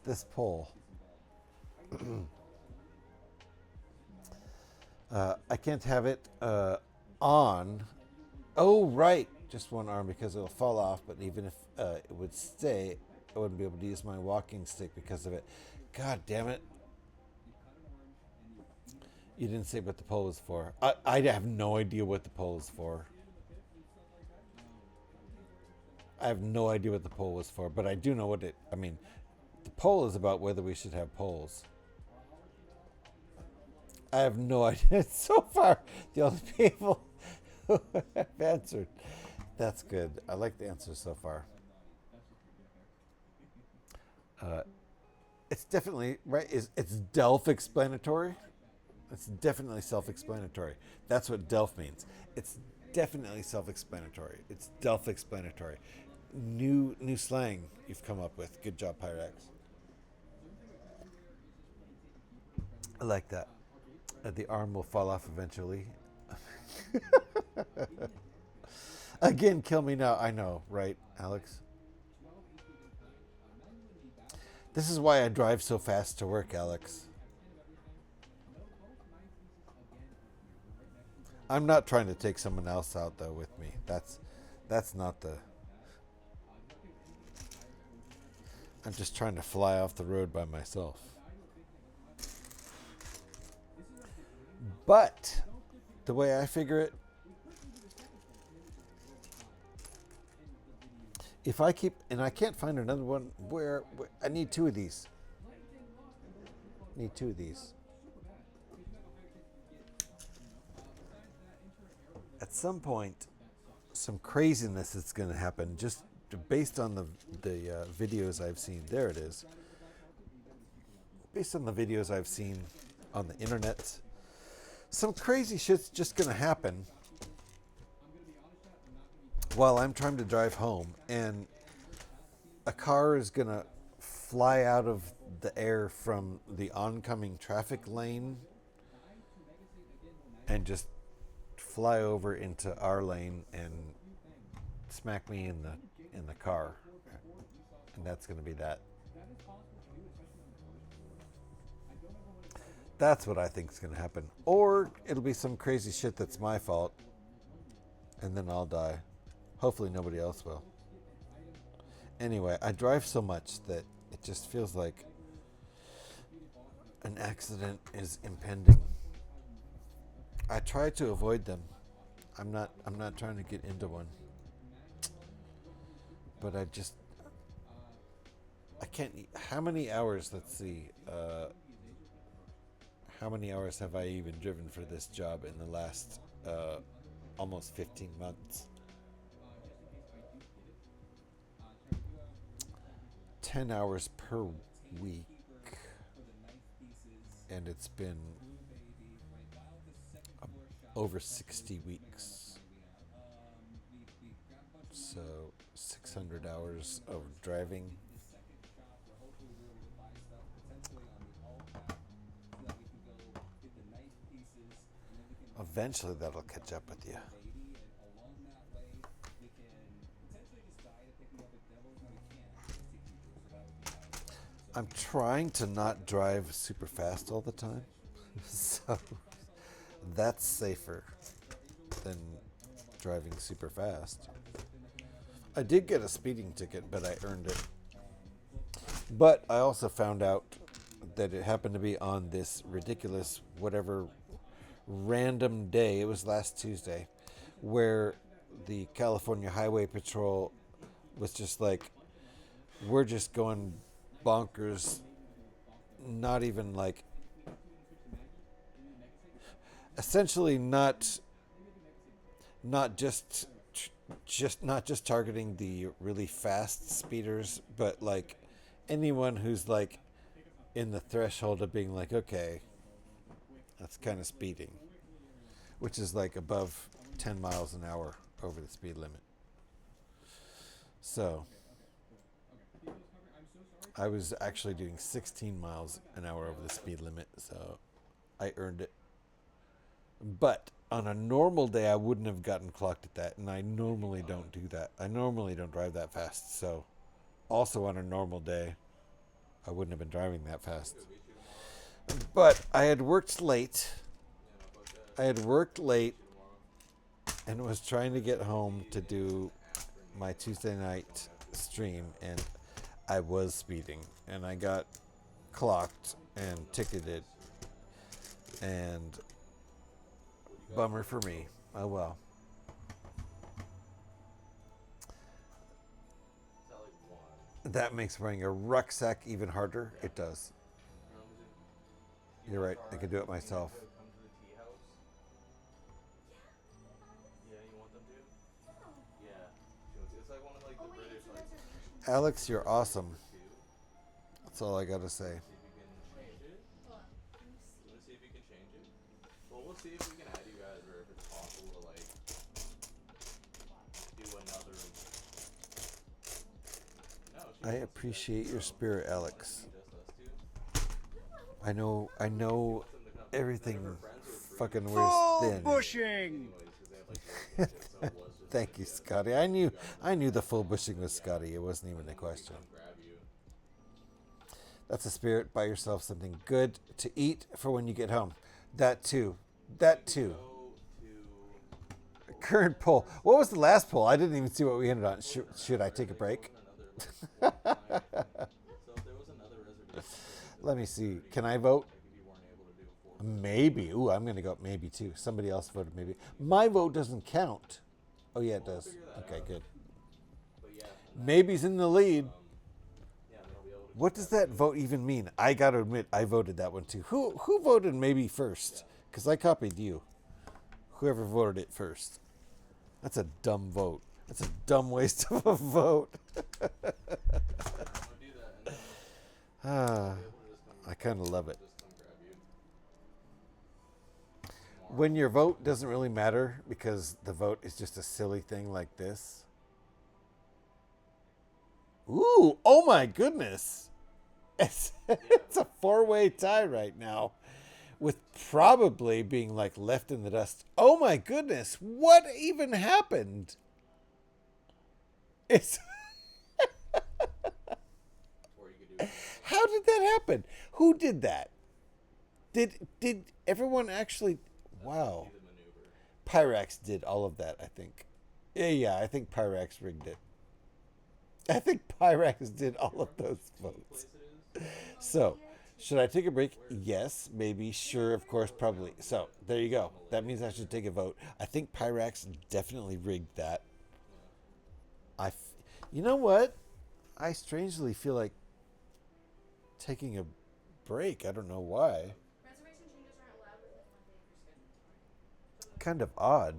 this poll. I can't have it on. Oh, right. Just one arm because it'll fall off. But even if it would stay, I wouldn't be able to use my walking stick because of it. God damn it. You didn't say what the poll was for. I have no idea what the poll is for. I have no idea what the poll was for, but I do know what I mean, the poll is about whether we should have polls. I have no idea. So far, the only people who have answered. That's good. I like the answers so far. It's definitely, right, it's self-explanatory. It's definitely self-explanatory. That's what Delph means. It's definitely self-explanatory. It's self-explanatory. New slang you've come up with. Good job, Pyrex. I like that. The arm will fall off eventually. Again, kill me now. I know, right, Alex? This is why I drive so fast to work, Alex. I'm not trying to take someone else out though with me. That's not the. I'm just trying to fly off the road by myself. But the way I figure it, if I keep, and I can't find another one where I need two of these. Need two of these. At some point, some craziness is going to happen just based on the videos I've seen. There it is. Based on the videos I've seen on the internet, some crazy shit's just going to happen while I'm trying to drive home, and a car is going to fly out of the air from the oncoming traffic lane and just fly over into our lane and smack me in the car, and that's going to be that. That's what I think is going to happen. Or it'll be some crazy shit that's my fault, and then I'll die. Hopefully nobody else will. Anyway, I drive so much that it just feels like an accident is impending. I try to avoid them. I'm not trying to get into one. But I can't. How many hours? Let's see. How many hours have I even driven for this job in the last almost 15 months? 10 hours per week, and it's been over 60 weeks. So 600 hours of driving. Eventually that'll catch up with you. I'm trying to not drive super fast all the time, so that's safer than driving super fast. I did get a speeding ticket, but I earned it. But I also found out that it happened to be on this ridiculous, whatever random day, it was last Tuesday, where the California Highway Patrol was just like, we're just going bonkers, not even like, essentially not just targeting the really fast speeders, but like anyone who's like in the threshold of being like, okay, that's kind of speeding, which is like above 10 miles an hour over the speed limit. So I was actually doing 16 miles an hour over the speed limit, so I earned it. But on a normal day, I wouldn't have gotten clocked at that, and I normally don't do that. I normally don't drive that fast, so also on a normal day, I wouldn't have been driving that fast. But I had worked late. And was trying to get home to do my Tuesday night stream, and I was speeding, and I got clocked and ticketed, and bummer for me. Oh well. That makes wearing a rucksack even harder. It does. You're right. I could do it myself. Alex, you're awesome. That's all I gotta say. We'll see if we can add you guys, or if it's possible to like do another. I appreciate your spirit, Alex. I know everything fucking wears thin. Bushing. Thank you, Scotty. I knew the full bushing was Scotty. It wasn't even a question. That's a spirit. Buy yourself something good to eat for when you get home. That too. Current poll. What was the last poll? I didn't even see what we ended on. Should I take a break? Let me see. Can I vote? Maybe. Ooh, I'm going to go maybe too. Somebody else voted maybe. My vote doesn't count. Oh, yeah, it does. Okay, good. Maybe's in the lead. What does that vote even mean? I got to admit, I voted that one too. Who voted maybe first? Because I copied you. Whoever voted it first. That's a dumb vote. That's a dumb waste of a vote. I kind of love it. When your vote doesn't really matter because the vote is just a silly thing like this. Ooh, oh my goodness. It's a 4-way tie right now with probably being like left in the dust. Oh my goodness. What even happened? It's How did that happen? Who did that? Did everyone actually? Wow. Pyrax did all of that, I think. Yeah, I think Pyrax rigged it. I think Pyrax did all of those votes. So, should I take a break? Yes, maybe, sure, of course, probably. So, there you go. That means I should take a vote. I think Pyrax definitely rigged that. You know what? I strangely feel like taking a break. I don't know why. Kind of odd.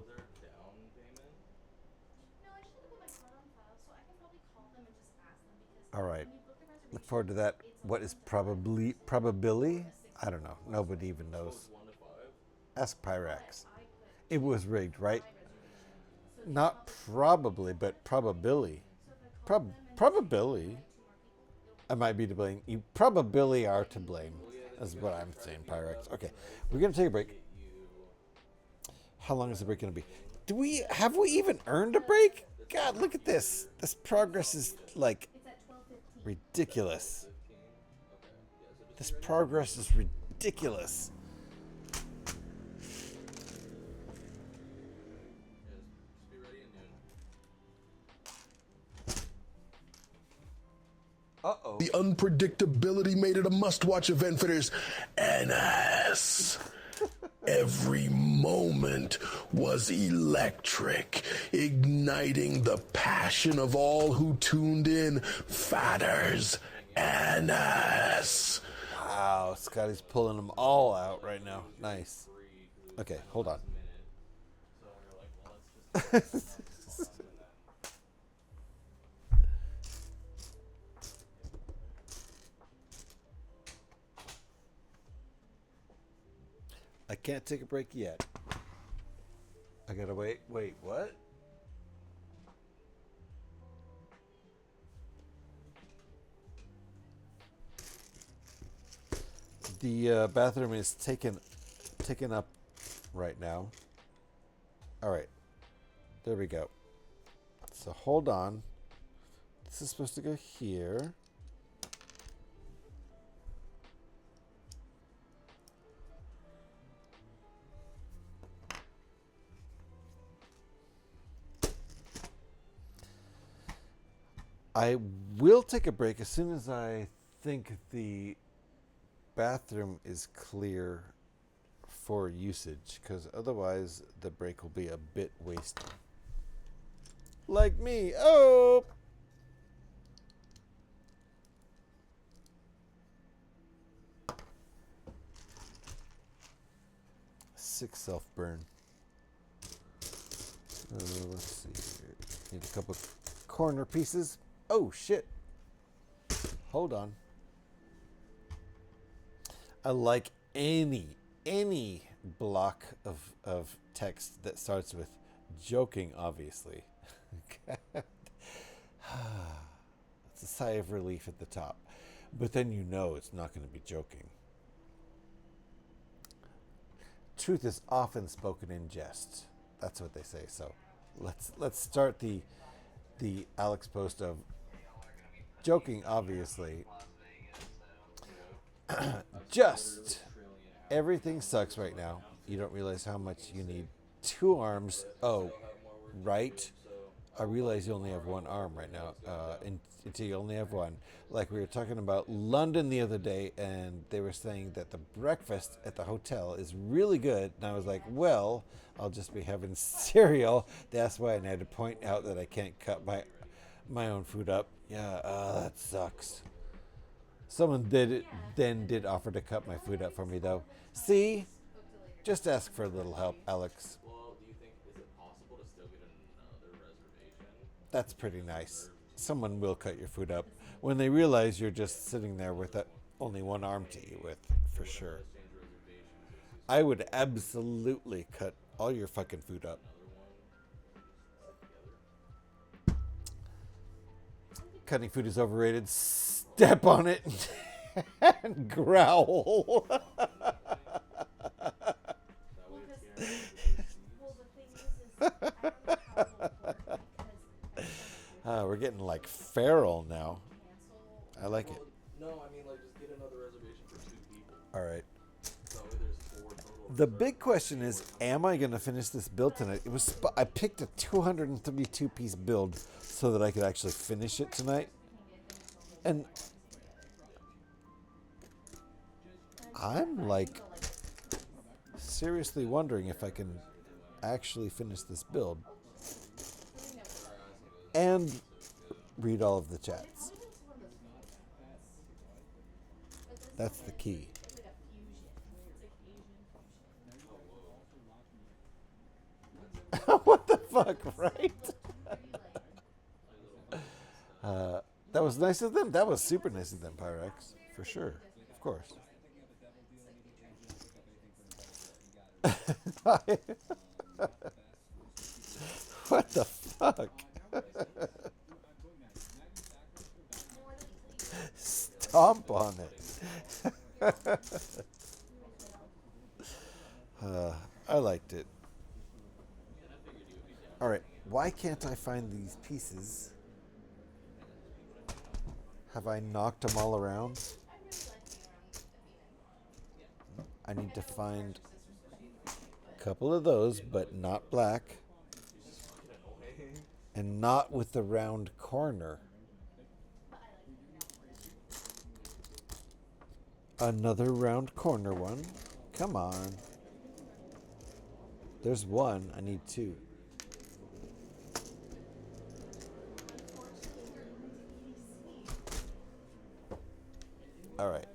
All right. Look forward to that. What is probability? I don't know. Nobody even knows. Ask Pyrax. It was rigged, right? Not probably, but probability. Probability. I might be to blame. You probably are to blame. That's what I'm saying, Pyrax. Okay, we're gonna take a break. How long is the break gonna be? Have we even earned a break? God, look at this. This progress is like ridiculous. This progress is ridiculous. Uh-oh. The unpredictability made it a must-watch event for this NS. Every moment was electric, igniting the passion of all who tuned in. Fathers, NS. Wow, Scotty's pulling them all out right now. Nice. Okay, hold on. I can't take a break yet. I gotta wait. Wait, what? The bathroom is taken up right now. All right, there we go. So hold on. This is supposed to go here. I will take a break as soon as I think the bathroom is clear for usage, because otherwise the break will be a bit wasted. Like me. Oh! Six self-burn. Let's see here. Need a couple corner pieces. Oh, shit. Hold on. I like any block of text that starts with joking, obviously. It's a sigh of relief at the top. But then you know it's not going to be joking. Truth is often spoken in jest. That's what they say. So let's start the Alex post of joking, obviously. Just everything sucks right now. You don't realize how much you need 2 arms. Oh, right, I realize you only have one arm right now, until you only have one. Like we were talking about London the other day, and they were saying that the breakfast at the hotel is really good. And I was like, well, I'll just be having cereal. That's why, and I had to point out that I can't cut my own food up. Yeah, that sucks. Someone did offer to cut my food up for me, though. See? Just ask for a little help, Alex. Well, do you think, is it possible to still get another reservation? That's pretty nice. Someone will cut your food up when they realize you're just sitting there with only one arm to eat with, for sure. I would absolutely cut all your fucking food up. Cutting food is overrated. Step on it and growl. We're getting like feral now. I like it. No, I mean, like, just get another reservation for 2 people. All right. So there's 4 total. The big question is, am I going to finish this build tonight? I picked a 232-piece build so that I could actually finish it tonight. And I'm like seriously wondering if I can actually finish this build and read all of the chats. That's the key. What the fuck, right? That was nice of them. That was super nice of them, Pyrex. For sure. Of course. What the fuck? Stomp on it. I liked it. Alright, why can't I find these pieces? Have I knocked them all around? I need to find a couple of those, but not black. And not with the round corner. Another round corner one. Come on. There's one. I need 2. All right.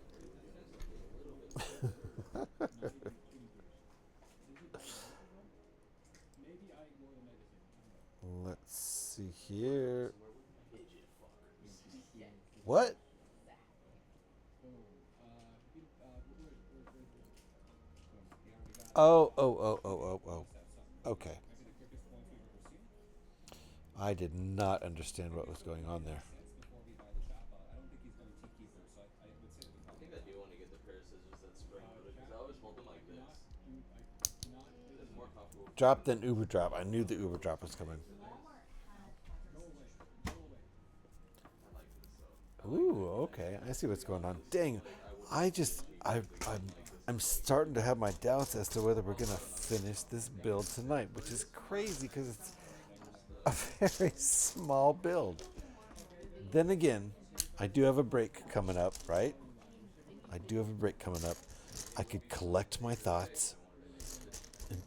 Let's see here. What? Oh. Okay. I did not understand what was going on there. I think I do want to get the pair of scissors that spring out of it, because I always hold them like this. It's more comfortable. Drop then Uber drop. I knew the Uber drop was coming. Ooh, okay. I see what's going on. Dang, I'm starting to have my doubts as to whether we're gonna finish this build tonight, which is crazy because it's a very small build. Then again, I do have a break coming up, right? I do have a break coming up. I could collect my thoughts and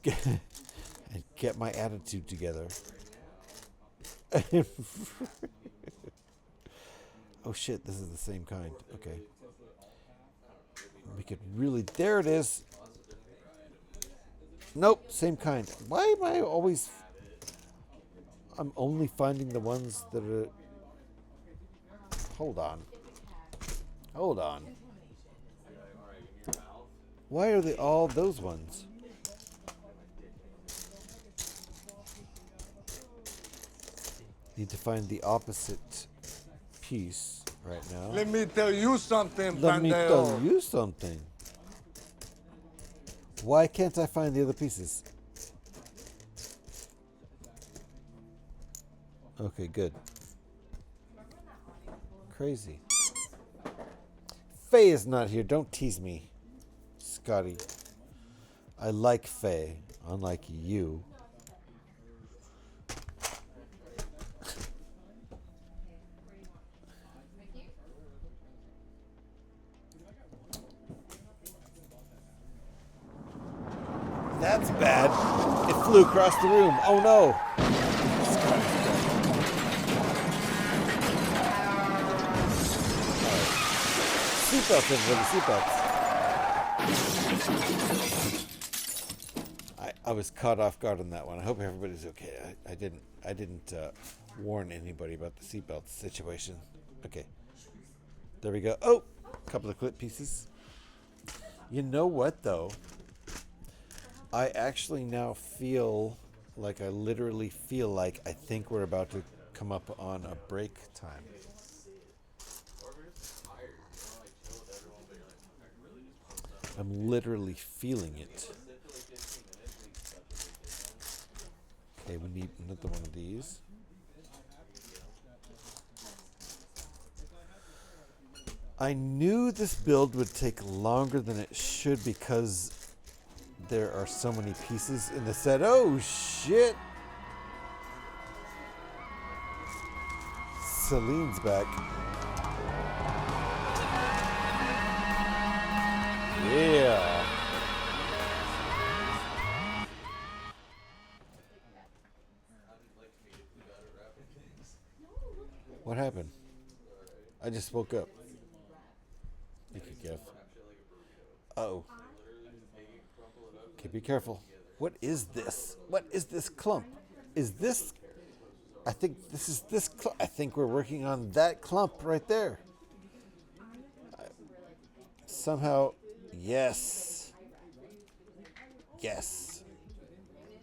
get my attitude together. Oh shit, this is the same kind. Okay. We could really... There it is. Nope, same kind. Why am I always... I'm only finding the ones that are... Hold on. Hold on. Why are they all those ones? Need to find the opposite piece right now. Let me tell you something, Let me Pandeo. tell you something. Why can't I find the other pieces? Okay, good. Crazy. Faye is not here. Don't tease me, Scotty. I like Faye, unlike you. That's bad. It flew across the room. Oh no. Seatbelts, everybody, seatbelts. I was caught off guard on that one. I hope everybody's okay. I didn't warn anybody about the seatbelt situation. Okay. There we go. Oh, a couple of clip pieces. You know what, though? I actually now feel like I literally feel like I think we're about to come up on a break time. I'm literally feeling it. Okay, we need another one of these. I knew this build would take longer than it should because there are so many pieces in the set. Oh, shit! Celine's back. Yeah. What happened? I just woke up. You could give. Uh-oh. Okay, be careful. What is this? What is this clump? Is this... I think this is this clump. I think we're working on that clump right there. Somehow... Yes. Yes.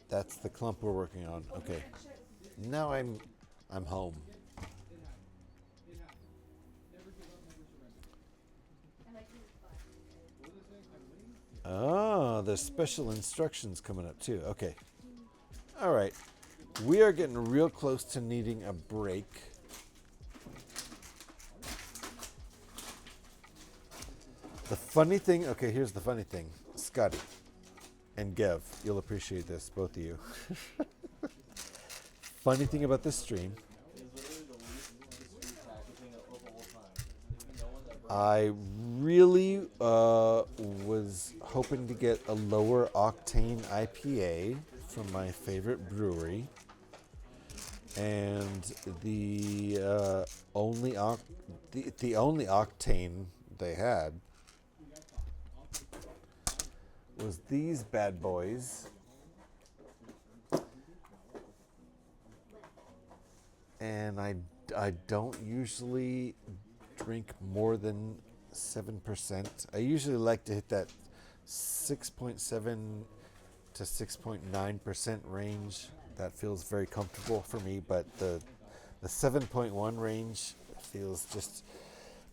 That's the clump we're working on. Okay. Now I'm home. Oh, there's special instructions coming up too. Okay. All right. We are getting real close to needing a break. The funny thing, okay, here's the funny thing. Scotty and Gev, you'll appreciate this, both of you. Funny thing about this stream, I really was hoping to get a lower octane IPA from my favorite brewery, and the only octane they had was these bad boys. And I don't usually drink more than 7%. I usually like to hit that 6.7 to 6.9% range. That feels very comfortable for me, but the 7.1 range feels just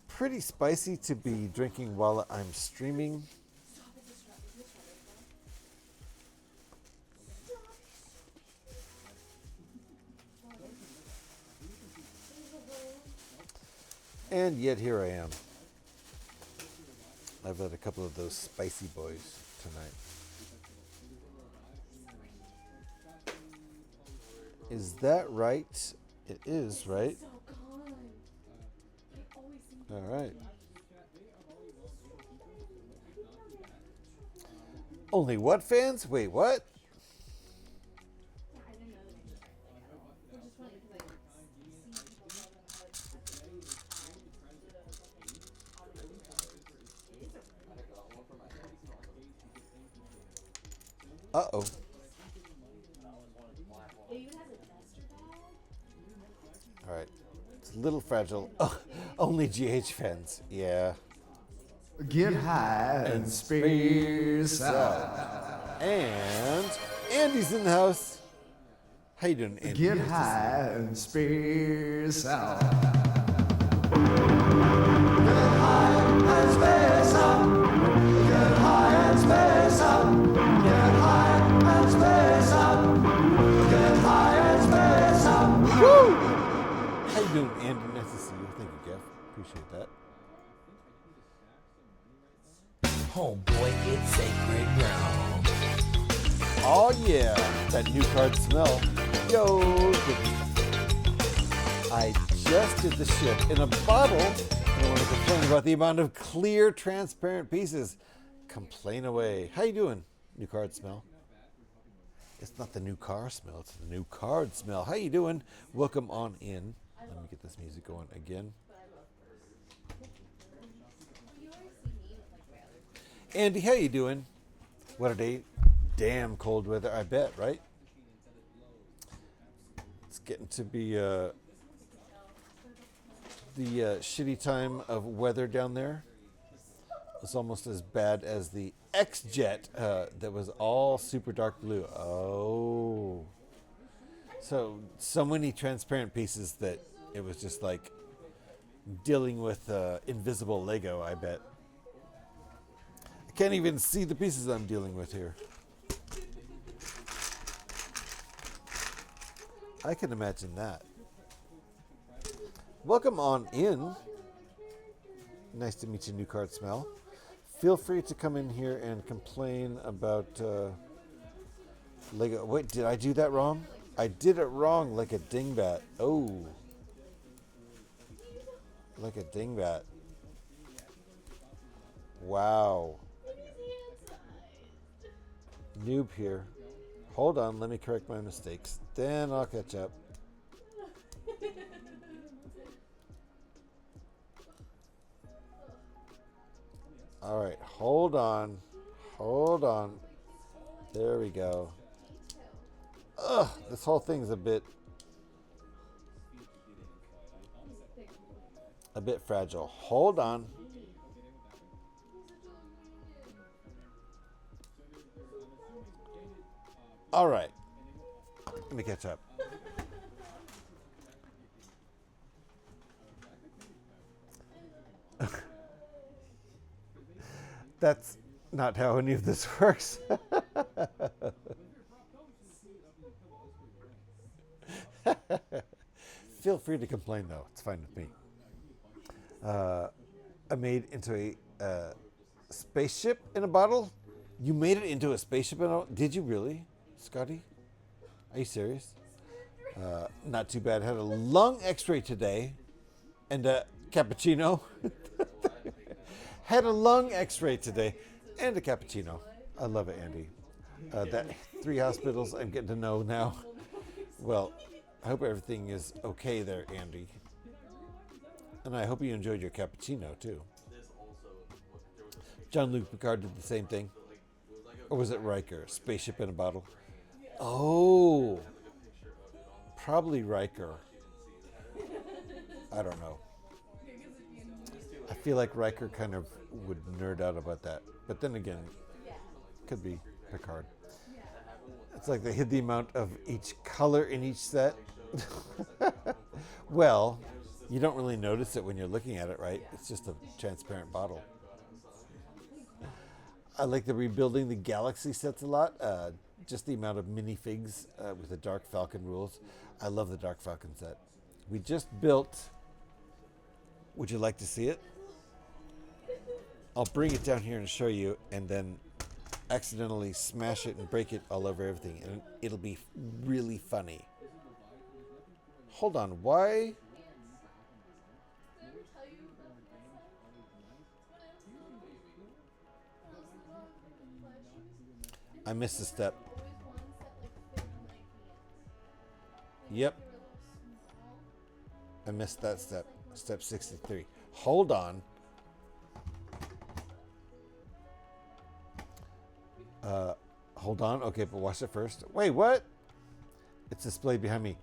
pretty spicy to be drinking while I'm streaming. And yet here I am. I've had a couple of those spicy boys tonight. Is that right? It is, right? All right. Only what fans? Wait, what? Uh-oh. All right. It's a little fragile. Oh, only GH fans. Yeah. Get high and space out. And Andy's in the house. How you doing, Andy? Get high and space out. Get high and space out. Get high and space out. Get high and space out. Get high and space out. Woo! How you doing, Andy? Nice to see you. Thank you, Jeff. Appreciate that. Oh boy, it's sacred ground. Oh yeah, that new card smell. Yo, I just did the ship in a bottle. I don't want to complain about the amount of clear, transparent pieces. Complain away. How you doing, new card smell? It's not the new car smell, it's the new card smell. How you doing? Welcome on in. Let me get this music going again. Andy, how you doing? What a day. Damn cold weather, I bet, right? It's getting to be the shitty time of weather down there. It's almost as bad as the X-Jet that was all super dark blue. Oh. So many transparent pieces that it was just like dealing with invisible Lego, I bet. I can't even see the pieces I'm dealing with here. I can imagine that. Welcome on in. Nice to meet you, New Card Smell. Feel free to come in here and complain about Lego. Wait, did I do that wrong? I did it wrong like a dingbat. Oh. Like a dingbat. Wow. Noob here. Hold on, let me correct my mistakes. Then I'll catch up. All right, hold on. Hold on. There we go. Ugh, this whole thing's a bit fragile. Hold on. All right. Let me catch up. That's not how any of this works. Feel free to complain, though. It's fine with me. I made into a spaceship in a bottle. You made it into a spaceship in a bottle? Did you really, Scotty? Are you serious? Not too bad. Had a lung x-ray today and a cappuccino. Had a lung x-ray today and a cappuccino. I love it, Andy. That 3 hospitals I'm getting to know now. Well, I hope everything is okay there, Andy. And I hope you enjoyed your cappuccino, too. Jean-Luc Picard did the same thing. Or was it Riker? Spaceship in a bottle. Oh. Probably Riker. I don't know. I feel like Riker kind of would nerd out about that. But then again, could be Picard. It's like they hid the amount of each color in each set. Well, you don't really notice it when you're looking at it, right? It's just a transparent bottle. I like the rebuilding the Galaxy sets a lot. Just the amount of minifigs with the Dark Falcon rules. I love the Dark Falcon set. We just built. Would you like to see it? I'll bring it down here and show you, and then accidentally smash it and break it all over everything, and it'll be really funny. Hold on, why? I missed a step. Yep. I missed that step. Step 63. Hold on. Hold on. Okay, but watch it first. Wait, what? It's displayed behind me.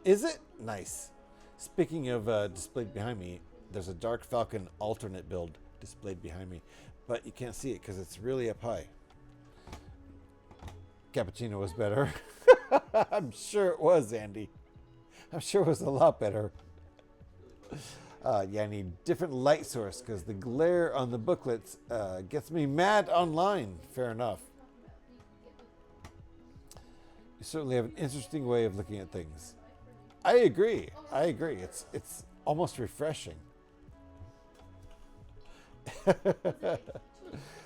Is it? Nice. Speaking of displayed behind me, there's a Dark Falcon alternate build displayed behind me, but you can't see it because it's really up high. Cappuccino was better. I'm sure it was, Andy. I'm sure it was a lot better. Yeah, I need different light source because the glare on the booklets gets me mad online. Fair enough. You certainly have an interesting way of looking at things. I agree. I agree. It's almost refreshing.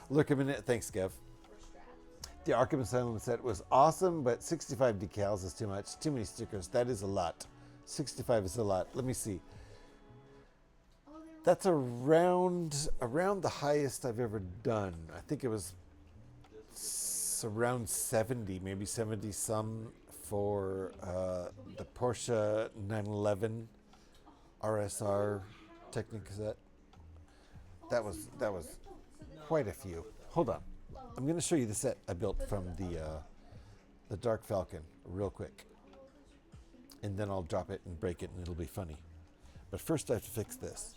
Look a minute. Thanks, Kev. The Arkham Asylum set was awesome, but 65 decals is too much. Too many stickers. That is a lot. 65 is a lot. Let me see. That's around the highest I've ever done. I think it was around 70, maybe 70 some for the Porsche 911 RSR Technic cassette. That was quite a few. Hold on, I'm going to show you the set I built from the Dark Falcon real quick, and then I'll drop it and break it, and it'll be funny. But first, I have to fix this.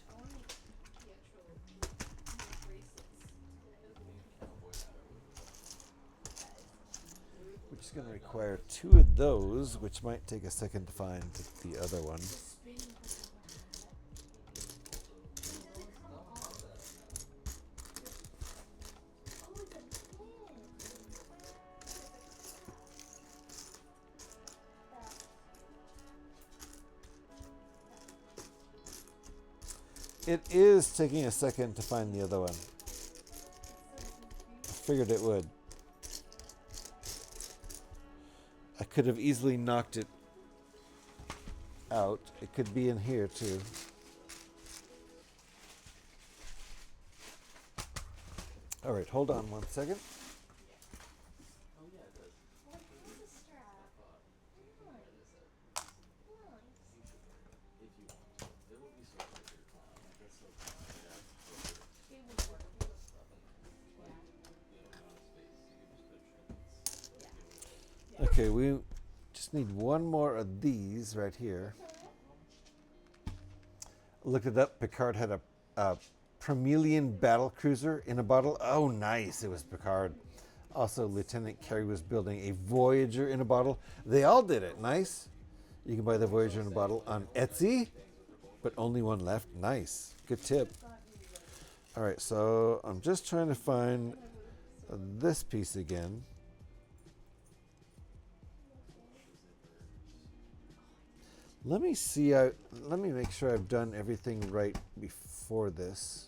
Which is going to require 2 of those, which might take a second to find the other one. It is taking a second to find the other one. I figured it would. I could have easily knocked it out. It could be in here too. All right, hold on one second. Okay, we just need one more of these right here. Looked it up. Picard had a Promelian battle cruiser in a bottle. Oh, nice. It was Picard. Also, Lieutenant Carey was building a Voyager in a bottle. They all did it. Nice. You can buy the Voyager in a bottle on Etsy, but only one left. Nice. Good tip. All right, so I'm just trying to find this piece again. Let me see. Let me make sure I've done everything right before this.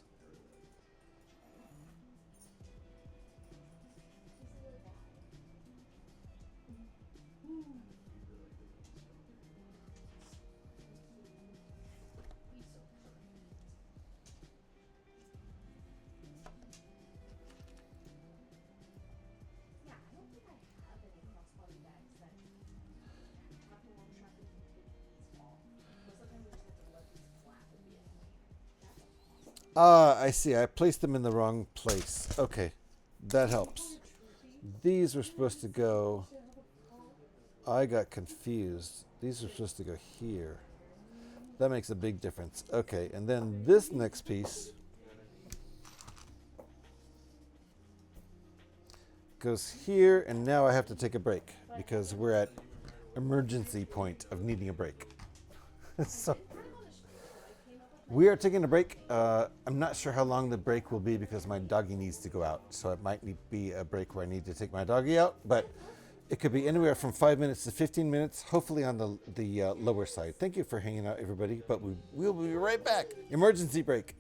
I see. I placed them in the wrong place. Okay, that helps. These were supposed to go... I got confused. These were supposed to go here. That makes a big difference. Okay, and then this next piece goes here, and now I have to take a break because we're at emergency point of needing a break. So we are taking a break. I'm not sure how long the break will be because my doggy needs to go out. So it might be a break where I need to take my doggy out, but it could be anywhere from 5 minutes to 15 minutes, hopefully on the lower side. Thank you for hanging out, everybody, but we'll be right back. Emergency break.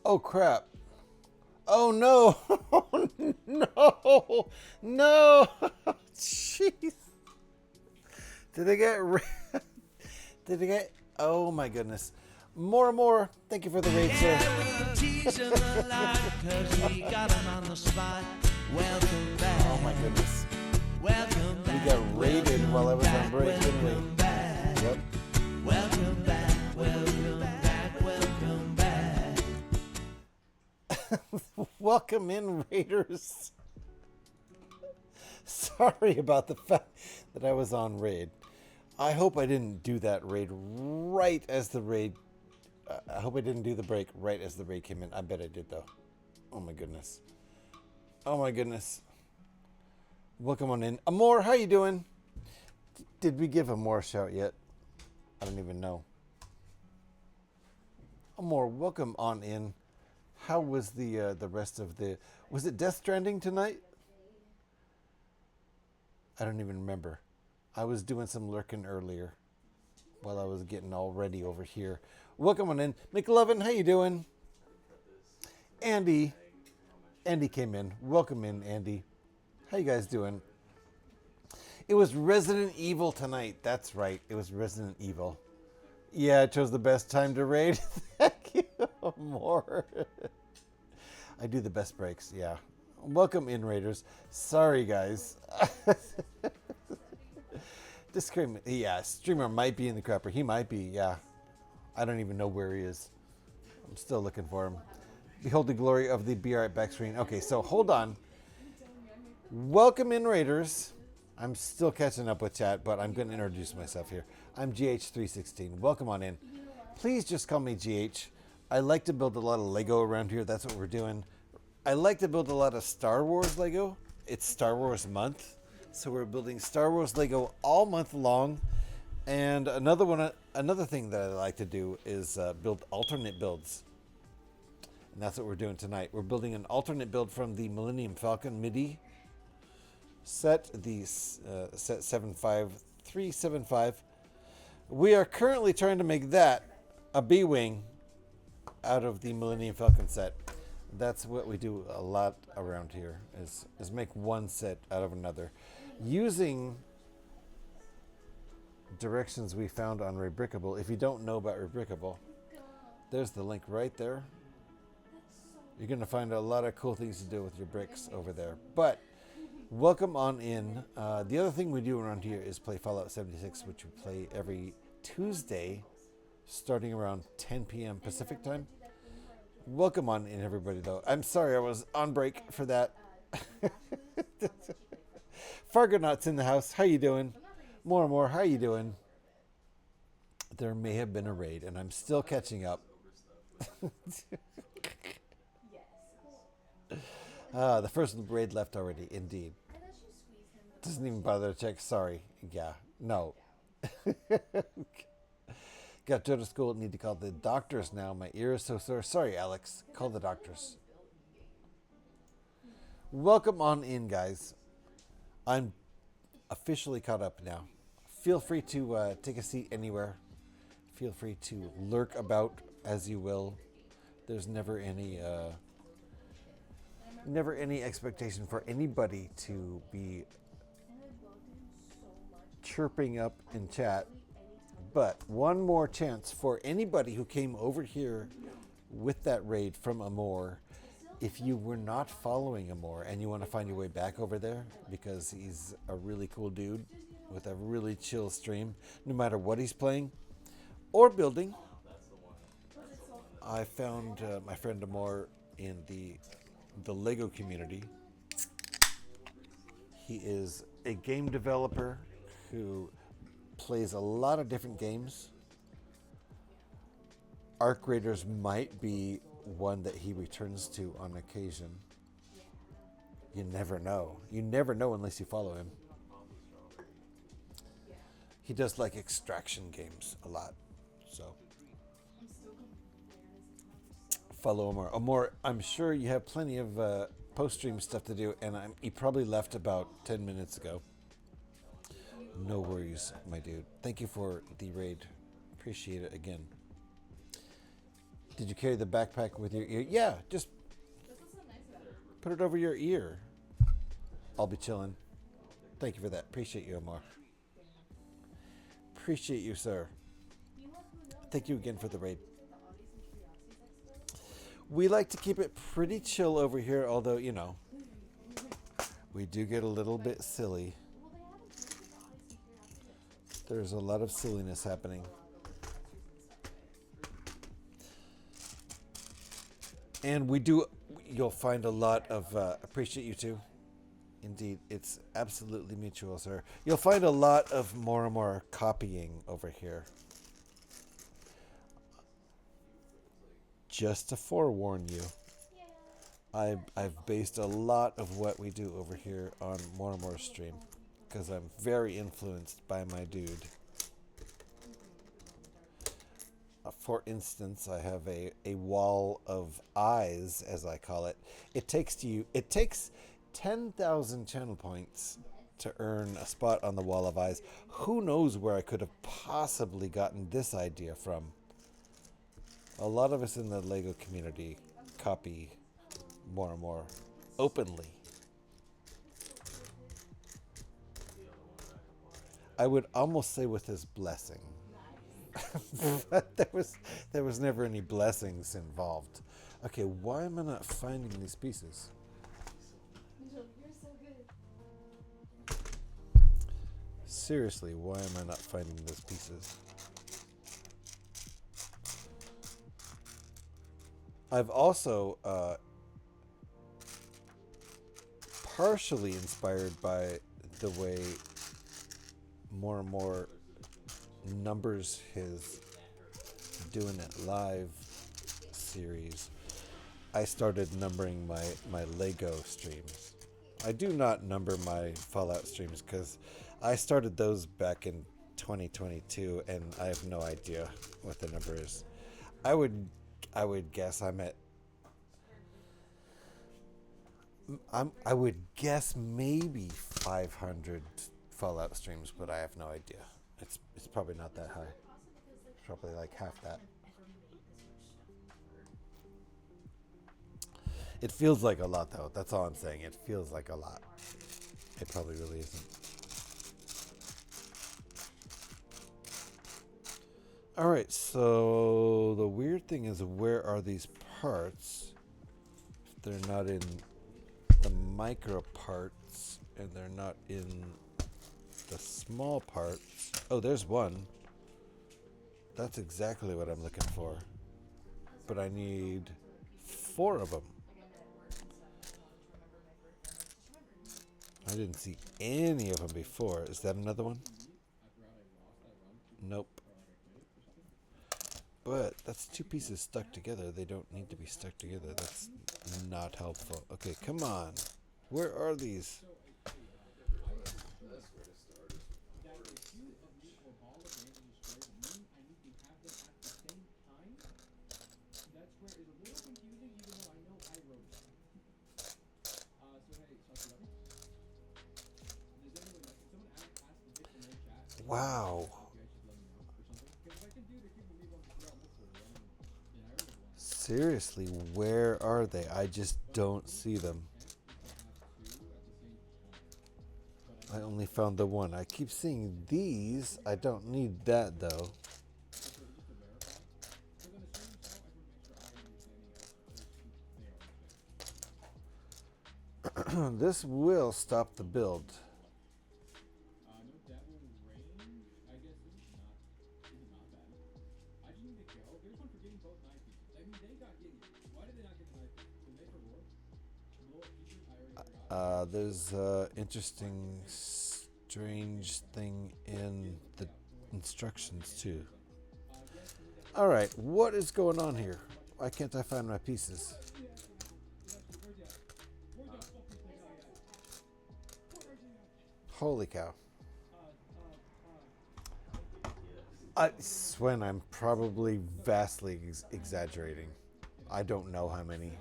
Oh crap. Oh no. Oh no. No. Jeez. Did they get Did they get Oh my goodness. More and more. Thank you for the raid, sir. Oh my goodness. Welcome back. We got raided while I was on break, didn't we? Yep. Welcome back. Welcome back. Welcome back. Welcome in, raiders. Sorry about the fact that I was on raid. I hope I didn't do that raid right as the raid. I hope I didn't do the break right as the raid came in. I bet I did though. Oh my goodness. Oh my goodness. Welcome on in. Amor, how you doing? Did we give Amor a shout yet? I don't even know. Amor, welcome on in. How was the rest of the... Was it Death Stranding tonight? I don't even remember. I was doing some lurking earlier while I was getting all ready over here. Welcome on in. McLovin, how you doing? Andy. Andy came in. Welcome in, Andy. How you guys doing? It was Resident Evil tonight. That's right. It was Resident Evil. Yeah, I chose the best time to raid. Thank you, more. I do the best breaks, yeah. Welcome in, raiders. Sorry, guys. Streamer might be in the crapper. He might be, yeah. I don't even know where he is. I'm still looking for him. Behold the glory of the Be Right Back screen. Okay, so hold on. Welcome in, raiders. I'm still catching up with chat, but I'm going to introduce myself here. I'm GH316. Welcome on in. Please just call me GH. I like to build a lot of Lego around here. That's what we're doing. I like to build a lot of Star Wars Lego. It's Star Wars month. So we're building Star Wars Lego all month long. And another thing that I like to do is build alternate builds. And that's what we're doing tonight. We're building an alternate build from the Millennium Falcon MIDI set, the set 75375. We are currently trying to make that a B-Wing out of the Millennium Falcon set. That's what we do a lot around here, is make one set out of another. Using directions we found on Rebrickable. If you don't know about Rebrickable, there's the link right there. You're going to find a lot of cool things to do with your bricks over there. But welcome on in. The other thing we do around here is play Fallout 76, which we play every Tuesday, starting around 10 p.m. Pacific time. Welcome on in, everybody, though. I'm sorry I was on break for that. Fargonaut's in the house. How you doing? More, how you doing? There may have been a raid, and I'm still catching up. The first raid left already, indeed. Doesn't even bother to check. Sorry. Yeah. No. Got to go to school. Need to call the doctors now. My ear is so sore. Sorry, Alex. Call the doctors. Welcome on in, guys. I'm officially caught up now. Feel free to take a seat anywhere. Feel free to lurk about as you will. There's never any expectation for anybody to be chirping up in chat. But one more chance for anybody who came over here with that raid from Amor. If you were not following Amor and you want to find your way back over there, because he's a really cool dude with a really chill stream, no matter what he's playing or building. I found my friend Amor in the Lego community. He is a game developer who plays a lot of different games. Arc Raiders might be one that he returns to on occasion. You never know. You never know unless you follow him. He does like extraction games a lot. So follow Amor. Amor, I'm sure you have plenty of post-stream stuff to do, and he probably left about 10 minutes ago. No worries, my dude. Thank you for the raid. Appreciate it again. Did you carry the backpack with your ear? Yeah, just put it over your ear. I'll be chilling. Thank you for that. Appreciate you, Amor. Appreciate you, sir. Thank you again for the raid. We like to keep it pretty chill over here, although, you know, we do get a little bit silly. There's a lot of silliness happening. And you'll find a lot of, appreciate you too. Indeed, it's absolutely mutual, sir. You'll find a lot of more and more copying over here. Just to forewarn you, I've based a lot of what we do over here on more and more stream, because I'm very influenced by my dude. For instance, I have a wall of eyes, as I call it. It takes 10,000 channel points to earn a spot on the wall of eyes. Who knows where I could have possibly gotten this idea from? A lot of us in the Lego community copy more and more openly. I would almost say with his blessing. But there was never any blessings involved. Okay, why am I not finding these pieces? Seriously, why am I not finding those pieces? I've also partially inspired by the way more and more numbers his Doing It Live series. I started numbering my Lego streams. I do not number my Fallout streams because I started those back in 2022 and I have no idea what the number is. I would guess I'm at I would guess maybe 500 Fallout streams, but I have no idea. It's probably not that high. It's probably like half that. It feels like a lot, though. That's all I'm saying. It feels like a lot. It probably really isn't. All right, so the weird thing is, where are these parts? If they're not in the micro parts, and they're not in the small parts. Oh, there's one. That's exactly what I'm looking for. But I need 4 of them. I didn't see any of them before. Is that another one? Nope. But that's 2 pieces stuck together. They don't need to be stuck together. That's not helpful. Okay, come on. Where are these? Wow. Seriously, where are they? I just don't see them. I only found the one. I keep seeing these. I don't need that though. This will stop the build. There's an interesting, strange thing in the instructions too. All right, what is going on here? Why can't I find my pieces? Holy cow. I swear I'm probably vastly exaggerating. I don't know how many.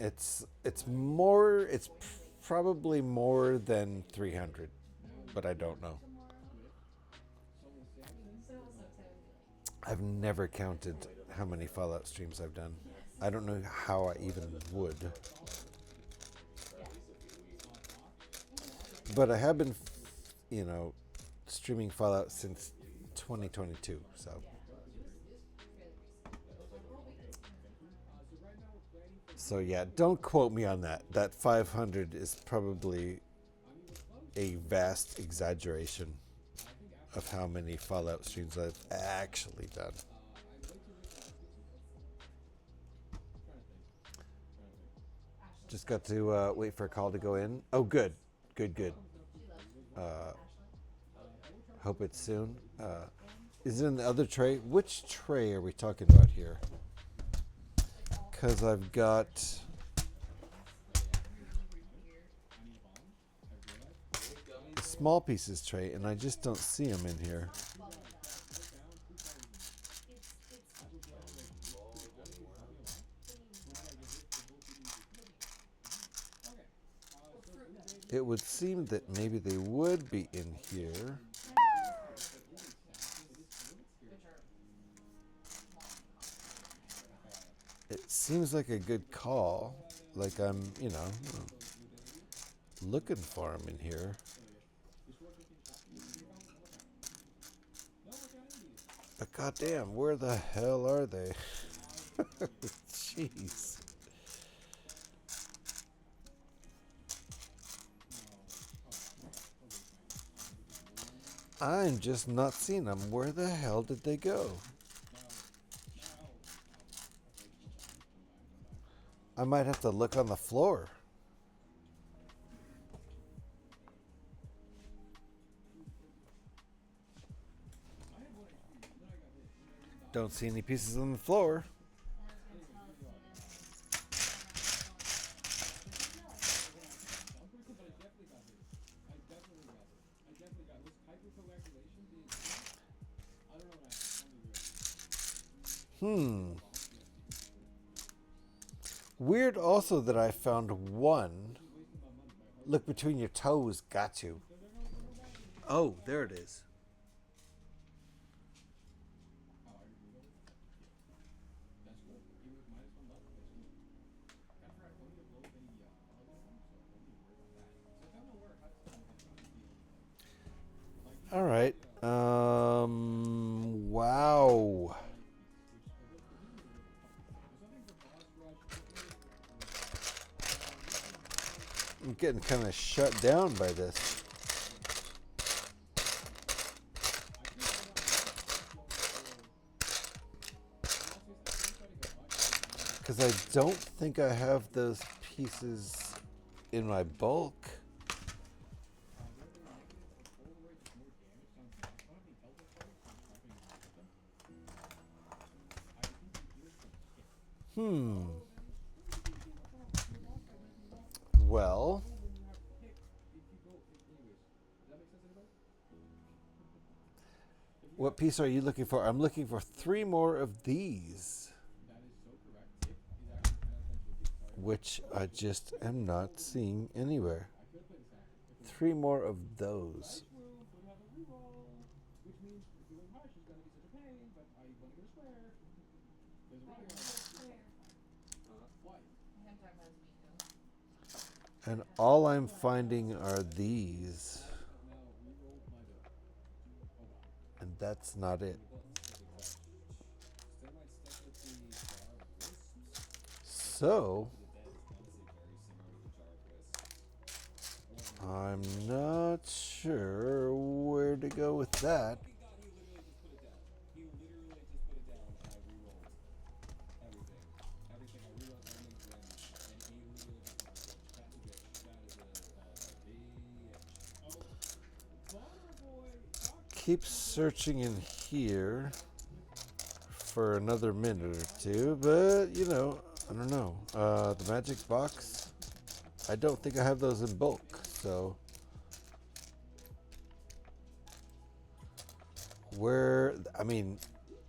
It's probably more than 300, but I don't know. I've never counted how many Fallout streams I've done. I don't know how I even would. But I have been, streaming Fallout since 2022, so. So yeah, don't quote me on that. That 500 is probably a vast exaggeration of how many Fallout streams I've actually done. Just got to wait for a call to go in. Oh, good. Good. Hope it's soon. Is it in the other tray? Which tray are we talking about here? Because I've got the small pieces tray, and I just don't see them in here. It would seem that maybe they would be in here. It seems like a good call. Like I'm, looking for them in here. But goddamn, where the hell are they? Jeez. I'm just not seeing them. Where the hell did they go? I might have to look on the floor. Don't see any pieces on the floor. Weird also that I found one. Look between your toes, got you. Oh, there it is. All right. Wow. I'm getting kind of shut down by this. Because I don't think I have those pieces in my bulk. Well, what piece are you looking for? I'm looking for 3 more of these, which I just am not seeing anywhere. 3 more of those. And all I'm finding are these. And that's not it. So, I'm not sure where to go with that. Keep searching in here for another minute or two, but you know, I don't know. The magic box, I don't think I have those in bulk, so where, I mean,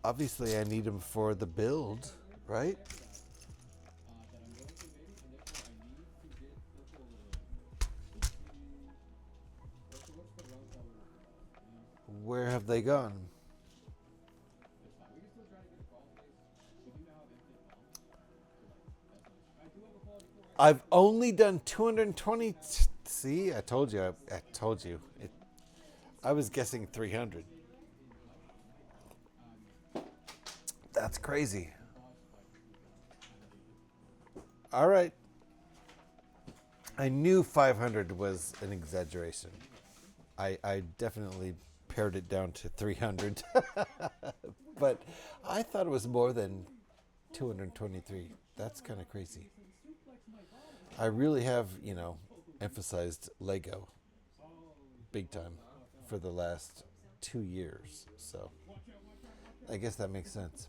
obviously I need them for the build, right? Where have they gone? I've only done 220. See, I told you. I told you. I was guessing 300. That's crazy. All right. I knew 500 was an exaggeration. I definitely pared it down to 300. But I thought it was more than 223. That's kind of crazy. I really have, you know, emphasized Lego big time for the last 2 years. So I guess that makes sense.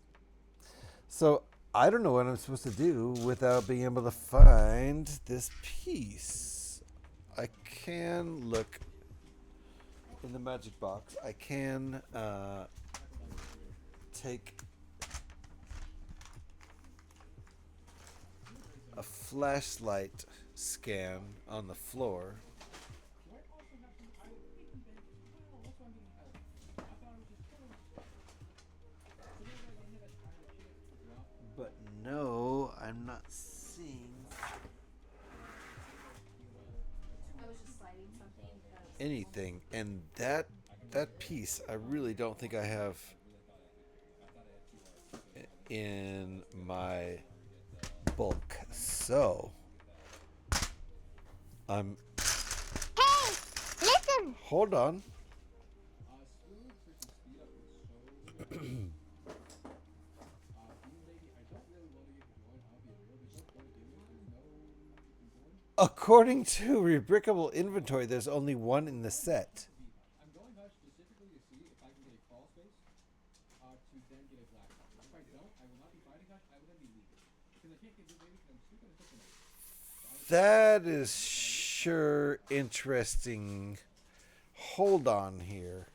So I don't know what I'm supposed to do without being able to find this piece. I can look in the magic box. I can take a flashlight scan on the floor. But no, I'm not seeing anything. And that piece, I really don't think I have in my bulk. So I'm Hey, listen. hold on. According to Rebrickable Inventory, there's only one in the set. That is sure interesting. Hold on here.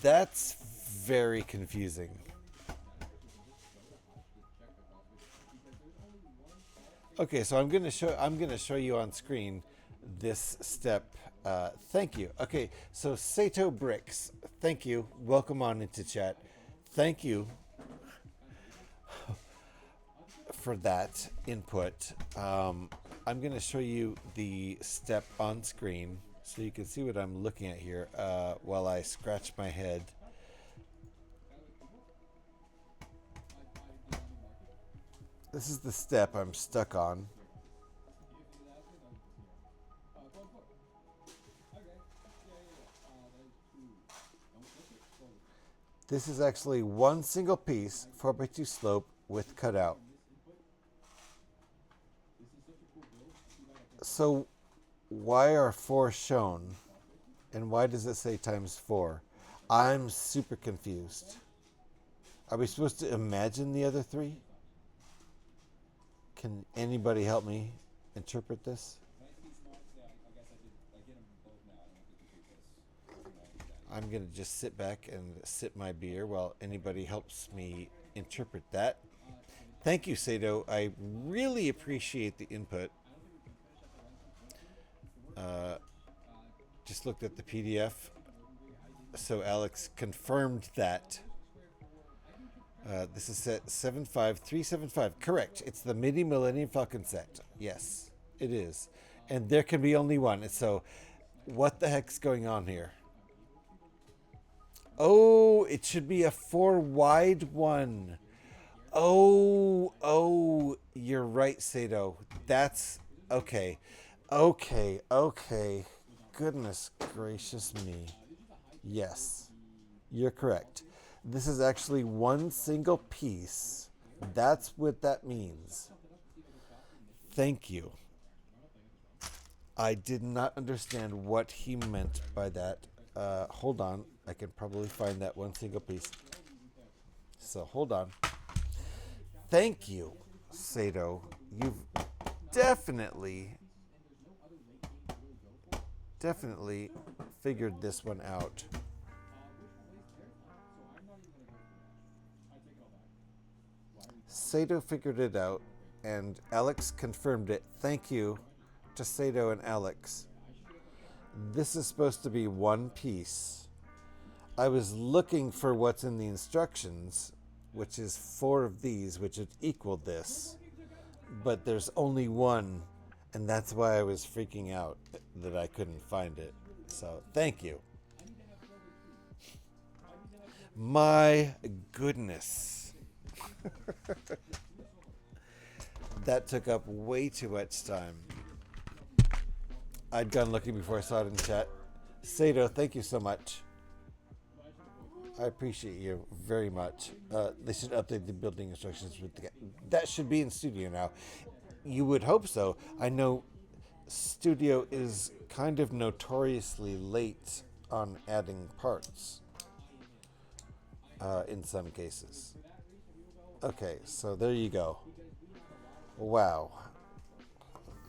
That's very confusing. Okay, so I'm gonna show you on screen this step. Thank you. Okay, so Sato Bricks, thank you. Welcome on into chat. Thank you for that input. I'm gonna show you the step on screen so you can see what I'm looking at here while I scratch my head. This is the step I'm stuck on. This is actually one single piece, 4x2 slope with cutout. So why are 4 shown? And why does it say ×4? I'm super confused. Are we supposed to imagine the other 3? Can anybody help me interpret this? I'm going to just sit back and sip my beer while anybody helps me interpret that. Thank you, Sato. I really appreciate the input. Just looked at the PDF. So Alex confirmed that. This is set 75375. Correct. It's the MIDI Millennium Falcon set. Yes, it is. And there can be only one. So what the heck's going on here? Oh, it should be a 4 wide one. Oh, you're right, Sato. That's okay. Okay. Goodness gracious me. Yes, you're correct. This is actually one single piece. That's what that means. Thank you. I did not understand what he meant by that. Hold on. I can probably find that one single piece. So hold on. Thank you, Sato. You've definitely figured this one out. Sato figured it out, and Alex confirmed it. Thank you to Sato and Alex. This is supposed to be one piece. I was looking for what's in the instructions, which is 4 of these, which would equal this. But there's only one, and that's why I was freaking out that I couldn't find it. So, thank you. My goodness. That took up way too much time. I'd gone looking before I saw it in chat. Sato, thank you so much. I appreciate you very much. They should update the building instructions with that should be in Studio now. You would hope so. I know Studio is kind of notoriously late on adding parts in some cases. Okay, so there you go. Wow.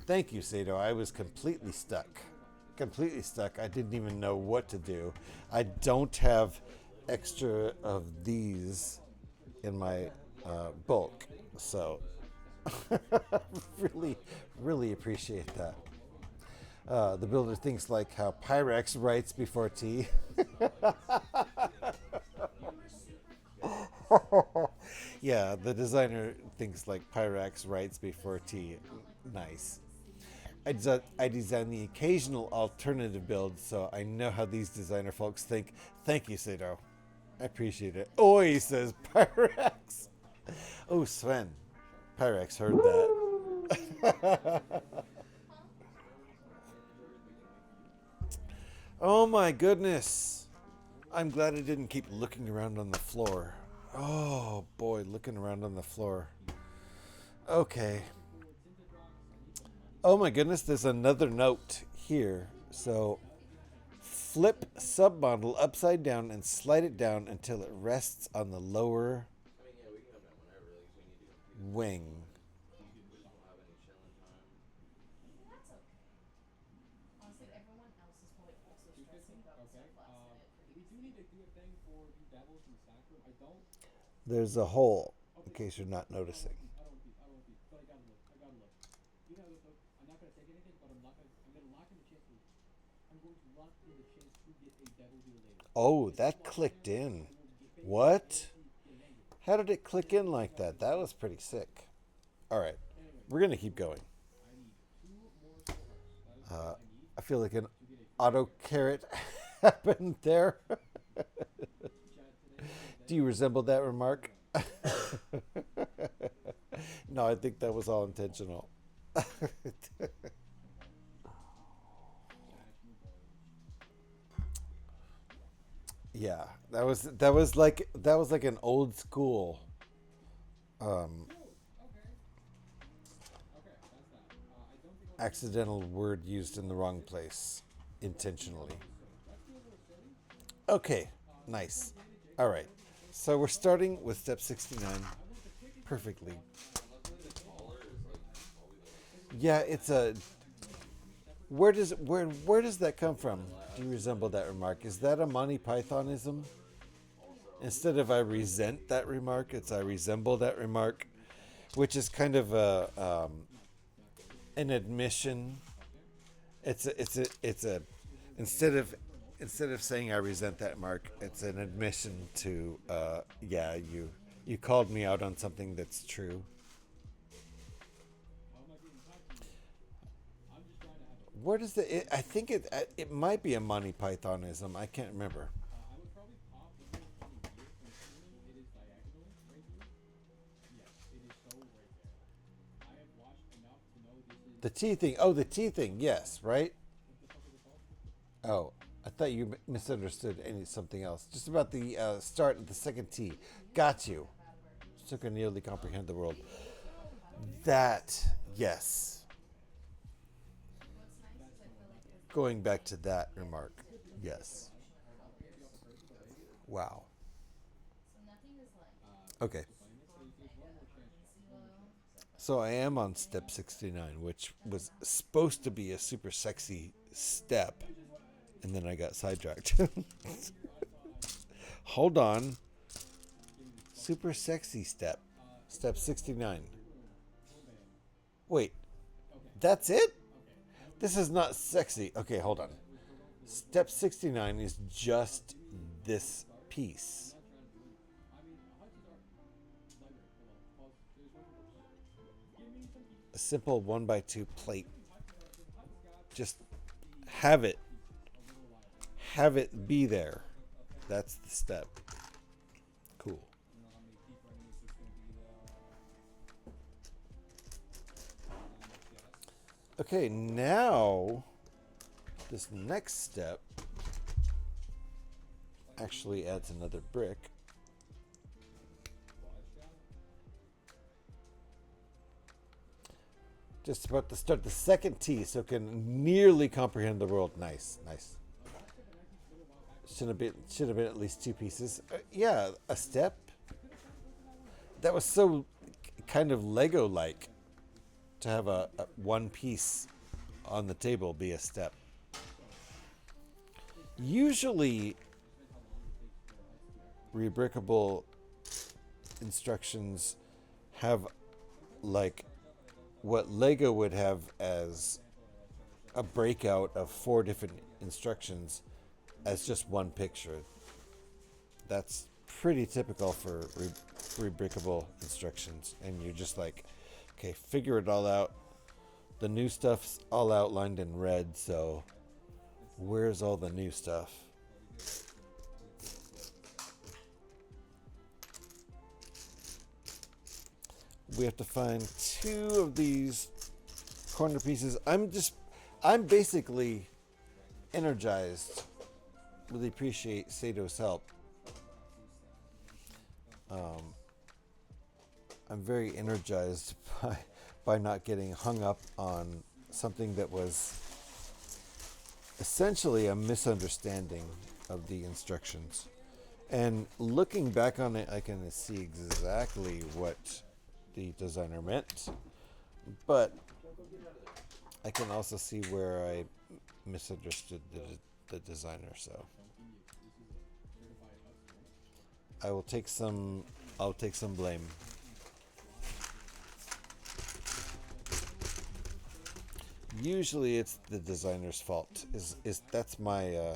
Thank you, Sato. I was completely stuck. I didn't even know what to do. I don't have extra of these in my bulk, so really appreciate that. The builder thinks like how Pyrex writes before tea. Yeah, the designer thinks like Pyrex writes before tea. Nice. I design the occasional alternative build, so I know how these designer folks think. Thank you, Sato. I appreciate it. Oi, says Pyrex. Oh, Sven. Pyrex heard that. Oh my goodness. I'm glad I didn't keep looking around on the floor. Oh boy, looking around on the floor. Okay. Oh my goodness, there's another note here. So flip submodel upside down and slide it down until it rests on the lower wing. There's a hole, in case you're not noticing. Oh, that clicked in. What? How did it click in like that? That was pretty sick. All right, we're going to keep going. I feel like an auto carrot happened there. Do you resemble that remark? No, I think that was all intentional. Yeah, that was like an old school accidental word used in the wrong place intentionally. Okay, nice. All right. So we're starting with step 69 perfectly. Yeah, it's a where does that come from? Do you resemble that remark? Is that a Monty Pythonism? Instead of I resent that remark, it's I resemble that remark, which is kind of a an admission. It's a instead of saying I resent that remark, it's an admission to yeah, you called me out on something that's true. Where does I think it might be a Monty Pythonism. I can't remember. The T thing. Oh, the T thing. Yes, right? Oh, I thought you misunderstood something else. Just about the start of the second T. Got you. So can nearly comprehend the world. That, yes. Going back to that remark. Yes. Wow. Okay. So I am on step 69, which was supposed to be a super sexy step. And then I got sidetracked. Hold on. Super sexy step. Step 69. Wait. That's it? This is not sexy. Okay, hold on. Step 69 is just this piece. A simple 1x2 plate. Just have it. Have it be there. That's the step. Cool. Okay, now this next step actually adds another brick. Just about to start the second T, so it can nearly comprehend the world. Nice, nice. Should have been at least two pieces. Yeah, a step. That was so kind of Lego-like to have a one piece on the table be a step. Usually, rebrickable instructions have like what Lego would have as a breakout of 4 different instructions as just one picture. That's pretty typical for rebrickable instructions. And you're just like, okay, figure it all out. The new stuff's all outlined in red, so where's all the new stuff? We have to find 2 of these corner pieces. I'm basically energized. Really appreciate Sato's help. I'm very energized by not getting hung up on something that was essentially a misunderstanding of the instructions. And looking back on it, I can see exactly what the designer meant, but I can also see where I misunderstood the designer. So I will take some. I'll take some blame. Usually, it's the designer's fault. That's my?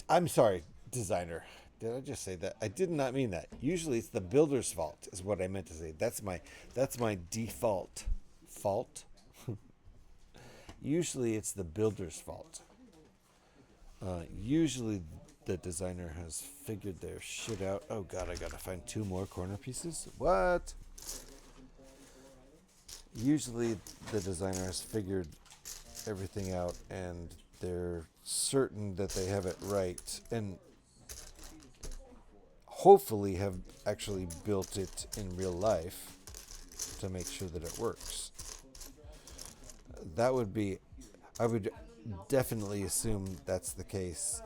I'm sorry, designer. Did I just say that? I did not mean that. Usually, it's the builder's fault. Is what I meant to say. That's my default fault. Usually, it's the builder's fault. Usually, the designer has figured their shit out. Oh God, I gotta find 2 more corner pieces. What? Usually, the designer has figured everything out, and they're certain that they have it right, and hopefully have actually built it in real life to make sure that it works. That would be, I would definitely assume that's the case.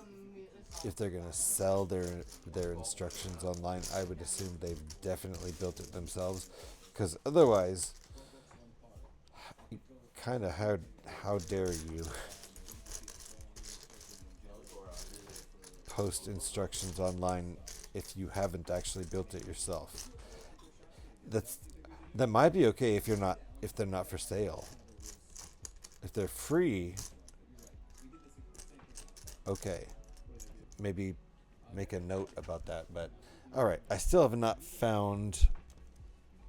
If they're going to sell their instructions online, I would assume they've definitely built it themselves, because otherwise, kind of how dare you post instructions online if you haven't actually built it yourself. That might be okay if they're not for sale. If they're free, okay, maybe make a note about that. But all right, I still have not found.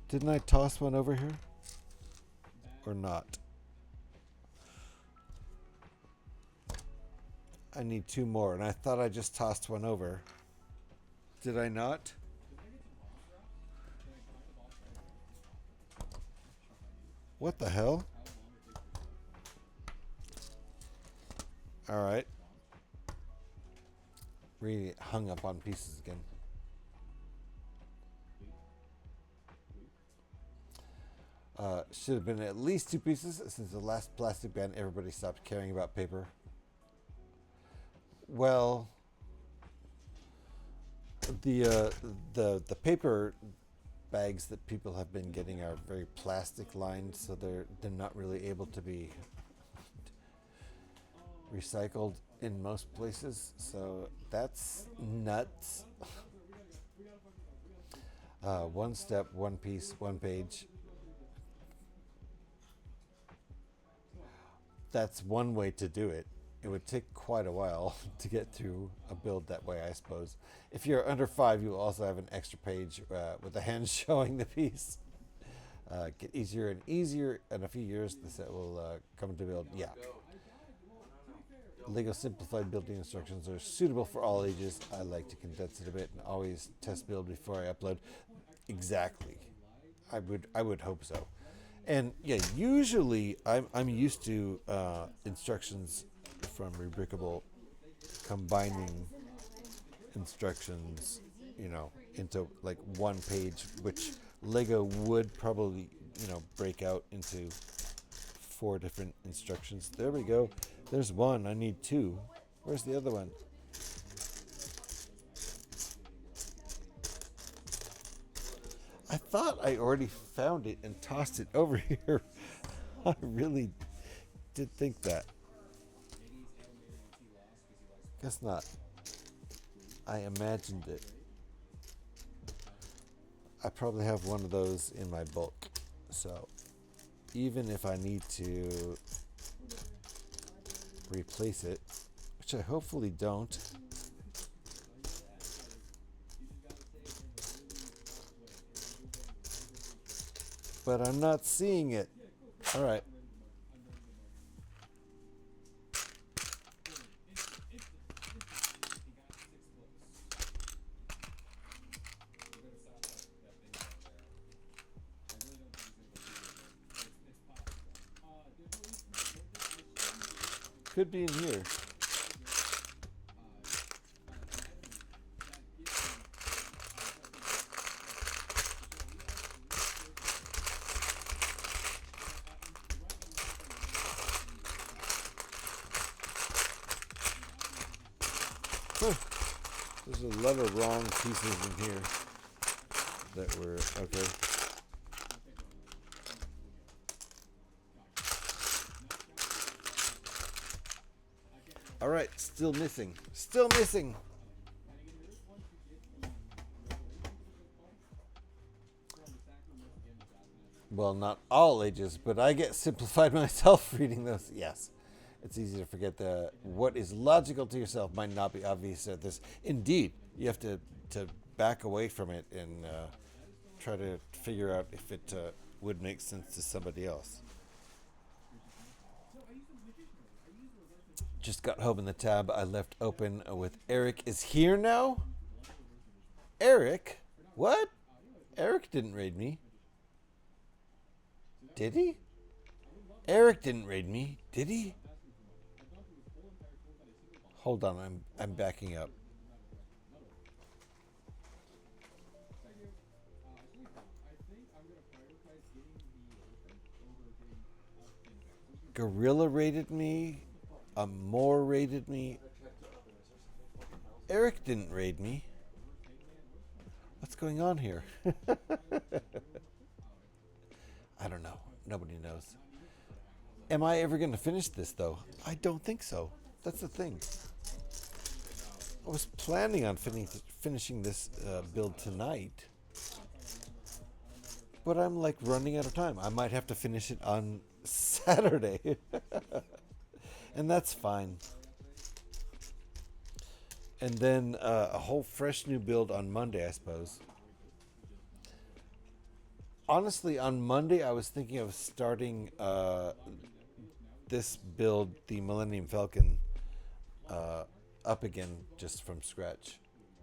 Didn't I toss one over here or not? I need 2 more, and I thought I just tossed one over. Did I not? What the hell? All right. Really hung up on pieces again. Should have been at least 2 pieces since the last plastic ban. Everybody stopped caring about paper. Well, the paper bags that people have been getting are very plastic lined, so they're not really able to be recycled in most places. So that's nuts. 1 step, 1 piece, 1 page. That's one way to do it. It would take quite a while to get through a build that way, I suppose. If you're under 5, you also have an extra page with the hand showing the piece. Get easier and easier. In a few years, the set will come to build. Yeah. Lego simplified building instructions are suitable for all ages. I like to condense it a bit and always test build before I upload. Exactly. I would hope so. And yeah, usually I'm used to instructions from Rebrickable combining instructions, into like 1 page, which Lego would probably, break out into 4 different instructions. There we go. There's 1. I need 2. Where's the other one? I thought I already found it and tossed it over here. I really did think that. Guess not. I imagined it. I probably have one of those in my bulk. So even if I need to replace it, which I hopefully don't, but I'm not seeing it. All right. Could be in here. There's a lot of wrong pieces in here that were okay. All right, still missing. Still missing. Well, not all ages, but I get simplified myself reading those. Yes. It's easy to forget that what is logical to yourself might not be obvious at this. Indeed, you have to back away from it and try to figure out if it would make sense to somebody else. Just got home in the tab I left open with Eric is here now? Eric? What? Eric didn't raid me. Did he? Eric didn't raid me. Did he? Hold on, I'm backing up. Gorilla raided me. Amor raided me. Eric didn't raid me. What's going on here? I don't know. Nobody knows. Am I ever going to finish this, though? I don't think so. That's the thing. I was planning on finishing this build tonight. But I'm like running out of time. I might have to finish it on Saturday. And that's fine. And then a whole fresh new build on Monday, I suppose. Honestly, on Monday, I was thinking of starting this build, the Millennium Falcon, up again just from scratch.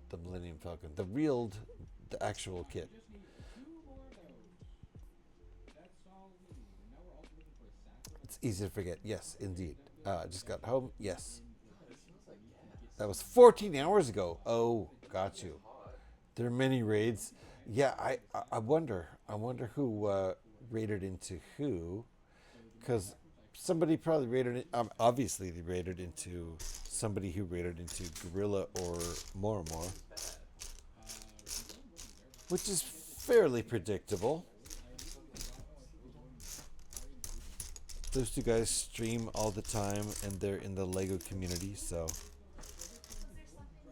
The Millennium Falcon. The actual kit. It's easy to forget. Yes, indeed. Just got home. Yes. That was 14 hours ago. Oh, got you. There are many raids. Yeah, I wonder. I wonder who raided into who. Because somebody probably raided it. Obviously, they raided into somebody who raided into Gorilla or more. Which is fairly predictable. Those two guys stream all the time and they're in the LEGO community, so.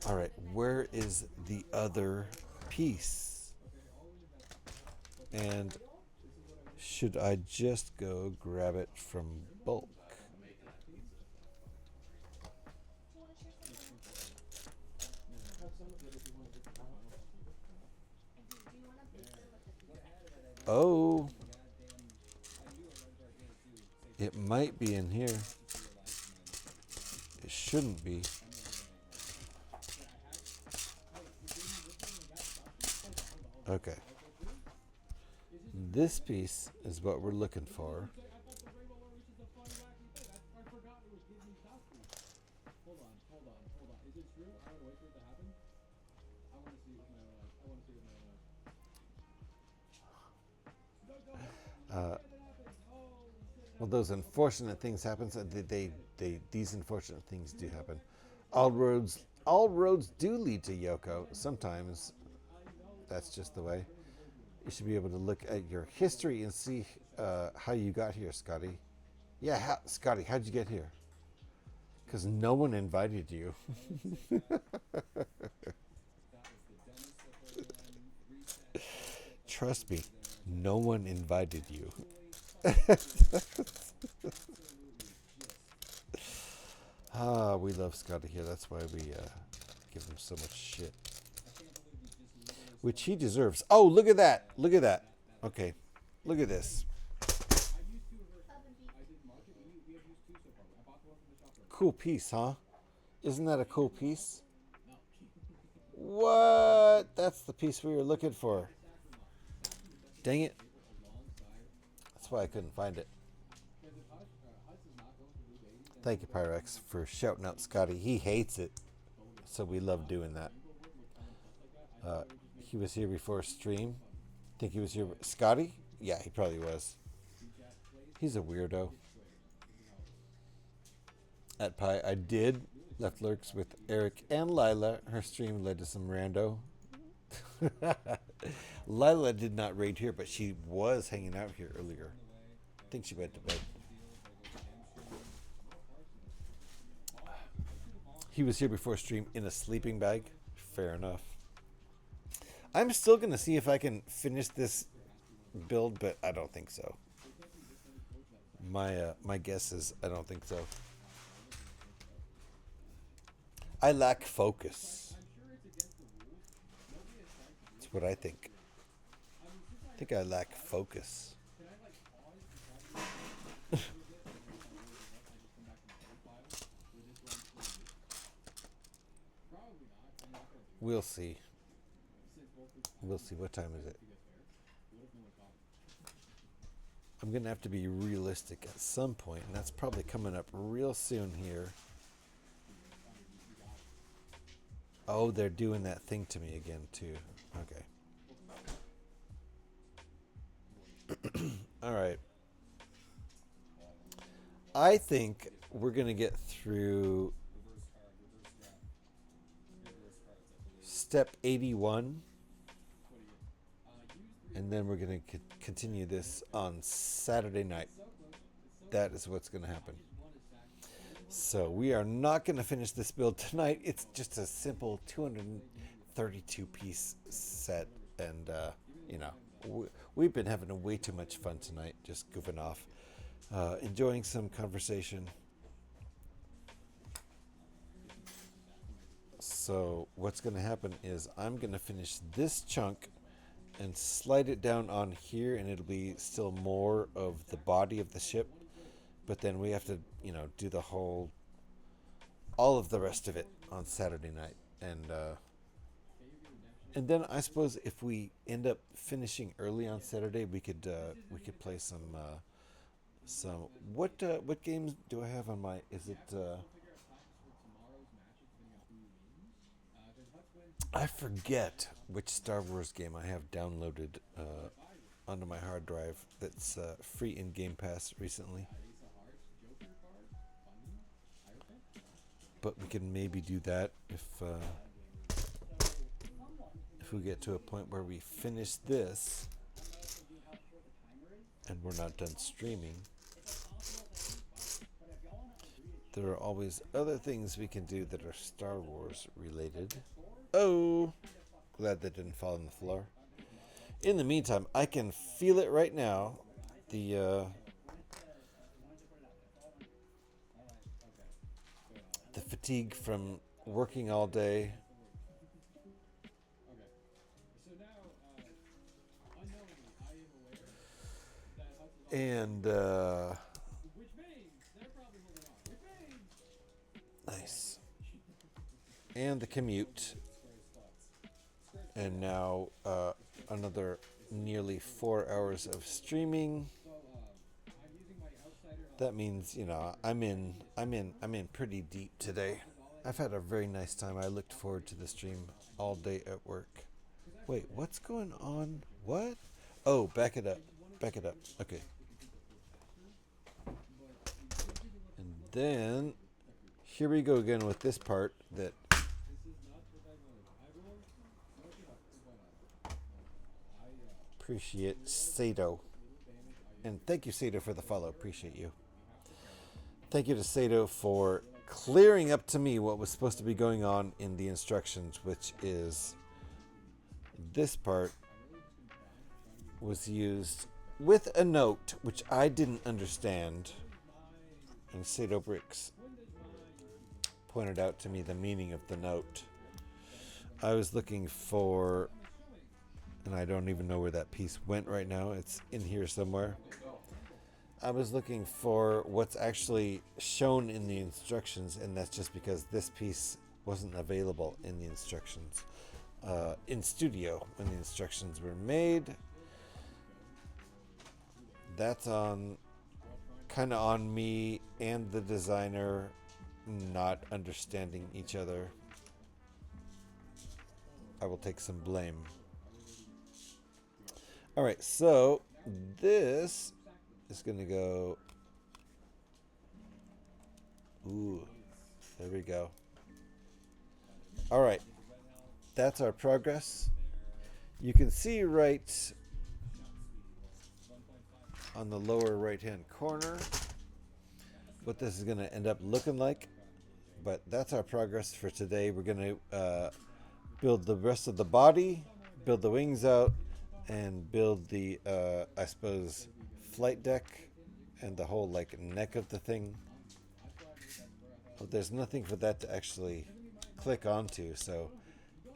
Alright, where is the other piece? And should I just go grab it from bulk? Oh. It might be in here. It shouldn't be. Okay. This piece is what we're looking for. Well, those unfortunate things happen. So these unfortunate things do happen. All roads do lead to Yoko. Sometimes that's just the way. You should be able to look at your history and see how you got here, Scotty. Yeah, Scotty, how'd you get here? Because no one invited you. Trust me, no one invited you. We love Scotty here. That's why we give him so much shit. Which he deserves. Oh, look at that. Look at that. Okay. Look at this. Cool piece, huh? Isn't that a cool piece? What? That's the piece we were looking for. Dang it. That's why I couldn't find it. Thank you, Pyrex, for shouting out Scotty. He hates it. So we love doing that. He was here before stream. Think he was here. Scotty? Yeah, he probably was. He's a weirdo. At Pi, I did left lurks with Eric and Lila. Her stream led to some rando. Lila did not raid here, but she was hanging out here earlier. I think she went to bed. He was here before stream in a sleeping bag. Fair enough. I'm still going to see if I can finish this build, but I don't think so. My guess is I don't think so. I lack focus. That's what I think. I think I lack focus. We'll see. We'll see. What time is it? I'm going to have to be realistic at some point, and that's probably coming up real soon here. Oh, they're doing that thing to me again, too. Okay. All right. I think we're going to get through step 81. And then we're going to continue this on Saturday night. That is what's going to happen. So we are not going to finish this build tonight. It's just a simple 232 piece set. And, you know, we've been having way too much fun tonight, just goofing off, enjoying some conversation. So what's going to happen is I'm going to finish this chunk and slide it down on here, and it'll be still more of the body of the ship, but then we have to, you know, do the all of the rest of it on Saturday night. And then I suppose if we end up finishing early on Saturday, we could play some what games do I have on my, is it I forget which Star Wars game I have downloaded onto my hard drive that's free in Game Pass recently. But we can maybe do that if we get to a point where we finish this and we're not done streaming. There are always other things we can do that are Star Wars related. Oh, glad that didn't fall on the floor. In the meantime, I can feel it right now. The fatigue from working all day. And nice. And the commute. And now another nearly 4 hours of streaming. That means, you know, I'm in pretty deep today. I've had a very nice time. I looked forward to the stream all day at work. Wait, what's going on? What? Oh, back it up. Back it up. Okay. And then here we go again with this part that appreciate Sato. And thank you, Sato, for the follow. Appreciate you. Thank you to Sato for clearing up to me what was supposed to be going on in the instructions, which is this part was used with a note, which I didn't understand. And Sato Bricks pointed out to me the meaning of the note. I was looking for, and I don't even know where that piece went right now. It's in here somewhere. I was looking for what's actually shown in the instructions, and that's just because this piece wasn't available in the instructions. In studio, when the instructions were made, that's kind of on me and the designer not understanding each other. I will take some blame. All right, so this is going to go. Ooh, there we go. All right, that's our progress. You can see right on the lower right-hand corner what this is going to end up looking like. But that's our progress for today. We're going to build the rest of the body, build the wings out, and build the, I suppose, flight deck and the whole like neck of the thing. Well, there's nothing for that to actually click onto, so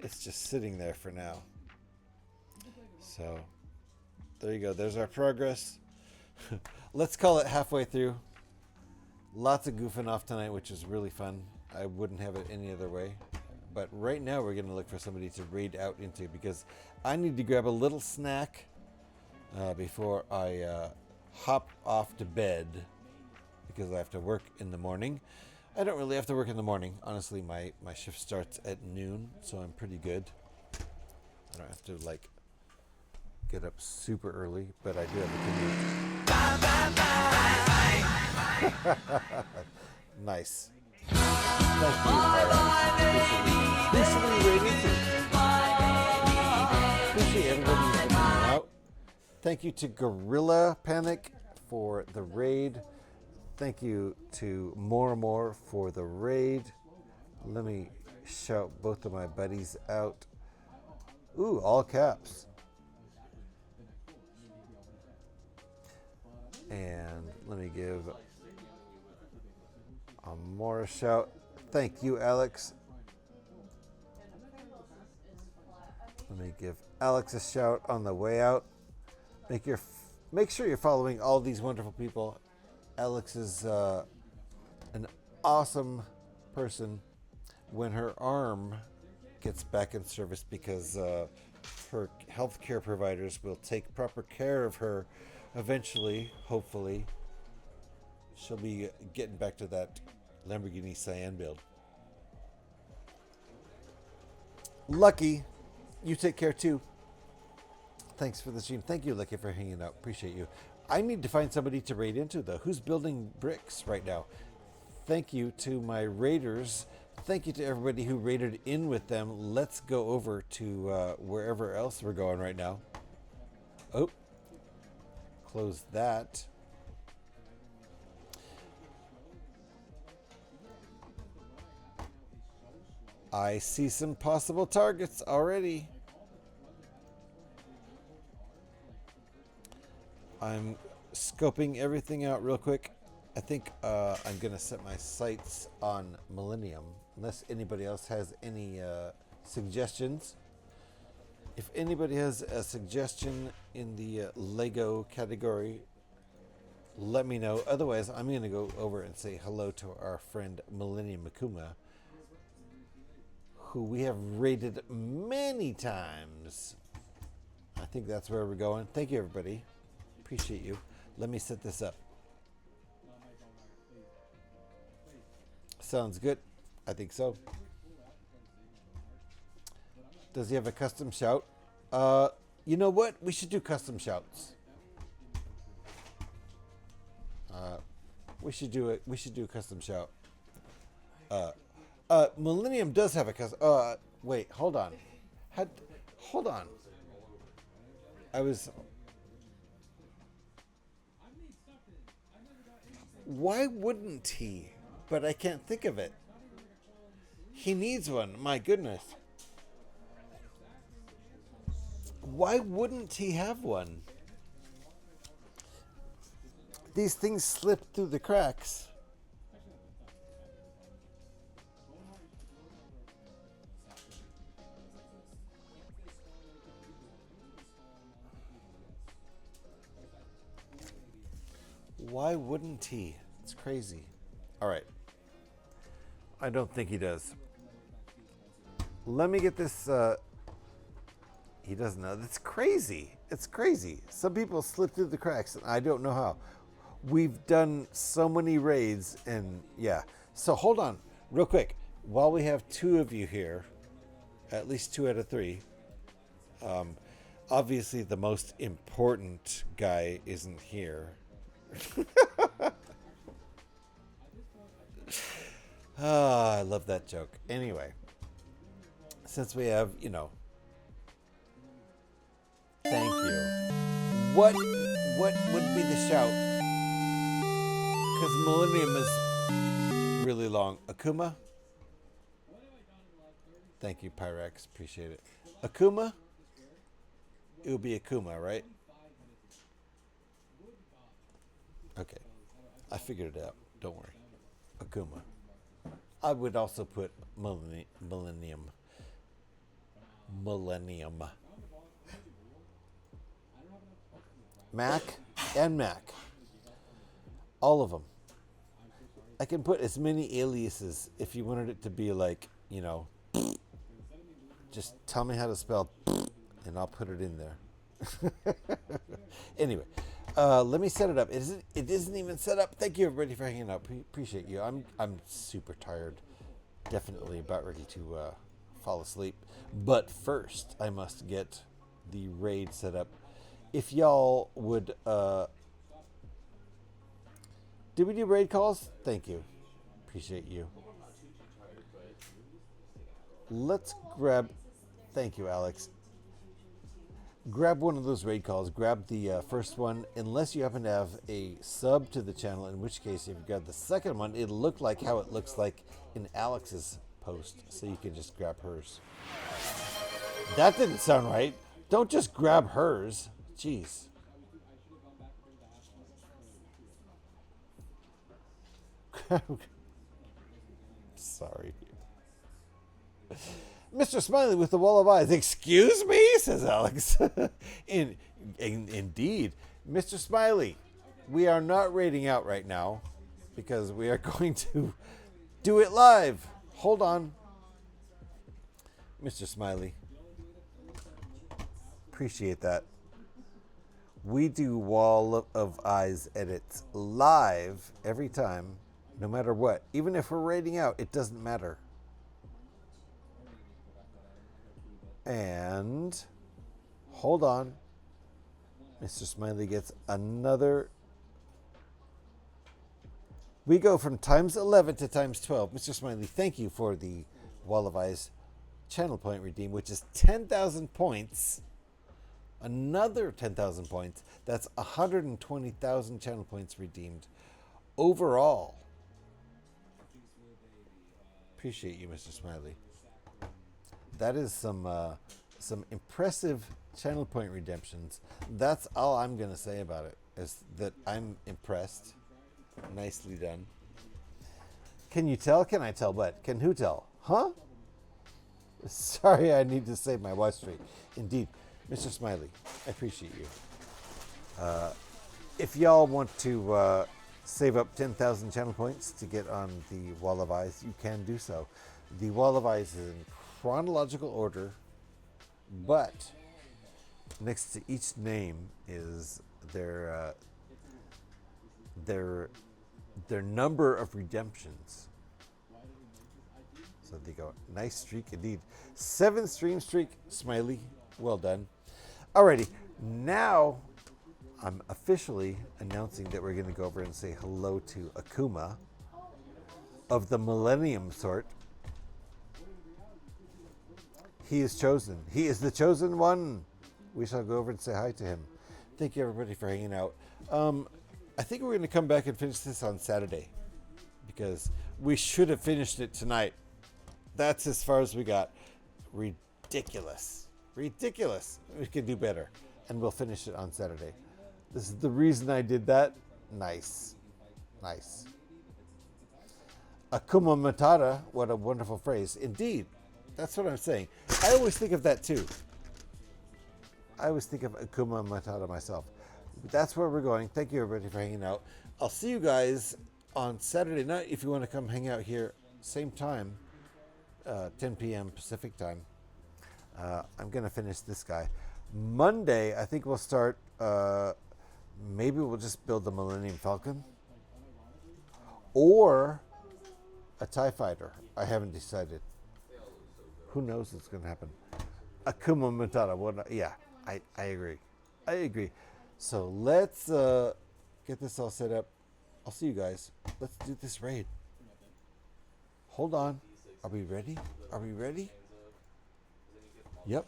it's just sitting there for now. So there you go. There's our progress. Let's call it halfway through. Lots of goofing off tonight, which is really fun. I wouldn't have it any other way. But right now we're going to look for somebody to raid out into, because I need to grab a little snack before I hop off to bed, because I have to work in the morning. I don't really have to work in the morning. Honestly, my shift starts at noon, so I'm pretty good. I don't have to like get up super early, but I do have a commute. Nice. Thank you, Who should we raid into? Appreciate everybody who's been hanging out. Thank you to Gorilla Panic for the raid. Thank you to More for the raid. Let me shout both of my buddies out. Ooh, all caps. And let me give more a shout. Thank you, Alex. Let me give Alex a shout on the way out. Make sure you're following all these wonderful people. Alex is an awesome person. When her arm gets back in service, because her healthcare providers will take proper care of her eventually, hopefully, she'll be getting back to that Lamborghini Cyan build. Lucky, you take care too. Thanks for the stream. Thank you, Lucky, for hanging out. Appreciate you. I need to find somebody to raid into, though. Who's building bricks right now? Thank you to my raiders. Thank you to everybody who raided in with them. Let's go over to wherever else we're going right now. Oh, close that. I see some possible targets already. I'm scoping everything out real quick. I think I'm going to set my sights on Millennium, unless anybody else has any suggestions. If anybody has a suggestion in the Lego category, let me know. Otherwise, I'm going to go over and say hello to our friend Millennium Makuma, who we have raided many times. I think that's where we're going. Thank you, everybody. Appreciate you. Let me set this up. Sounds good. I think so. Does he have a custom shout? You know what? We should do custom shouts. We should do a custom shout. Millennium does have a custom. Wait, hold on. Hold on. Why wouldn't he? But I can't think of it. He needs one. My goodness. Why wouldn't he have one? These things slip through the cracks. Why wouldn't he? It's crazy. All right. I don't think he does. Let me get this. He doesn't know. That's crazy. It's crazy. Some people slip through the cracks, and I don't know how. We've done so many raids, and yeah. So hold on, real quick. While we have two of you here, at least 2 out of 3. Obviously, the most important guy isn't here. I love that joke. Anyway, since we have, thank you. What would be the shout? Because Millennium is really long. Akuma? Thank you, Pyrex. Appreciate it. Akuma? It would be Akuma, right? Okay. I figured it out. Don't worry. Akuma. I would also put Millennium. Mac and Mac. All of them. I can put as many aliases if you wanted it to be like, you know, just tell me how to spell and I'll put it in there. Anyway, let me set it up. It isn't even set up. Thank you everybody for hanging out. Appreciate you. I'm super tired. Definitely about ready to fall asleep. But first, I must get the raid set up. If y'all would, did we do raid calls? Thank you. Appreciate you. Let's grab, thank you, Alex. Grab one of those raid calls. Grab the first one, unless you happen to have a sub to the channel, in which case, if you grab the second one, it'll look like how it looks like in Alex's post, so you can just grab hers. That didn't sound right. Don't just grab hers. Jeez. Sorry. Mr. Smiley with the wall of eyes. Excuse me, says Alex. Indeed. Mr. Smiley, we are not raiding out right now because we are going to do it live. Hold on. Mr. Smiley. Appreciate that. We do wall of eyes edits live every time, no matter what. Even if we're raiding out, it doesn't matter. And hold on. Mr. Smiley gets another. We go from times 11 to times 12. Mr. Smiley, thank you for the Wall of Eyes channel point redeem, which is 10,000 points. Another 10,000 points. That's 120,000 channel points redeemed overall. Appreciate you, Mr. Smiley. That is some impressive channel point redemptions. That's all I'm going to say about it, is that I'm impressed. Nicely done. Can you tell? Can I tell what? Can who tell? Huh? Sorry, I need to save my watch straight. Indeed. Mr. Smiley, I appreciate you. If y'all want to save up 10,000 channel points to get on the Wall of Eyes, you can do so. The Wall of Eyes is in chronological order, but next to each name is their number of redemptions. So they go, nice streak indeed. 7th stream streak, Smiley, well done. Alrighty, now I'm officially announcing that we're going to go over and say hello to Akuma of the Millennium sort. He is chosen. He is the chosen one. We shall go over and say hi to him. Thank you everybody for hanging out. I think we're going to come back and finish this on Saturday because we should have finished it tonight. That's as far as we got. Ridiculous. Ridiculous. We can do better. And we'll finish it on Saturday. This is the reason I did that. Nice. Nice. Akuma Matata. What a wonderful phrase. Indeed. That's what I'm saying. I always think of that too. I always think of Akuma Matata myself. But that's where we're going. Thank you everybody for hanging out. I'll see you guys on Saturday night if you want to come hang out here. Same time. 10 p.m. Pacific time. I'm going to finish this guy. Monday, I think we'll start, maybe we'll just build the Millennium Falcon. Or a TIE Fighter. I haven't decided. Who knows what's going to happen. Akuma Matata. Yeah, I agree. I agree. So let's get this all set up. I'll see you guys. Let's do this raid. Hold on. Are we ready? Are we ready? Yep.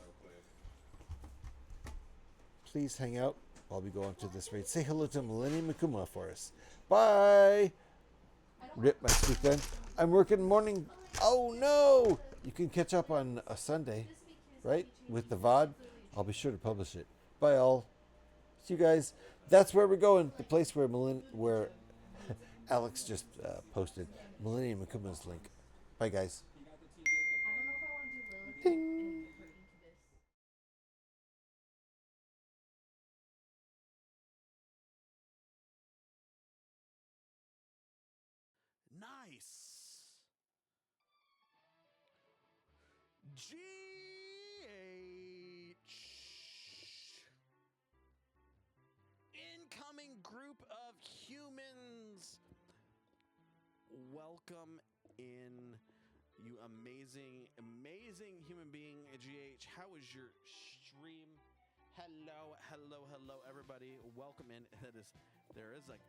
Please hang out while we go on to this raid. Say hello to Millennium Akuma for us. Bye. Rip my speak then. I'm working morning. Oh no! You can catch up on a Sunday, right? With the VOD. I'll be sure to publish it. Bye all. See you guys. That's where we're going. The place where Alex just posted Millennium Akuma's link. Bye guys. Ding. Nice. GH. Incoming group of humans. Welcome in, you amazing, amazing human being, GH. How was your stream? Hello, hello, hello, everybody. Welcome in. There is like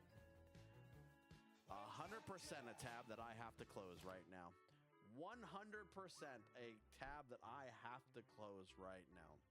100% a tab that I have to close right now. 100% a tab that I have to close right now.